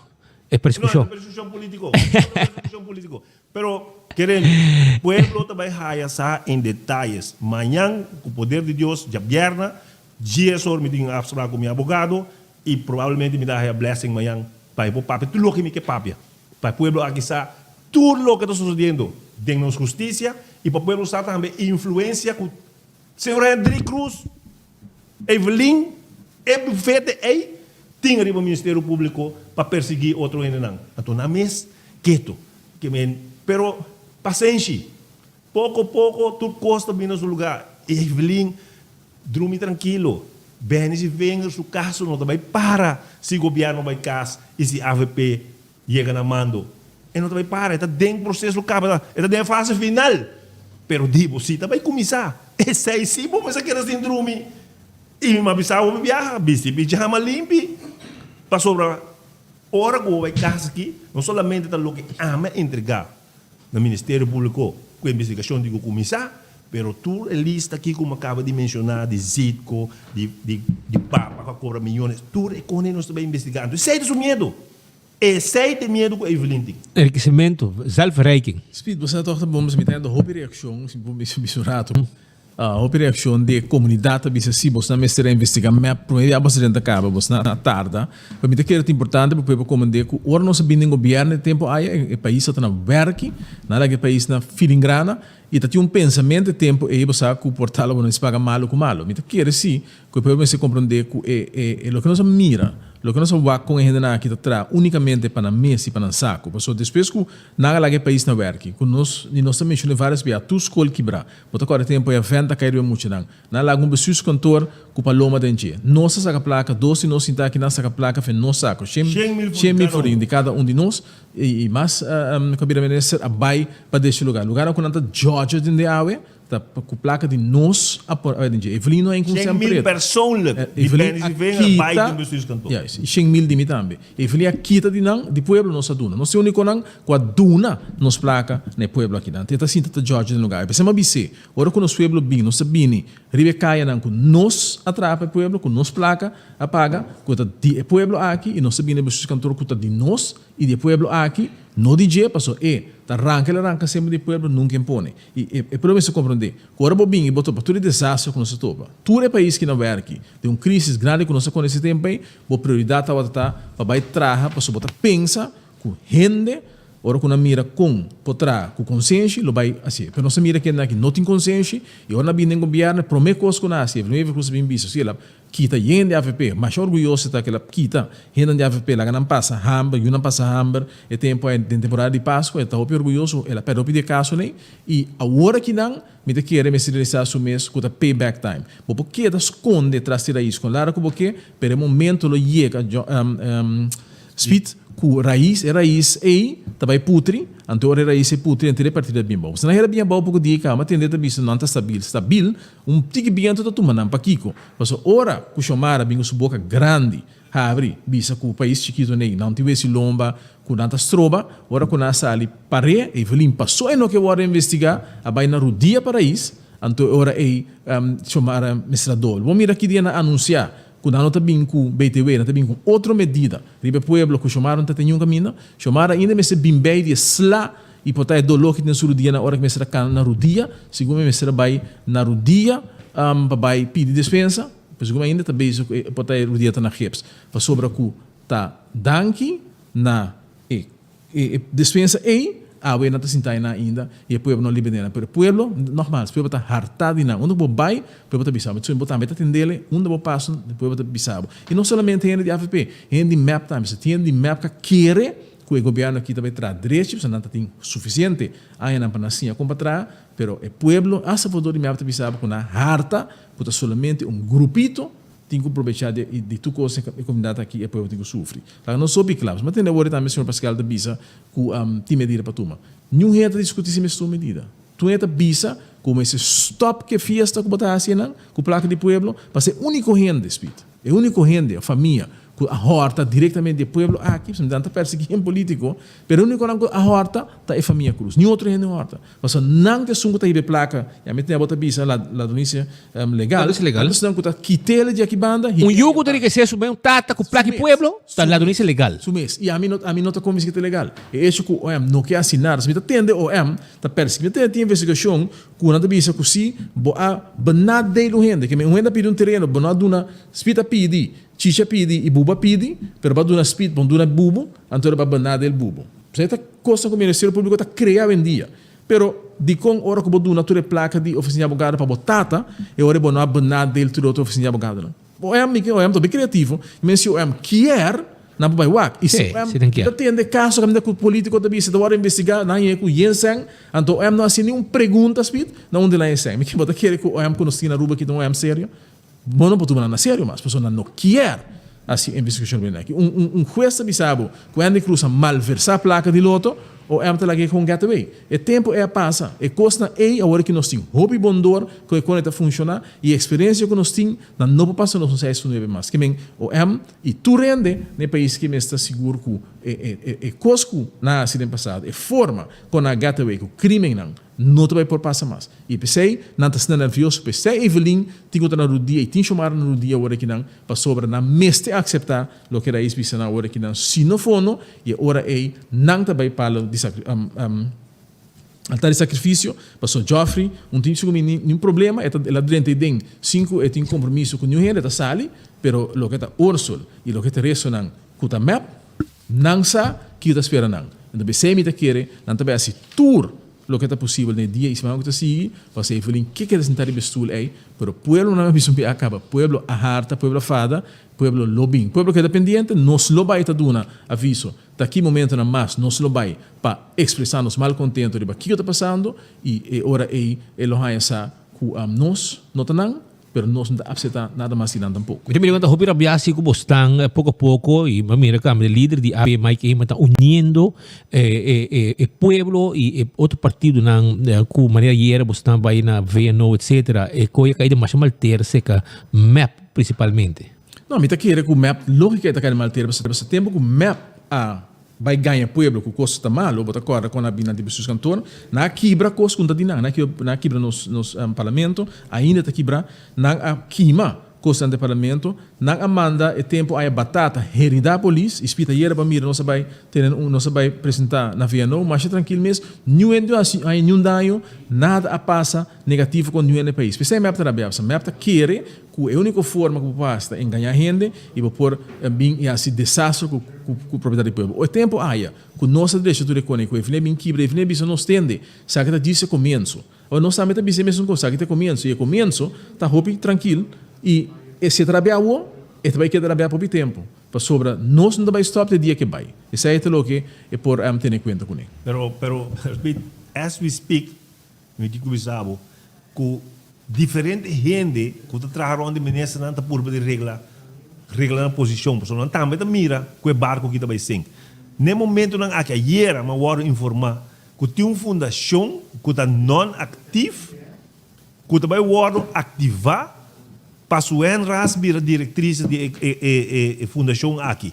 É persecução. Não, é persecução político. Persecução político. Pero, querendo, o pueblo também vai em detalhes. Amanhã, com o poder de Deus, já vierna, dias me tenho a falar com meu advogado e provavelmente me dá a blessing amanhã para o papo. Tudo o que me quer papo. Para o pueblo aqui está tudo o que está sucedendo dentro da justiça e para o pueblo está também influência com o senhor Henrique Cruz, Evelyn, Ebufete, tinha o Ministério Público para perseguir outro ainda. Então, na mês, quieto. Pero, paciência. Pouco a pouco, tudo custa bem no seu lugar. Evelyn, dorme tranquilo. Bem, se vem o seu caso, não vai para se o governo vai caso e se a AVP chega na mando. E não vai para, está dentro do processo, está dentro da fase final. Pero, digo, se vai começar. Esse aí, sim, vamos querer assim dormir. E me avisava, eu viajar, pijama limpo. Para sobrar, hora que vai casa aqui, não somente está o que ama entregar no Ministério Público com a investigação de começar, pero tu lista aqui, como acaba de mencionar, de Zitco, de Papa, que cobra milhões, tu é com nós também investigando. E sei do medo. E sei do medo com a Evelyn. Enriquecimento, zelfverrijking. Speed, você toch de bombes met de hobby reaction, sim, bombes misurato. Hobby reaction de comunidade, bisa si, você não mestre investigar, mas promedia você gente acaba, você na tarde. Para mim, que é importante para o comandante que ora não se bem no governo, tempo aí o país está na werk, nada que o país na filingrana. E tem pensamento de tempo e você que o portal não se paga malo com malo. Então, quer dizer que o povo se compreender que é o que nós mira, o que nós vamos com a gente aqui atrás, unicamente para a mesa e para o saco. Porque depois que nada lá que o país na work, que nós mencionamos várias vezes, tu escolhe quebrar. Porque agora tempo é venda cair muito não. Nada lá um besús cantor com paloma dentro. Nossa saca placa, doce nós sentar aqui na saca placa, foi nosso saco. 100 mil forinhos de cada de nós e mais que a a vai para desse lugar. Lugar onde nós Georgia de Aue, tá com placa de nós a Evelyn não é inconsciente. 100 mil pessoas, Evelyn aqui vai do besús cantor. Yes, 100 mil de mim também. Evelyn aqui tá de não, de pueblo nossa duna. Nós é único não com a duna nos placa no pueblo aqui não. Tenta sim tá Georgia de lugar. Pensamos bise. Ora com nosso pueblo bem, nós sabini, ribecaia não com nós atrapa pueblo com nos placa apaga, com tá de pueblo aqui e nós sabini besús cantor com tá de nós e de pueblo aqui. No DJ passou arranca sempre de pueblo nunca impõe e pelo se compreender agora bobinho e botou para tudo desastre que nós topa tudo é país que não vai aqui tem uma crise grande que nós com esse tempo aí a prioridade tá para vai traha para botar pensa com rende ora com a mira com potrá com consciência lo vai assim pero nós mira que aqui não tem consciência e ora bem governo promete coisas com nós não é que você bem visto se ela kita yen de AVP, mas orgulhoso está que ela kita yen de AVP, lá não passa hamburger, não passa hamburger, é tempo é de temporada de Páscoa, está orgulhoso, ela pede de caso nem e a hora que não, me te quer me realizar o mês com a payback time. Porque ela esconde atrás de isso, com lara como que, pero momento lo chega speed com raiz e também putri, então a raiz é putri entre partida bem bom. Se não era bem bom pouco dia cá, mas tende a bisa não está stabil, tique bem todo tu manam pa kiko. Passo ora ku chamara bem su boca grande, abre bisa ku país chiquito nem, não tive esse lomba ku nanta stroba, ora ku nasa ali pare e Evelyn passou e no que vou investigar, a vai na rodia para isso, então ora chamara mestrador. Vamos mirar que dia na anunciar quando não está bem com BTW, não está bem com outra medida. Ribe pueblo que chamaram não tem nenhum caminho, chamaram ainda me se bem bem de slá e potai dolor que tem sur dia na hora que me será na rodia, segundo me será vai na rodia, para vai pedir dispensa, segundo ainda está bem potai rodia tá na reps, para sobra ku tá danki na dispensa a não está sentando ainda e o povo não libera. Pero o povo, normal, o povo está hartado na. Onde o vai, o povo está bisabo. Então, o povo está atendendo, onde o passo, o povo está bisabo. E não somente a de AFP, a de map também. Se tem de map que quer, que o governo aqui também traz direitos, se não tem suficiente, aí não para assim a comprar, pero o povo, a favor de map está bisabo com a harta, porque somente grupito tem que aproveitar de tu coisa que a comunidade aqui é povo tem que sofrer. Então não sou biclaus, mas tem agora também o senhor Pascal da Bisa com tem medida para tomar. Nenhum reta discutir se mesmo medida. Tu reta Bisa como esse stop que fiesta que botar assim não, com placa de pueblo, para ser único rende espírito. É único rende a família a horta diretamente do povo aqui, se não perseguir político, pero o único que a horta tá é família Cruz, nem outro gente horta. Mas não te sungo tá ibe placa, e a mete a bota bisa la donisia legal. Donisia legal. Então não tá quitele de aqui banda. Yugo teria que ser subir tata com placa de pueblo, tá la donisia legal. Sumês. E a mim não tá convencido que é legal. E isso que o não quer assinar, se me tende o tá perseguir, tem investigação, que não tá bisa que se a banada dele gente, que me um pediu terreno, banada duna, spita pidi, chicha pidi e buba pidi, pero ba duna spit, bon duna bubo, antoro ba banada del bubo. Você tá coisa que o Ministério Público tá criando em dia. Pero di com ora que bodu nature placa di oficina de abogado para botata, e ora bono a banada del tudo outra oficina de abogado. O tô bem criativo, mas se o quer na bubai wak. E se tem caso que o político também se dá investigar, na é com Jensen, então não assim nenhuma pergunta speed, na onde lá Jensen. Me que bota querer que o conhece na ruba que não é sério. Bom, não pode na sério, mas a pessoa não quer assim investigação bem aqui. Juez sabe quando cruza malversar a placa de loto, o tá lá com gateway. O tempo passa, e costa agora que nós temos hobby bondor, que quando está funcionar, e a experiência que nós temos, não passa nos 6 9 mais. Que men o e tu rende no país que me está seguro que cosco na acidente passado, forma com a gateway, que o crime não vai por passar mais. E pensei, não está nervioso, pensei Evelyn, tinha que na rodia e tinha chamado na rodia agora que não, para sobra na meste aceitar o que era isso na hora que não, se não for não, e agora não vai para altar de sacrifício, passou Joffrey, tinha nenhum problema, ela durante tem 5 tem compromisso com ninguém, ela sali, pero lo que está Orsul e lo que está resto não, que map, não sa que está espera não. Então, pensei me te querer, não também assim tour lo que está possível no dia e semana que está seguindo, você vai que quer sentar em stool aí, pero pueblo não é bispo acaba, pueblo a harta, pueblo fada, pueblo lobbying, pueblo que é dependiente, nos lo vai tá duna aviso, daqui momento na mais, nos lo vai para expressar nos mal contento de o que está passando e ora lo hai essa que nós não tanang, pero nós não aceitar nada mais não tampouco. Então, me pergunta, Hopi Rabiasi, como estão pouco a pouco, e mira que o líder de AP, Mike Eman, está unindo o pueblo e outro partido, com maneira hierba, estão aí na VNO, etc. E coisa que ainda mais malter-se, que MAP, principalmente. Não, me está querendo que o MAP, lógica que está malter, mas tempo que o MAP vai ganhar pueblo que o custo está mal, ou bota corda com a bina de pessoas cantor, na quebra custo conta de na quebra nos parlamento, ainda está quebra, na queima custo de parlamento, na amanda é tempo a batata herida polícia, espita era para mira, não se vai apresentar na via não, mas é tranquilo mesmo, nenhum dano, nada a passa negativo com nenhum país. Pensei map da biasa, map da querer que a única forma que basta é ganhar gente e por bem e assim desastre com a propriedade do povo. O tempo aia, com nossa direita do econômico, ele bem quebra, ele bem não estende, sabe que disse começo. Ou não sabe que disse mesmo coisa, sabe que começo e começo tá hopi tranquilo e se trabalhar vai quedar trabalhar por tempo. Para sobra, nós não vai stop de dia que vai. Isso é o que é por ter em conta com ele. Pero as we speak, me digo bisabo, que diferente gente que está trabalhando de maneira não está por de regla na posição, porque não também tá mira que o barco que está vai sem. No momento não aqui ayer, mas vou informar que tem uma fundação que está não ativa, que está vai ativar para suen rasbir diretriz de fundação aqui.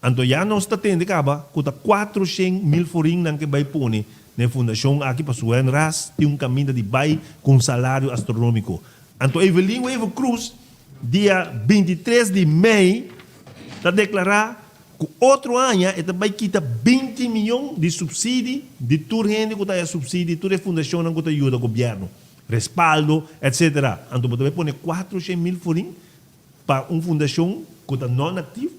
Então já não está tendo acaba que 400.000 forinhos não que vai pôr na fundação aqui para suen ras tem um caminho de vai com salário astronômico. Então Evelyn Evo Cruz dia 23 de maio está declarar que outro ano ele vai quitar 20 milhões de subsídio de tudo gente que está subsídio de toda a fundação que está ajuda o governo. Respaldo, etc. Então, você vai pôr 400.000 forinhos para uma fundação que está não ativa,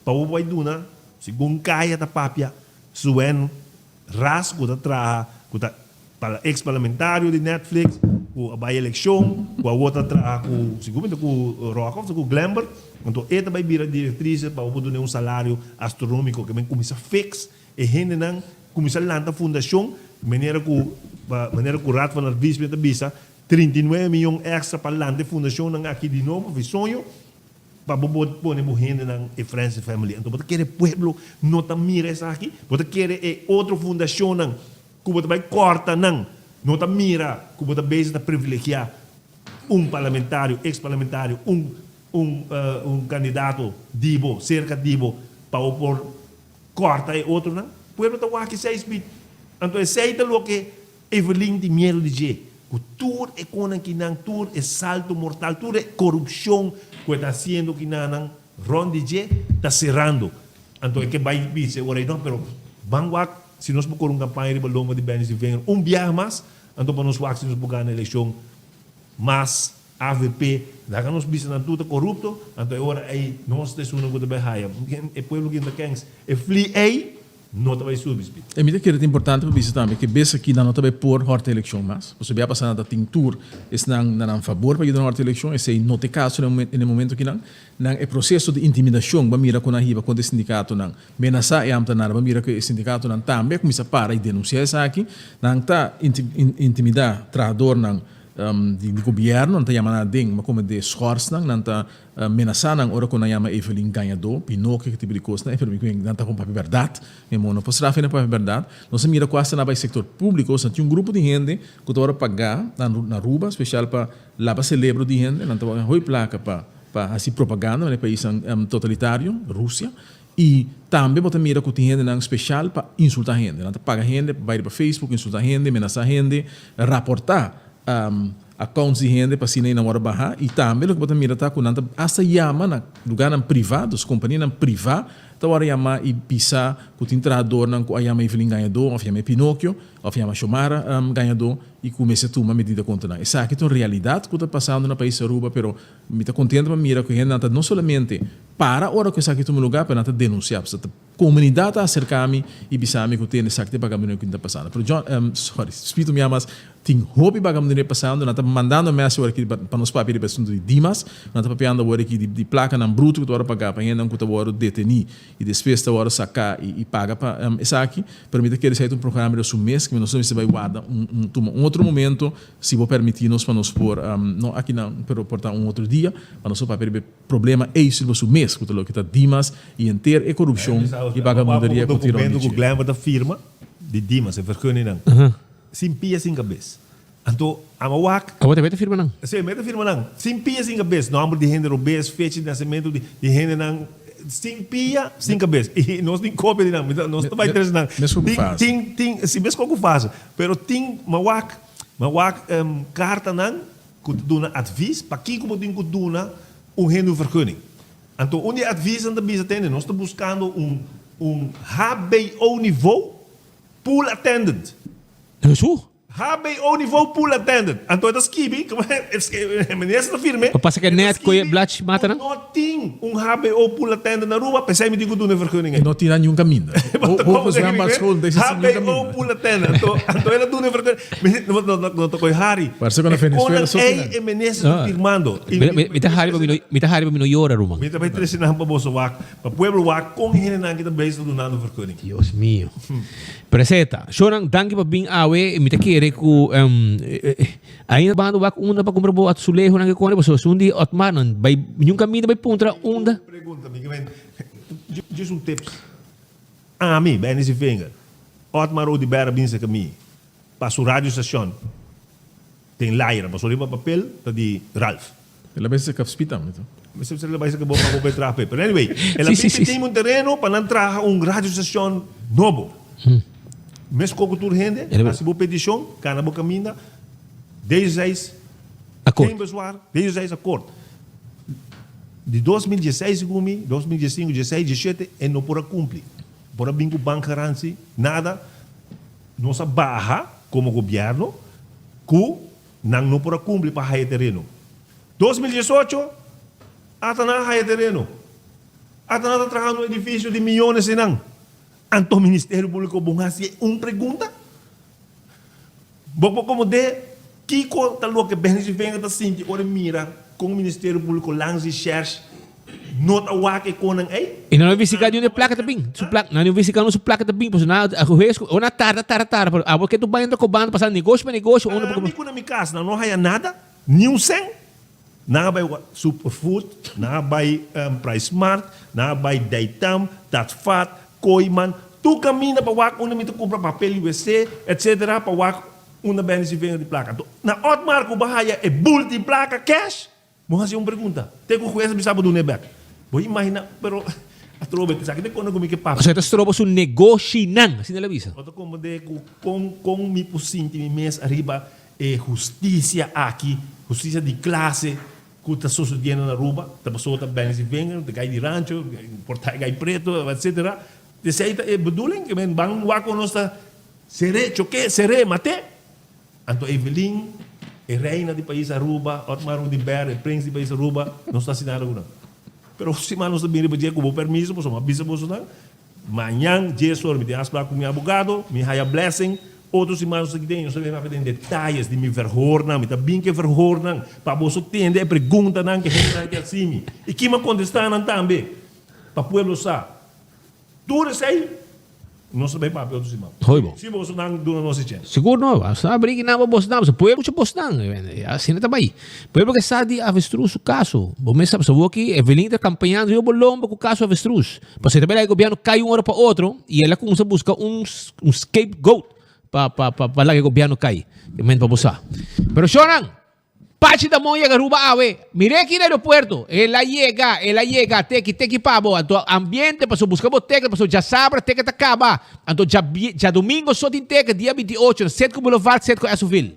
para o vai donar, segundo caia da papia, suen ras que está para ex-parlamentário de Netflix, com a eleição, com a outra segundo com o Rockhoff, com o Glamber. Então, ele vai virar diretriz para o donar salário astronômico que vem começar fix e gente não começar a lançar fundação, maneira que o Raad van Advies met de Bisa 39 milhões extra para lá de fundação aqui de novo, vi sonho para pôr gente na Friends Family. Então, você quer pueblo não tá mira essa aqui, você quer outra fundação que você vai cortar não tá mira que você base de privilegiar parlamentário, ex-parlamentário, um candidato dibo, cerca dibo, para por corta e outro, não? Pueblo tá aqui 6 bit. Então, aceita lo que Evelyn de medo de dizer. O tour é com que não tour é salto mortal, tour é corrupção que está sendo que não ron de dizer, está cerrando. Então, é que vai dizer, ora não, pero bangwak, se nós por campanha de baloma de bens de venho, viagem mais, então para nós se nós ganhar na eleição, mas AVP, da nos bisa na tudo corrupto, então agora aí nós temos um que vai haia, é povo que ainda quer, é fli aí, não vai subir. E me que é importante para isso também, que besa aqui não vai por horta eleição mas, você vai passar na tintur, é não favor para ir na horta eleição, é se não tem caso no momento que não é processo de intimidação, ba mira com a riba com o sindicato não, menasa é amta nada, ba mira que o sindicato não também começa para e denunciar isso aqui, não tá intimidar traidor não de governo, não está chamando ding, mas como de schors não está ameaçando ora quando chama Evelyn ganhador, Pinocchio que tipo de coisa, Evelyn não está com papel verdade, mesmo não posso fazer papel verdade. Nós mira quase na sector público, só tinha grupo de gente que está pagar na rua, especial para lá para celebrar de gente, não está com placa para assim propaganda no país totalitário, Rússia. E também bota mira que tem gente não especial para insultar gente, não paga gente, vai para Facebook insultar gente, ameaçar gente, raportar accounts de gente para se na hora barra e também o que bota mira tá com nada essa chama na lugar privados, companhia privada, tá hora chama e pisa com o entrador não com a chama Evelyn ganhador, ou chama Pinocchio, ou chama Xomara ganhador e começa a tomar medida contra nós. Essa aqui é uma realidade que está passando no país Aruba, pero me está contente para mira que a gente não somente para a hora que essa aqui toma lugar para não denunciar, a comunidade a acercar-me e bisar-me que tem essa aqui para o que está passando. Pero John, espírito me amas, tem hobby para o que está passando, não está mandando mensagem aqui para nos papéis de assunto de Dimas, não está papiando agora aqui de placa não bruto que tu hora pagar para gente não que tu hora detenir e depois tu hora sacar e paga para essa aqui, permite que ele saia um programa de mês que nós vamos vai guardar um outro momento, se vou permitir nós para nos pôr, não aqui não, pero portar outro dia, para nós papel problema é isso no mês que tu está Dimas e inteiro é corrupção e vagabundaria que tirou. O documento que o Glenn da firma de Dimas é vergonha não. Sem pia sem cabeça. Então, a mawak. A outra firma não. Sim, meta firma não. Sem pia sem cabeça. Não de gente robês, fecha de nascimento de gente não. Sem pia, sem cabeça. E nós nem cópia de não. Nós não vai trazer não. Tem, se mesmo como faz. Pero tem mawak carta não que tu dá advies para quem como tem que dá gente vergunning. Então, onde advies anda bisa tem, nós estamos buscando HBO niveau pool attendant. Isso? HBO niveau pool attendant. Então, é das kibi, como é menessa da firma. Passa que net coi blach mata não? Não tem HBO pool attendant na rua, pensei me digo do vergunning. Não tinha nenhum caminho. Ou fazer uma escola desse HBO pool attendant. Então, ela do vergunning. Não tô coi Harry. Parece que na Venezuela só tem. É menessa firmando. Mita Harry para mim llora, Ruma. Mita vai trazer na baboso wak, para pueblo wak com gente na kita base do nado vergunning. Dios mío. Preseta. Shonang dangi pa bing awe mita kere ku ainda bando wak unda pa comprar boat suleho nang ko ne so sundi otmanon bay yung caminho bay puntra unda. Pergunta me just tips. A mim, bem esse finger. Otmar o de Berra binsa caminho. Passo rádio station. Tem laira, passo riba papel tá de Ralph. Ela vai ser capspitam, então. Mas se ela vai ser que bom para comprar trape. Pero anyway, ela tem um terreno para não trazer rádio station novo. Mas com cultura rende, se você petição, cana boca minda, 16 acordo. Tem pessoal, 16 acordo. De 2016 gumi, 2015, 16, 17 e não pora cumprir. Pora bingo bancaranci, nada. Nossa barra como governo, que não pora cumprir para raio terreno. 2018, até na raio terreno. Até na trabalhando no edifício de milhões de não. Anto o Ministério Público bungasi pergunta. Bobo como de Kiko talo que bem se venga da Cinti ora mira com o Ministério Público lança cherche nota wake konang ay. E não visitar de placa também. Su placa, não visitar no su placa também, pois na a risco, ou na tarde, a porque tu vai indo com bando passando negócio para negócio, ou não porque na minha casa não há nada, nenhum sem. Na by Superfood, na by Price Mart, na by Daytam, Tatfat, Koiman, tu caminha para wak una mito compra papel USC, etc. para wak una benefício de placa. Na Otmar ko bahaya e bulti placa cash, Vamos fazer uma pergunta. Tem que conhecer o sábado no back. Vou imaginar, pero a trobe, sabe que quando comigo que papa. Você está trobo su negócio nan, assim na visa. Outro como de com me pusinti me mês arriba justiça aqui, justiça de classe, que está sucedendo na Aruba, tá pessoa tá bem se vem, tá gai de rancho, portai gai preto, etc. Desse aí é bedoeling que men bang wa conosca sere, choque, sere, mate. Anto Evelyn, reina do país Aruba, Otmar de Ber, príncipe do país Aruba, não está assinando não. Pero se manos também dia com o permisso, posso uma bisa posso não. Manhã, dia só me tem falar com meu advogado, me haya blessing. Outros irmãos que têm, eu só venho fazer detalhes de me verhornan, me tá bem que verhornan, para você entender, pergunta não que gente assim. E que me contestar não também, para o povo saber. Tudo isso aí, não sabe para outros irmãos. Se você não do nosso chance. Seguro não, você não briga não, você não, você pode que você não, assim não tá bem. Pelo que sabe avestruz o caso, você sabe, só que Evelyn está campanhando eu bolomba com o caso avestruz. Você também o governo cai hora para outro e ela começa a buscar scapegoat para lá que o governo cai, que men para buscar. Pero Shonan, Pachi da Mon llega Aruba Awe, mire aquí en el aeropuerto, ela llega, teki pabo, anto ambiente, pasó buscamos teca, pasó ya sabra, teca ta acaba, anto ya domingo só tem teca, dia 28, no Setco Boulevard, Setco Azuville.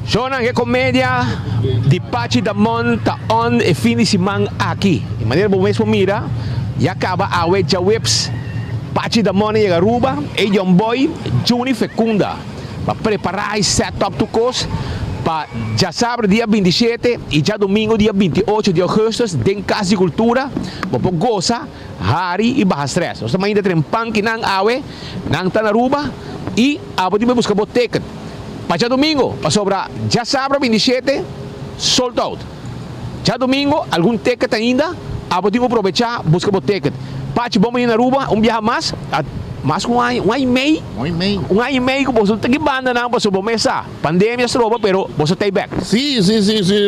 Shonan, que comédia de Pachi da Mon tá on e fim de semana aqui. De maneira bom mesmo mira, e acaba a Weja Whips. Pachi da Mon chega Aruba, e John Boy, Juni Fecunda, para preparar e set up to cost para já sábado dia 27 e já domingo dia 28 de agosto, em Casa de Cultura, para goza, hari e barra stress. Nós também ainda trempang que não awe, não tá na Aruba e a pode buscar boteca. Para domingo, para sobra, já sábado 27, sold out. Já domingo, algum ticket ainda, podemos aproveitar, buscar o ticket. Pachi, vamos ir na Aruba, viaje mais um ano e meio. Um ano e meio, que você tem que banda não, para sobre mesa. Pandemia se rouba, pero você está back. Sim.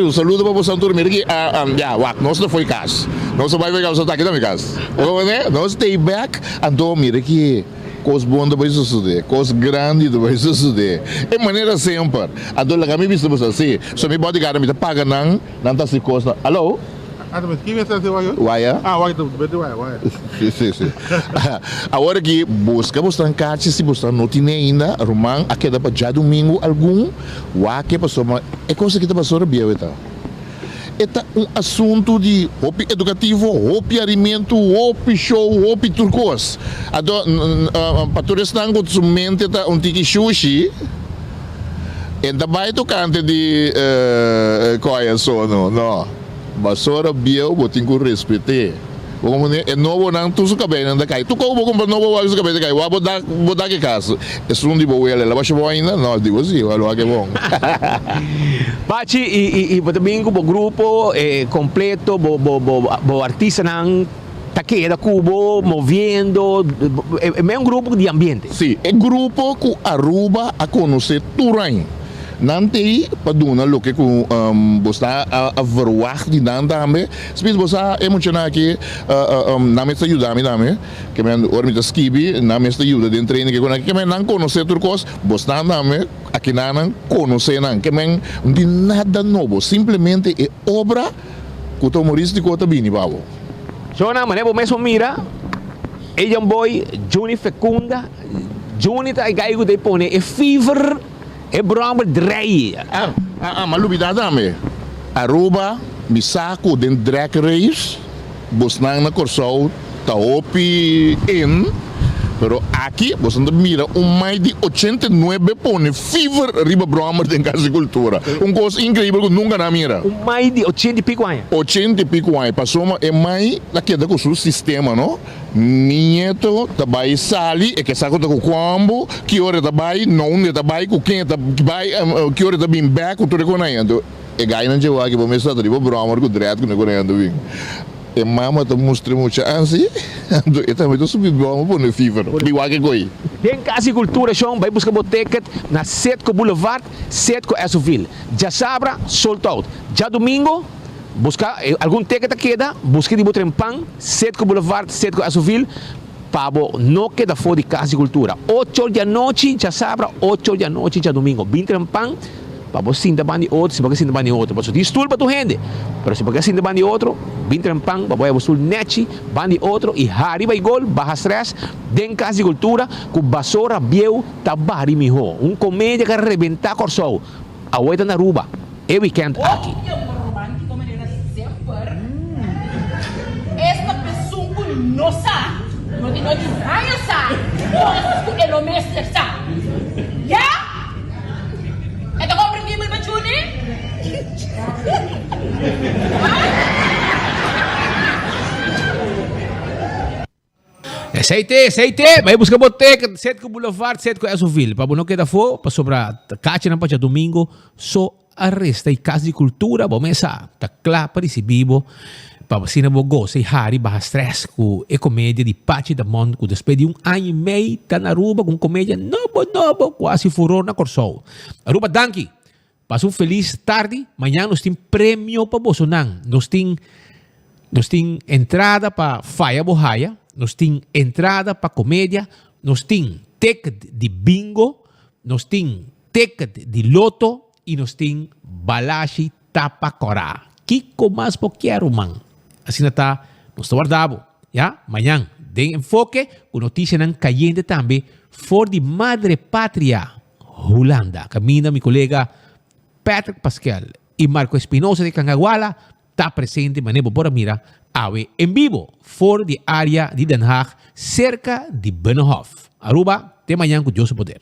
Um saludo para você, Antônio. Mira aqui, nós não foi caso. Nós vai pegar você aqui na casa. Nós está back, então mira aqui. Coisa boa vai suceder, coisa grande vai suceder. É maneira sempre. A dona que me viste você assim, só me pode ganhar, me paga não tá se costa. Alô? Mas quem está se vai? Waia? Waia, waia. Sim. Agora que busca você caixa, se você não tem ainda, Romão, aqui dá para já domingo algum, que passou, mas é coisa que está passando bem, então. É assunto de hopi educativo, hopi alimento, hopi show, hopi turcos. Para turistas que somente tiki sushi, e também tocante de coisa sono, não. Basura bio, botin com respeito. É novo não tu suka bem não cai. Tu como comprar novo vai suka bem cai. Vou botar que caso. É só de boa ela vai chamar ainda. Não, digo assim, olha que bom. Pachi e domingo o grupo completo, o artista não tá aqui da Cubo movendo. É grupo de ambiente. Sim, é grupo que Aruba a conhecer Turan. Nanti paduna lo que com bosta a verwacht die dan dame spes bosta emocionar aqui na mesa ajuda me dame que men ormita skibi na mesa ajuda de treino que men não conhecer turcos bosta dame aqui não conhecer não que men de nada novo simplesmente é obra que humorístico tá bem babo Jona mané mesmo mira John Boy Juni Fecunda Juni tá gaigo de pone é fever é broma drei. Mas lubida dame. Aruba, Misako, den drag race, Bosnang na Corsol, Taopi in. Pero aqui, você mira, mais de 89 pone fever riba broma den Casa de Cultura. Coisa incrível que nunca na mira. Mais de 80 e pico anos. 80 e pico anos. Passou é mais daquele com o seu sistema, não? Nieto, tabai sali, e que saco com quambo, que hora tabai, não é tabai, com quem tabai, que hora tabai back, o tudo reconhecendo. E gai não chegou aqui, vou me estar riba broma com direto com reconhecendo. E mama tá mostrando muita ansia, e também tô subindo broma por no fever. Igual que coi. Tem Casa de Cultura, Sean, vai buscar boteca na Setco Boulevard, Setco Azuville. Já sabra, sold out. Já domingo, busca algum ticket queda, busca de Butrempang, Setco Boulevard, Setco Azuville, Pabo, no queda fora de Casa de Cultura. 8 da noite, já sabra, 8 da noite, já domingo. Butrempang, Pabo, sinta bani outro, se você sinta bani outro. Passo de estudo para tu gente. Mas se você sinta bani outro, Butrempang, Pabo, é o sul neti, bani outro, e Hari vai gol, barra stress, den Casa de Cultura, com basura, biel, tabari miho. Comédia que arrebenta Corsou. A oita na Aruba. É weekend aqui. Esta pessoa não sabe. Não tem raio sabe. Ou é o mestre sabe. Já? É da compra que me bajune? Aceite, vai buscar boteca, Setco Boulevard, Setco Azuville. Para não queda fo, para sobrar cacha na pacha domingo, só arresta e Casa de Cultura, bom mesa, tá claro para esse vivo. Para você não gosta, Hari barra stress com a comédia de Pachi da Monde, que depois de ano e meio tá na Aruba com comédia novo, quase furor na Corsou. Aruba Danki, passa feliz tarde, amanhã nós temos prêmio para Bolsonaro, nós temos entrada para Faia Bohaya, nós temos entrada para comédia, nós temos ticket de bingo, nós temos ticket de loto e nós temos balashi tapacorá. Kiko mais quero, man. Assim está, nós guardamos, já? Amanhã, den enfoque, com notícia não caindo também, for de Madre Pátria, Holanda. Camina, meu colega Patrick Pascal e Marco Espinosa de Cangaguala, está presente, maneiro por mira, awe en vivo, for de área de Den Haag, cerca de Binnenhof. Aruba, de amanhã com Deus o poder.